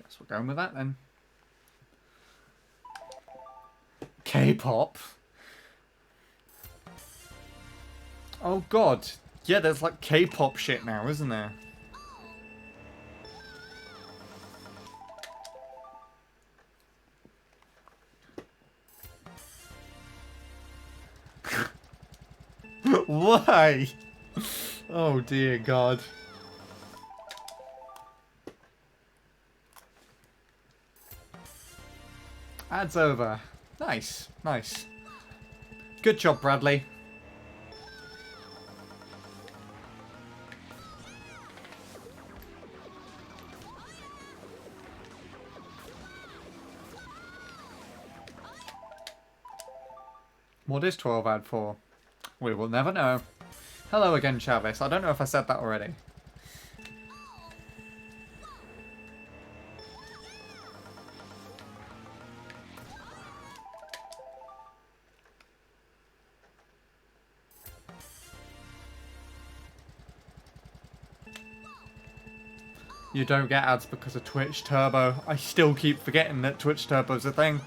Guess we're going with that then. K-pop. Oh god. Yeah, there's like K-pop shit now, isn't there? Why? Oh dear god. Ads over. Nice, nice. Good job, Bradley. What is 12 add 4? We will never know. Hello again, Chavez. I don't know if I said that already. You don't get ads because of Twitch Turbo. I still keep forgetting that Twitch Turbo's a thing.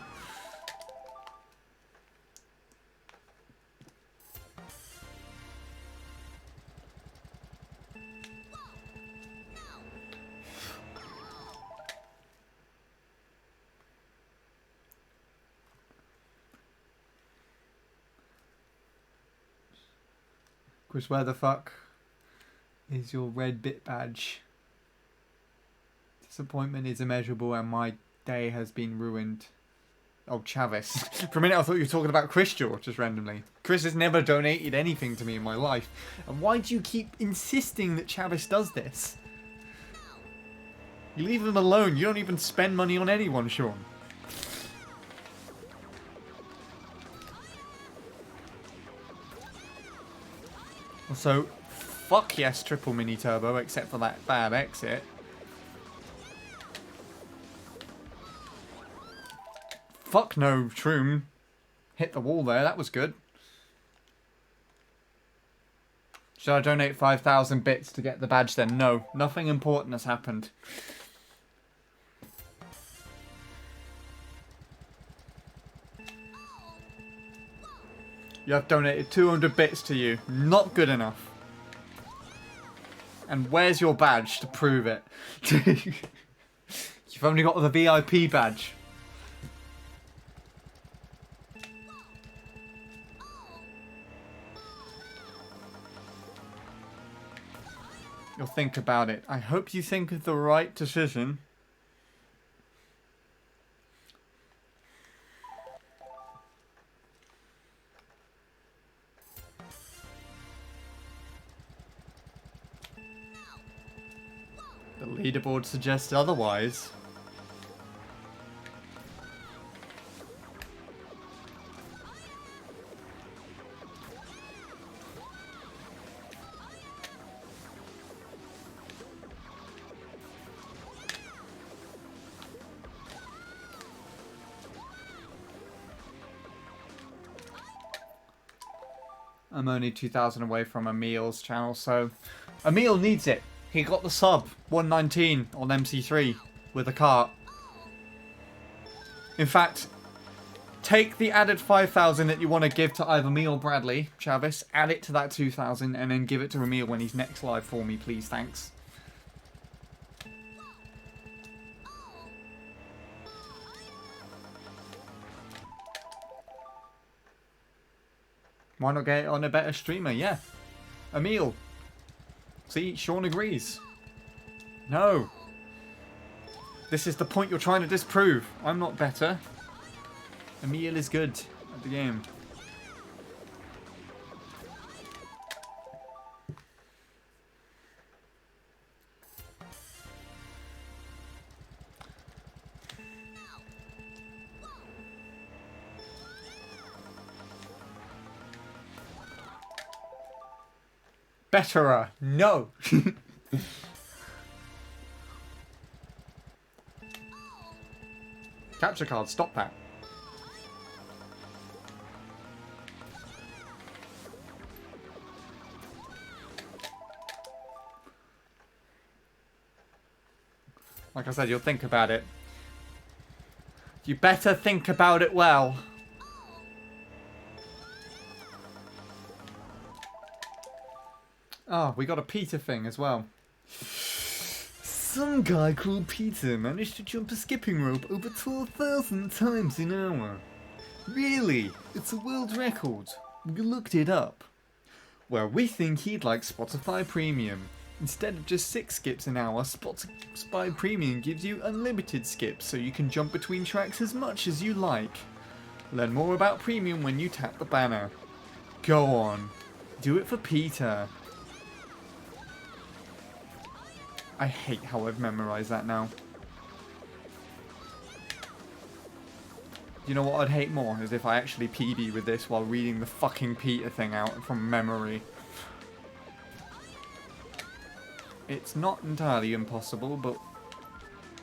Chris, where the fuck is your red bit badge? Disappointment is immeasurable and my day has been ruined. Oh, Chavis. For a minute I thought you were talking about Chris George, just randomly. Chris has never donated anything to me in my life. And why do you keep insisting that Chavis does this? You leave him alone. You don't even spend money on anyone, Sean. Also, fuck yes, triple mini turbo, except for that bad exit. Fuck no, Shroom. Hit the wall there, that was good. Should I donate 5,000 bits to get the badge then? No, nothing important has happened. You have donated 200 bits to you. Not good enough. And where's your badge to prove it? You've only got the VIP badge. You'll think about it. I hope you think of the right decision. The leaderboard suggests otherwise. I'm only 2,000 away from Emil's channel, so Emil needs it. He got the sub 119 on MC3 with a cart. In fact, take the added 5,000 that you want to give to either me or Bradley, Chavis, add it to that 2,000 and then give it to Emil when he's next live for me, please, thanks. Why not get it on a better streamer? Yeah. Emil. See, Sean agrees. No. This is the point you're trying to disprove. I'm not better. Emil is good at the game. Betterer. No. Capture card. Stop that. Like I said, you'll think about it. You better think about it well. Oh, we got a Peter thing as well. Some guy called Peter managed to jump a skipping rope over 12,000 times an hour. Really? It's a world record. We looked it up. Well, we think he'd like Spotify Premium. Instead of just 6 skips an hour, Spotify Premium gives you unlimited skips, so you can jump between tracks as much as you like. Learn more about Premium when you tap the banner. Go on. Do it for Peter. I hate how I've memorized that now. You know what I'd hate more? Is if I actually PB with this while reading the fucking Peter thing out from memory. It's not entirely impossible, but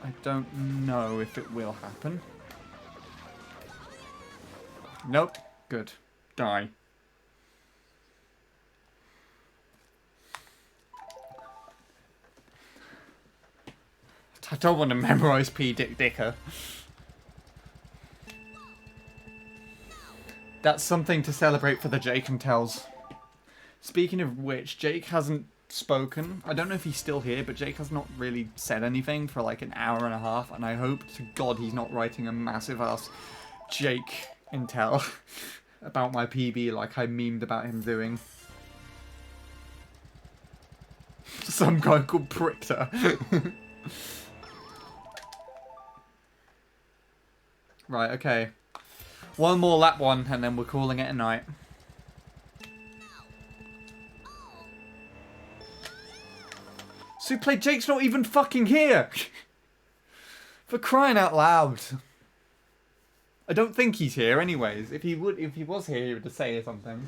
I don't know if it will happen. Nope. Good. Die. I don't want to memorize P. Dick Dicker. That's something to celebrate for the Jake and Tells. Speaking of which, Jake hasn't spoken. I don't know if he's still here, but Jake has not really said anything for like an hour and a half, and I hope to God he's not writing a massive ass Jake and Tell about my PB like I memed about him doing. Some guy called Prickter. Right, okay. One more lap one, and then we're calling it a night. Suplex Jake's not even fucking here! For crying out loud. I don't think he's here anyways. If he was here, he would just say something.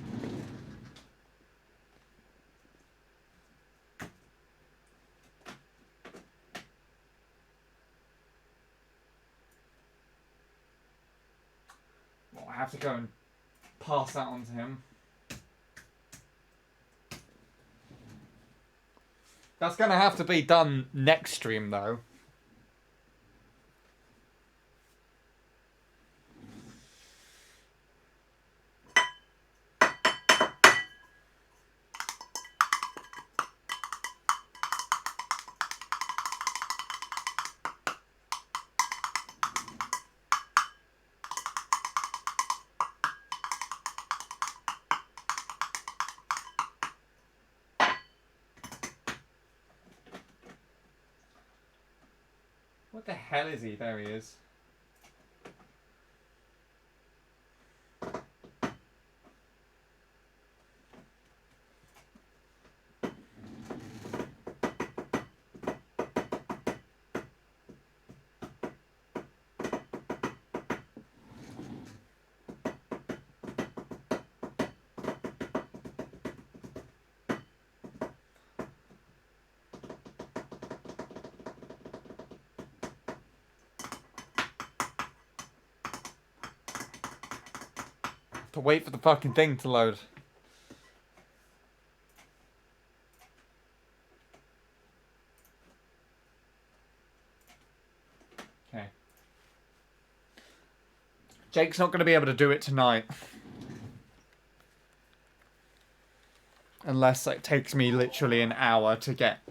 Well, I have to go and pass that on to him. That's gonna have to be done next stream though. What the hell is he? There he is. To wait for the fucking thing to load. Okay. Jake's not going to be able to do it tonight. Unless it takes me literally an hour to get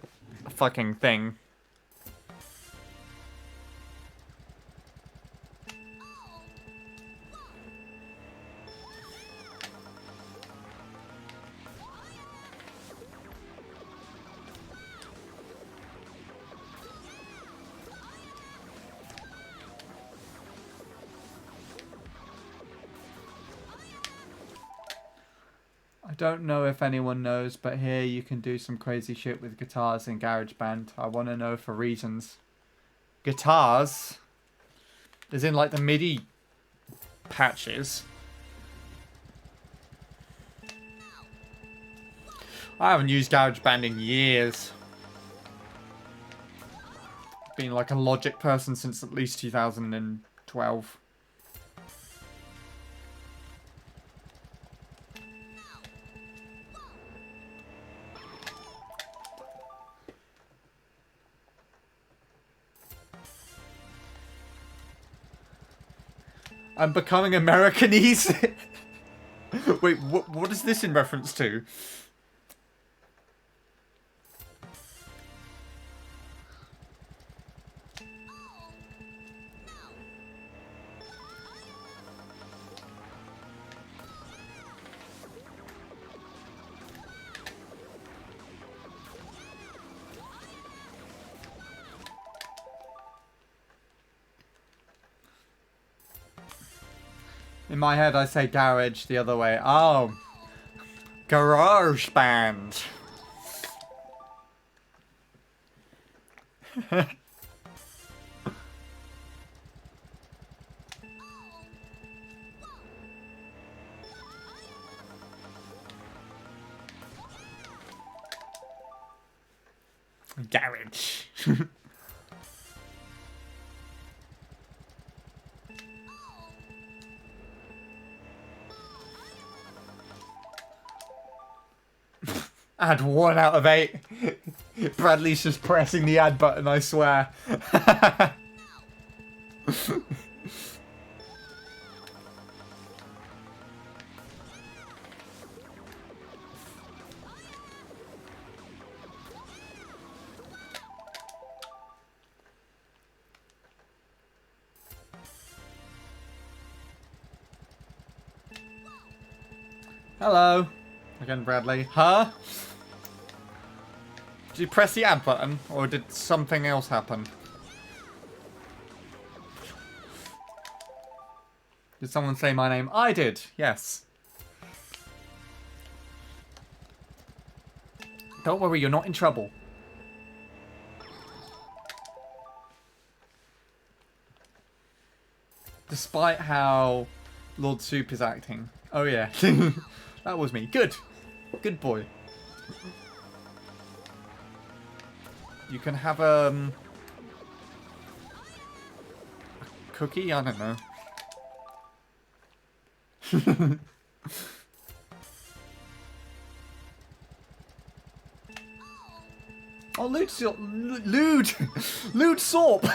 a fucking thing. Don't know if anyone knows, but here you can do some crazy shit with guitars in GarageBand. I want to know for reasons. Guitars? As in like the MIDI patches. I haven't used GarageBand in years. Been like a Logic person since at least 2012. I'm becoming Americanese. Wait, what is this in reference to? In my head, I say garage the other way. Oh, garage band. Garage. Add 1 out of 8. Bradley's just pressing the add button, I swear. Hello. Again, Bradley. Huh? Did you press the add button, or did something else happen? Did someone say my name? I did, yes. Don't worry, you're not in trouble. Despite how Lord Soup is acting. Oh yeah, that was me. Good. Good boy. You can have a cookie? I don't know. Oh, Lewd Sorp!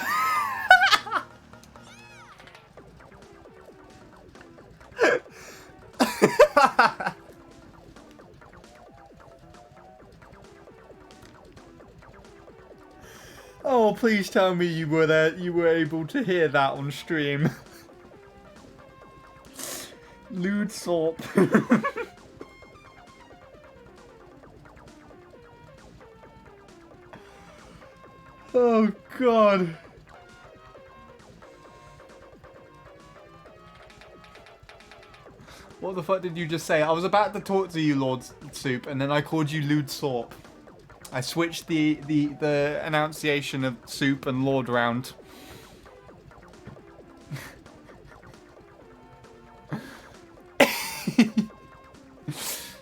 Oh, please tell me you were there. You were able to hear that on stream. Lewd Sorp. Oh God. What the fuck did you just say? I was about to talk to you, Lord Soup, and then I called you Lewd Sorp. I switched the enunciation of Soup and Lord round.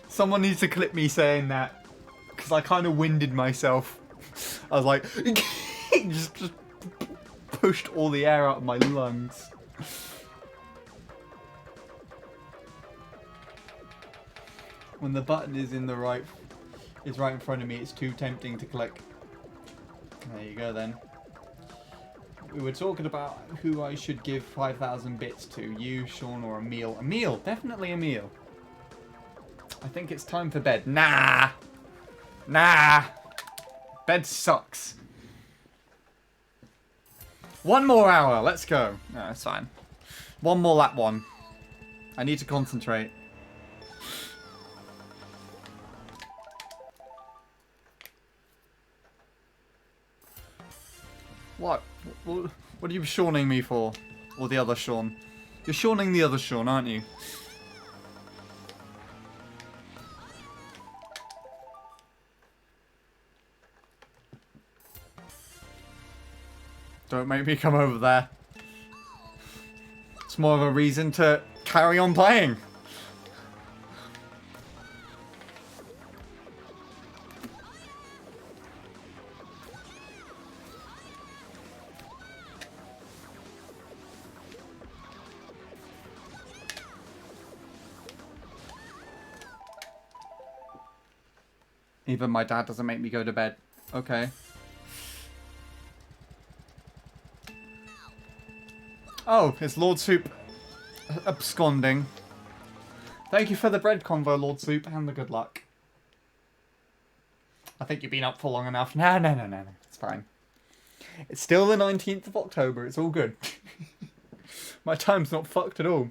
Someone needs to clip me saying that, because I kind of winded myself. I was like, just pushed all the air out of my lungs. When the button is in the right, is right in front of me, it's too tempting to click. There you go then. We were talking about who I should give 5,000 bits to. You, Sean, or Emil. Emil! Definitely Emil. I think it's time for bed. Nah! Nah! Bed sucks. One more hour. Let's go. No, it's fine. One more lap one. I need to concentrate. What? What are you Seaning me for? Or the other Sean? You're Seaning the other Sean, aren't you? Don't make me come over there. It's more of a reason to carry on playing. Even my dad doesn't make me go to bed. Okay. Oh, it's Lord Soup absconding. Thank you for the bread convo, Lord Soup, and the good luck. I think you've been up for long enough. No. It's fine. It's still the 19th of October. It's all good. My time's not fucked at all.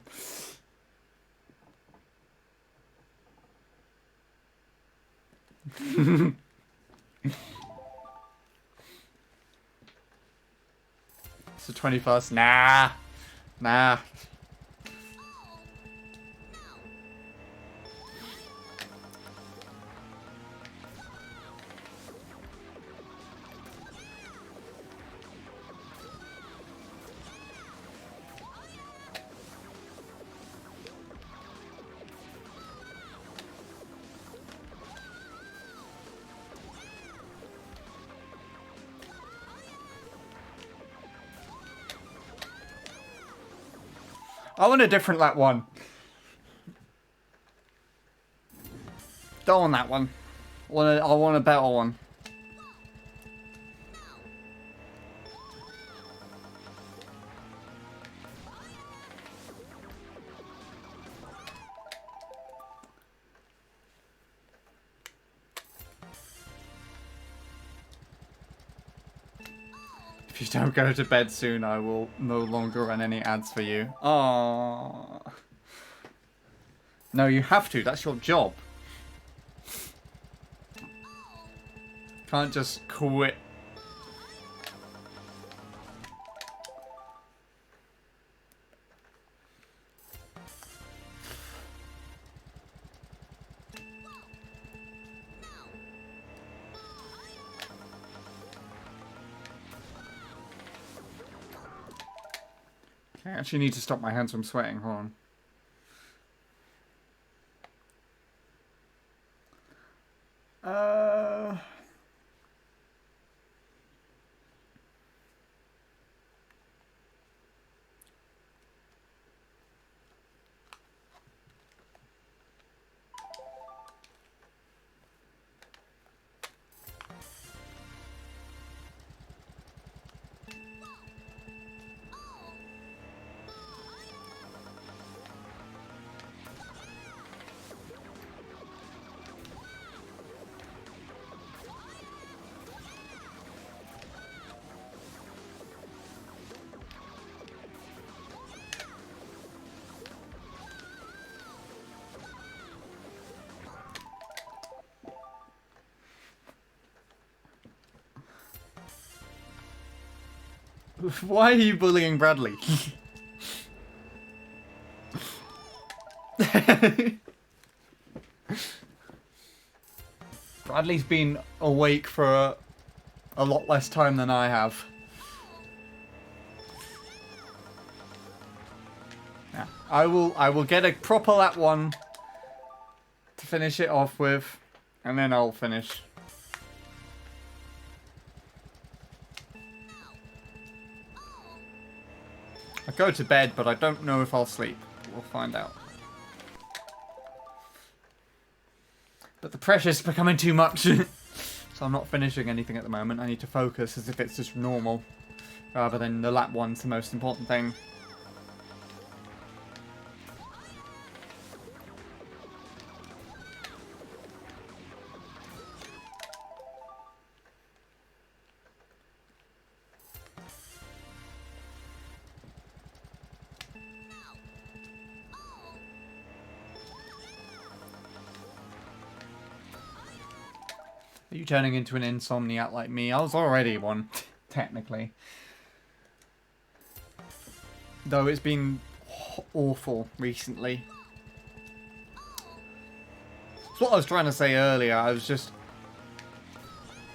It's the 21st. Nah. I want a different lap one. Don't want that one. I want a better one. If you don't go to bed soon, I will no longer run any ads for you. Aww. No, you have to. That's your job. Can't just quit. I actually need to stop my hands from sweating. Hold on. Why are you bullying Bradley? Bradley's been awake for a lot less time than I have. Yeah, I will get a proper lap one to finish it off with, and then I'll finish. I go to bed, but I don't know if I'll sleep. We'll find out. But the pressure's becoming too much. So I'm not finishing anything at the moment. I need to focus as if it's just normal, rather than the lap one's the most important thing. Are you turning into an insomniac like me? I was already one, technically. Though it's been awful recently. That's what I was trying to say earlier. I was just...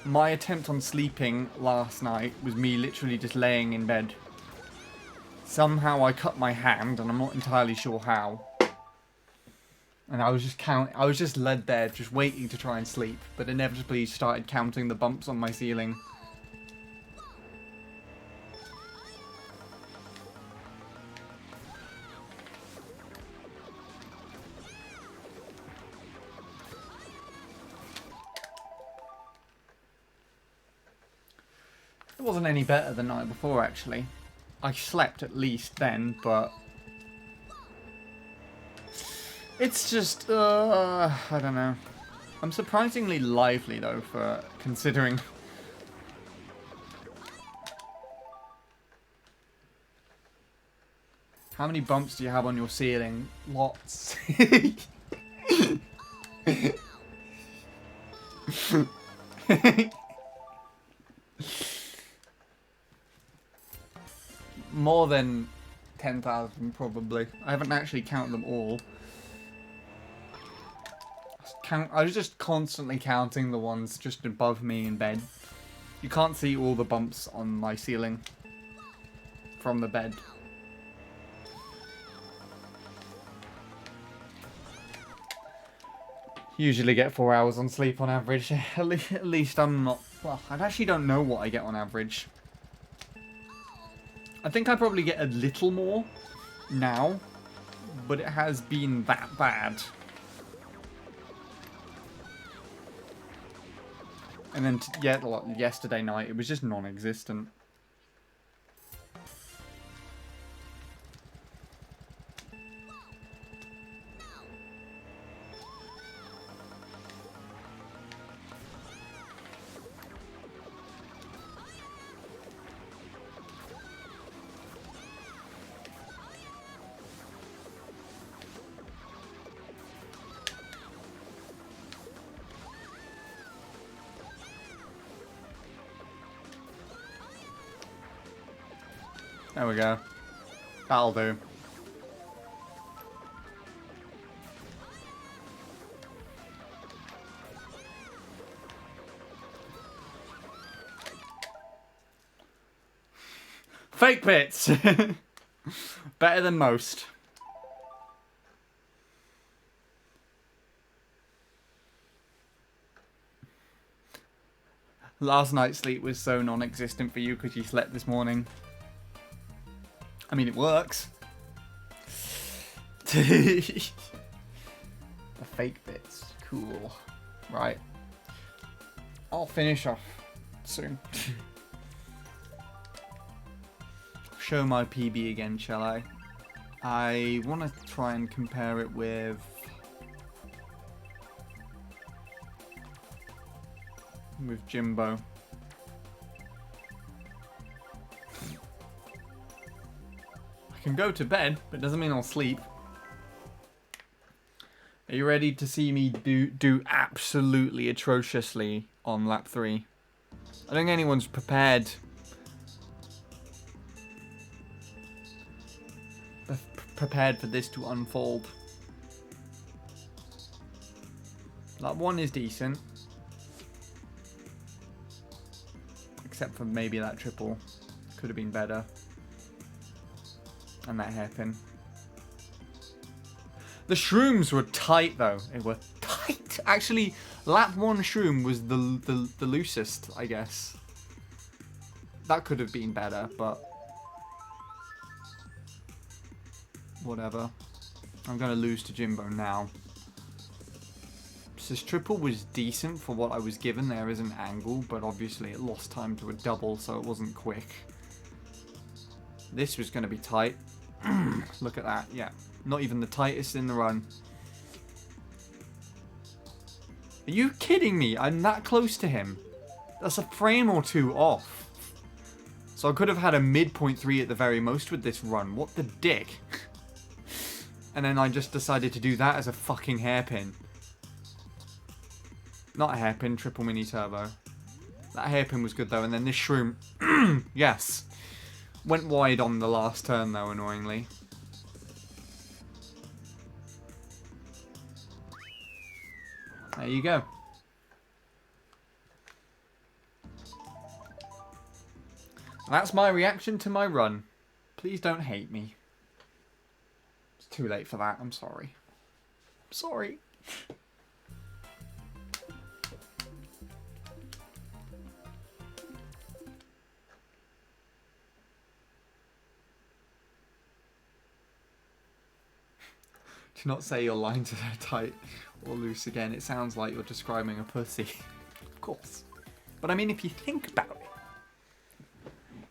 My attempt on sleeping last night was me literally just laying in bed. Somehow I cut my hand, and I'm not entirely sure how. And I was just led there, just waiting to try and sleep, but inevitably started counting the bumps on my ceiling. It wasn't any better the night before, actually. I slept at least then, but... It's just, I don't know. I'm surprisingly lively, though, for considering... How many bumps do you have on your ceiling? Lots. More than 10,000, probably. I haven't actually counted them all. I was just constantly counting the ones just above me in bed. You can't see all the bumps on my ceiling from the bed. Usually get 4 hours on sleep on average. At least I'm not... Well, I actually don't know what I get on average. I think I probably get a little more now, but it has been that bad. And then, yesterday night, it was just non-existent. There we go. That'll do. Fake bits! Better than most. Last night's sleep was so non-existent for you because you slept this morning. I mean, it works. The fake bits. Cool. Right. I'll finish off soon. Show my PB again, shall I? I want to try and compare it with... Jimbo. I can go to bed, but it doesn't mean I'll sleep. Are you ready to see me do absolutely atrociously on lap 3? I don't think anyone's prepared. Prepared for this to unfold. Lap 1 is decent. Except for maybe that triple. Could have been better. And that hairpin. The shrooms were tight though. They were tight. Actually, lap 1 shroom was the loosest, I guess. That could have been better, but... whatever. I'm going to lose to Jimbo now. This triple was decent for what I was given there as an angle, but obviously it lost time to a double, so it wasn't quick. This was going to be tight. Look at that, yeah. Not even the tightest in the run. Are you kidding me? I'm that close to him. That's a frame or two off. So I could have had a midpoint 3 at the very most with this run. What the dick? And then I just decided to do that as a fucking hairpin. Not a hairpin, triple mini turbo. That hairpin was good though, and then this shroom, yes. Went wide on the last turn though, annoyingly. There you go. That's my reaction to my run. Please don't hate me. It's too late for that, I'm sorry. I'm sorry. Do not say your lines are tight or loose again. It sounds like you're describing a pussy. Of course. But I mean, if you think about it,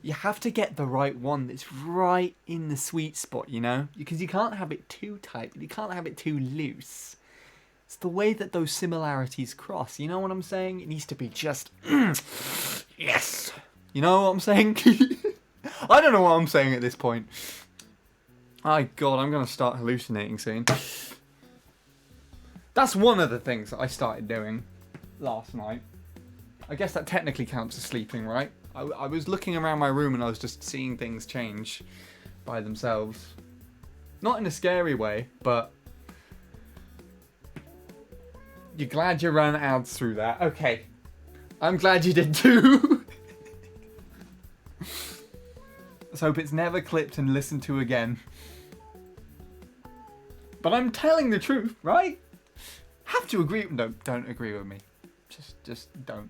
you have to get the right one that's right in the sweet spot, you know? Because you can't have it too tight, but you can't have it too loose. It's the way that those similarities cross. You know what I'm saying? It needs to be just... yes! You know what I'm saying? I don't know what I'm saying at this point. My God, I'm going to start hallucinating soon. That's one of the things that I started doing last night. I guess that technically counts as sleeping, right? I was looking around my room and I was just seeing things change by themselves. Not in a scary way, but... you're glad you ran ads through that. Okay. I'm glad you did too. Let's hope it's never clipped and listened to again. But I'm telling the truth, right? Have to agree. No, don't agree with me. Just don't.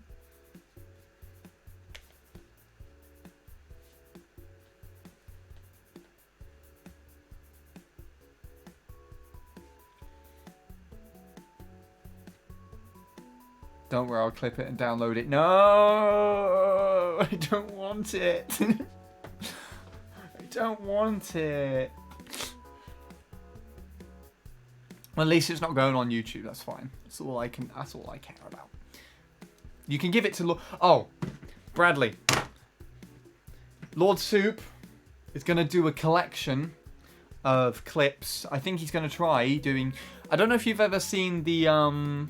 Don't worry, I'll clip it and download it. No! I don't want it. I don't want it. Well, at least it's not going on YouTube. That's fine. That's all I care about. You can give it to oh, Bradley. Lord Soup is going to do a collection of clips. I think he's going to try doing... I don't know if you've ever seen the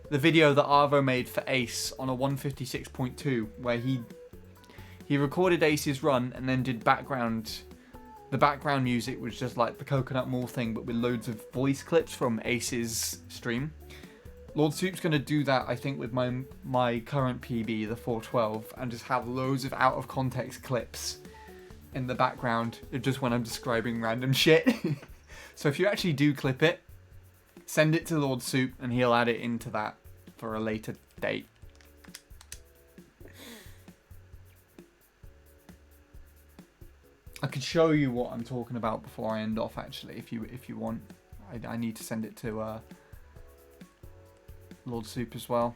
video that Arvo made for Ace on a 156.2, where he He recorded Ace's run and then did background. The background music was just like the Coconut Mall thing, but with loads of voice clips from Ace's stream. Lord Soup's going to do that, I think, with my current PB, the 412, and just have loads of out-of-context clips in the background, just when I'm describing random shit. So if you actually do clip it, send it to Lord Soup, and he'll add it into that for a later date. I could show you what I'm talking about before I end off, actually, if you want. I need to send it to Lord Soup as well.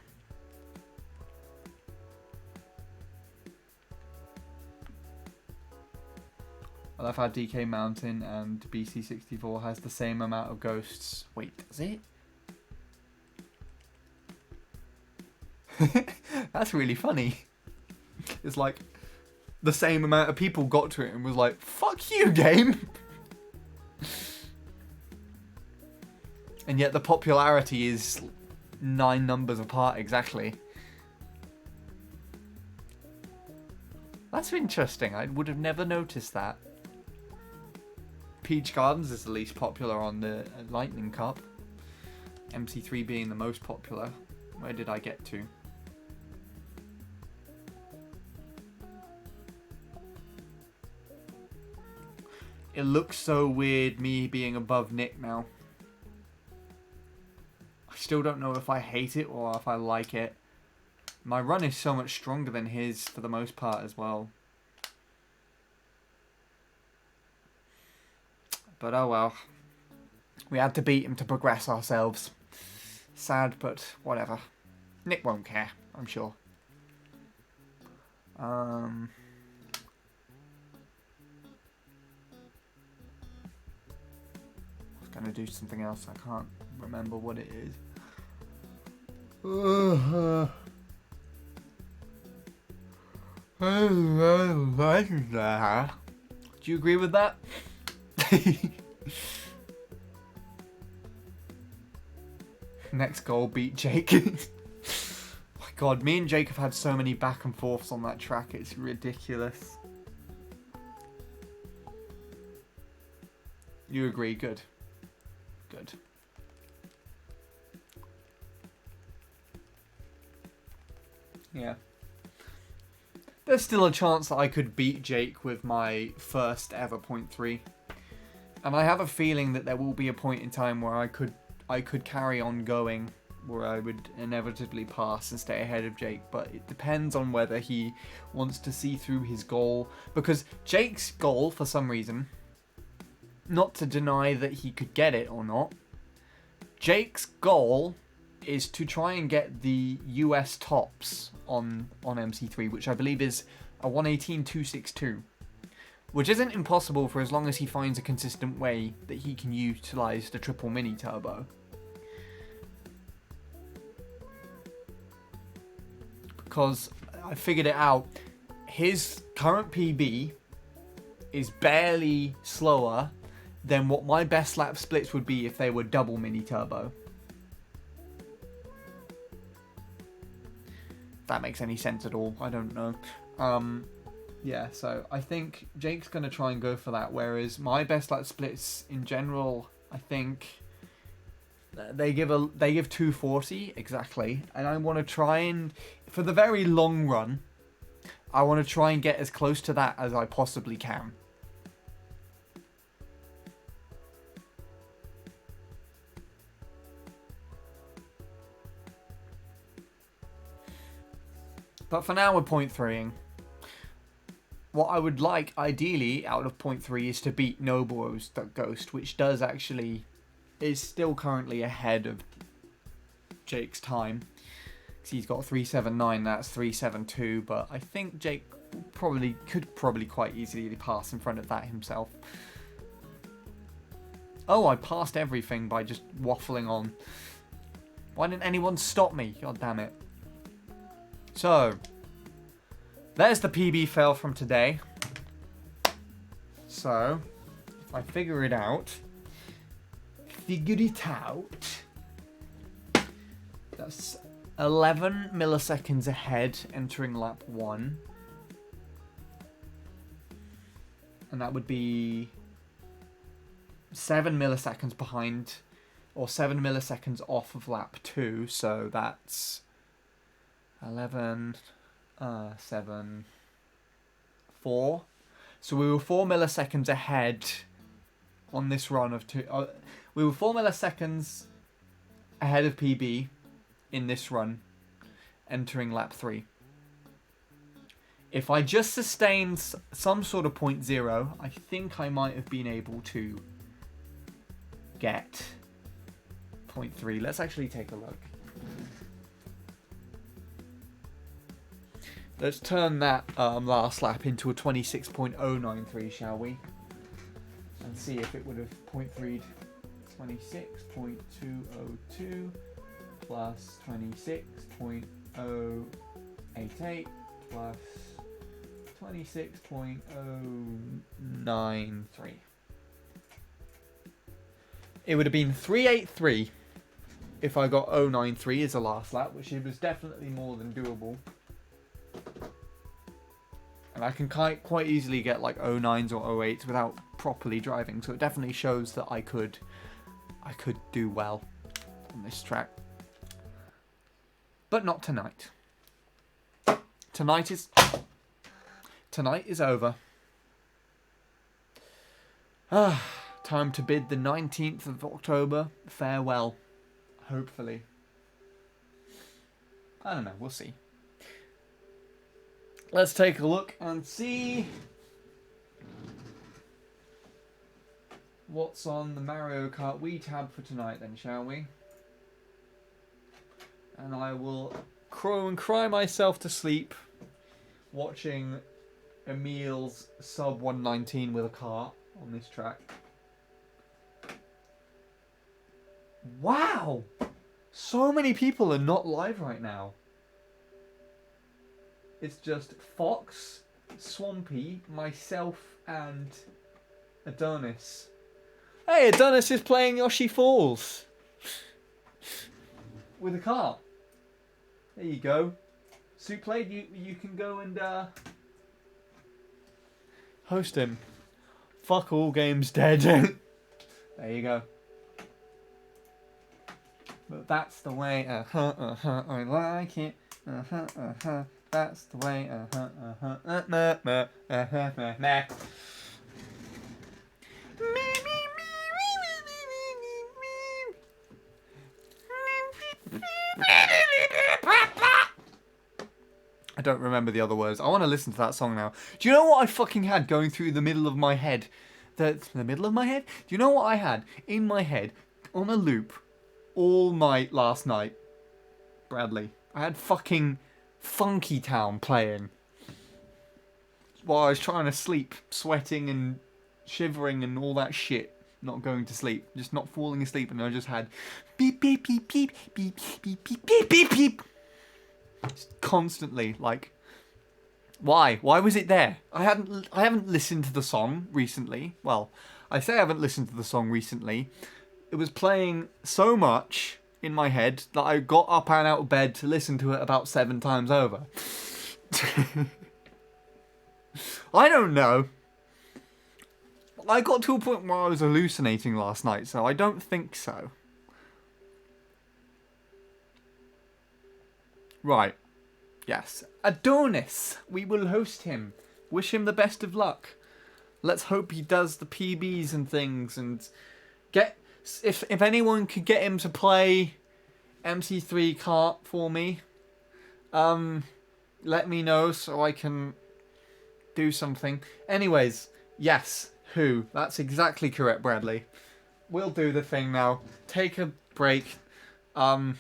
I love how DK Mountain and BC64 has the same amount of ghosts. Wait, does it? That's really funny. It's like the same amount of people got to it and was like, fuck you, game. And yet the popularity is 9 numbers apart exactly. That's interesting. I would have never noticed that. Peach Gardens is the least popular on the Lightning Cup. MC3 being the most popular. Where did I get to? It looks so weird, me being above Nick now. I still don't know if I hate it or if I like it. My run is so much stronger than his for the most part as well. But oh well. We had to beat him to progress ourselves. Sad, but whatever. Nick won't care, I'm sure. I was going to do something else. I can't remember what it is. Do you agree with that? Next goal, beat Jake. My God, me and Jake have had so many back and forths on that track. It's ridiculous. You agree? Good. Good. Yeah. There's still a chance that I could beat Jake with my first ever 0.3. And I have a feeling that there will be a point in time where I could carry on going, where I would inevitably pass and stay ahead of Jake, but it depends on whether he wants to see through his goal. Because Jake's goal, for some reason, not to deny that he could get it or not, Jake's goal is to try and get the US tops on MC3, which I believe is a 118.262. Which isn't impossible for as long as he finds a consistent way that he can utilise the triple mini turbo. Because I figured it out, his current PB is barely slower than what my best lap splits would be if they were double mini turbo. If that makes any sense at all, I don't know. Yeah, so I think Jake's going to try and go for that, whereas my best lap splits in general, I think they give 240 exactly, and I want to try and, for the very long run, I want to try and get as close to that as I possibly can. But for now, we're 0.3ing. What I would like, ideally, out of 0.3 is to beat Nobuo's Ghost, which is still currently ahead of Jake's time. Because he's got 379, that's 372, but I think Jake could probably quite easily pass in front of that himself. Oh, I passed everything by just waffling on. Why didn't anyone stop me? God damn it. So, there's the PB fail from today. So, if I figure it out, that's 11 milliseconds ahead entering lap 1. And that would be 7 milliseconds behind, or 7 milliseconds off of lap 2. So that's 11, 7, 4. So we were 4 milliseconds ahead on this run of 2. We were 4 milliseconds ahead of PB in this run, entering lap 3. If I just sustained some sort of 0.0, I think I might have been able to get 0.3. Let's actually take a look. Let's turn that last lap into a 26.093, shall we? And see if it would have 0.3'd 26.202 plus 26.088 plus 26.093. It would have been 383 if I got 093 as the last lap, which was definitely more than doable. And I can quite easily get like 09s or 08s without properly driving, so it definitely shows that I could do well on this track. But not tonight. Tonight is over. Time to bid the 19th of October farewell. Hopefully. I don't know, we'll see. Let's take a look and see what's on the Mario Kart Wii tab for tonight then, shall we? And I will crow and cry myself to sleep watching Emil's sub 119 with a car on this track. Wow! So many people are not live right now. It's just Fox, Swampy, myself, and Adonis. Hey, Adonis is playing Yoshi Falls with a car. There you go. Suplade, you can go and host him. Fuck all games dead. There you go. But that's the way. I like it. That's the way. I don't remember the other words. I want to listen to that song now. Do you know what I fucking had going through the middle of my head? The middle of my head? Do you know what I had in my head on a loop all night last night? Bradley. I had fucking Funky Town playing while I was trying to sleep, sweating and shivering and all that shit. Not going to sleep, just not falling asleep, and I just had beep beep beep beep beep beep beep beep beep beep. Just constantly, like, why was it there? I haven't listened to the song recently. Well, I say I haven't listened to the song recently. It was playing so much in my head that I got up and out of bed to listen to it about 7 times over. I don't know. I got to a point where I was hallucinating last night, so I don't think so. Right. Yes. Adonis. We will host him. Wish him the best of luck. Let's hope he does the PBs and things, and get... If anyone could get him to play MC3 kart for me, let me know so I can do something. Anyways, yes, who? That's exactly correct, Bradley. We'll do the thing now. Take a break. I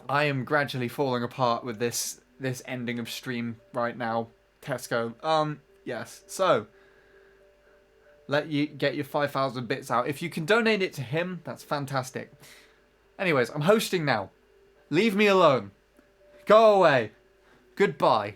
am gradually falling apart with this ending of stream right now. Tesco. Yes. So, let you get your 5,000 bits out. If you can donate it to him, that's fantastic. Anyways, I'm hosting now. Leave me alone. Go away. Goodbye.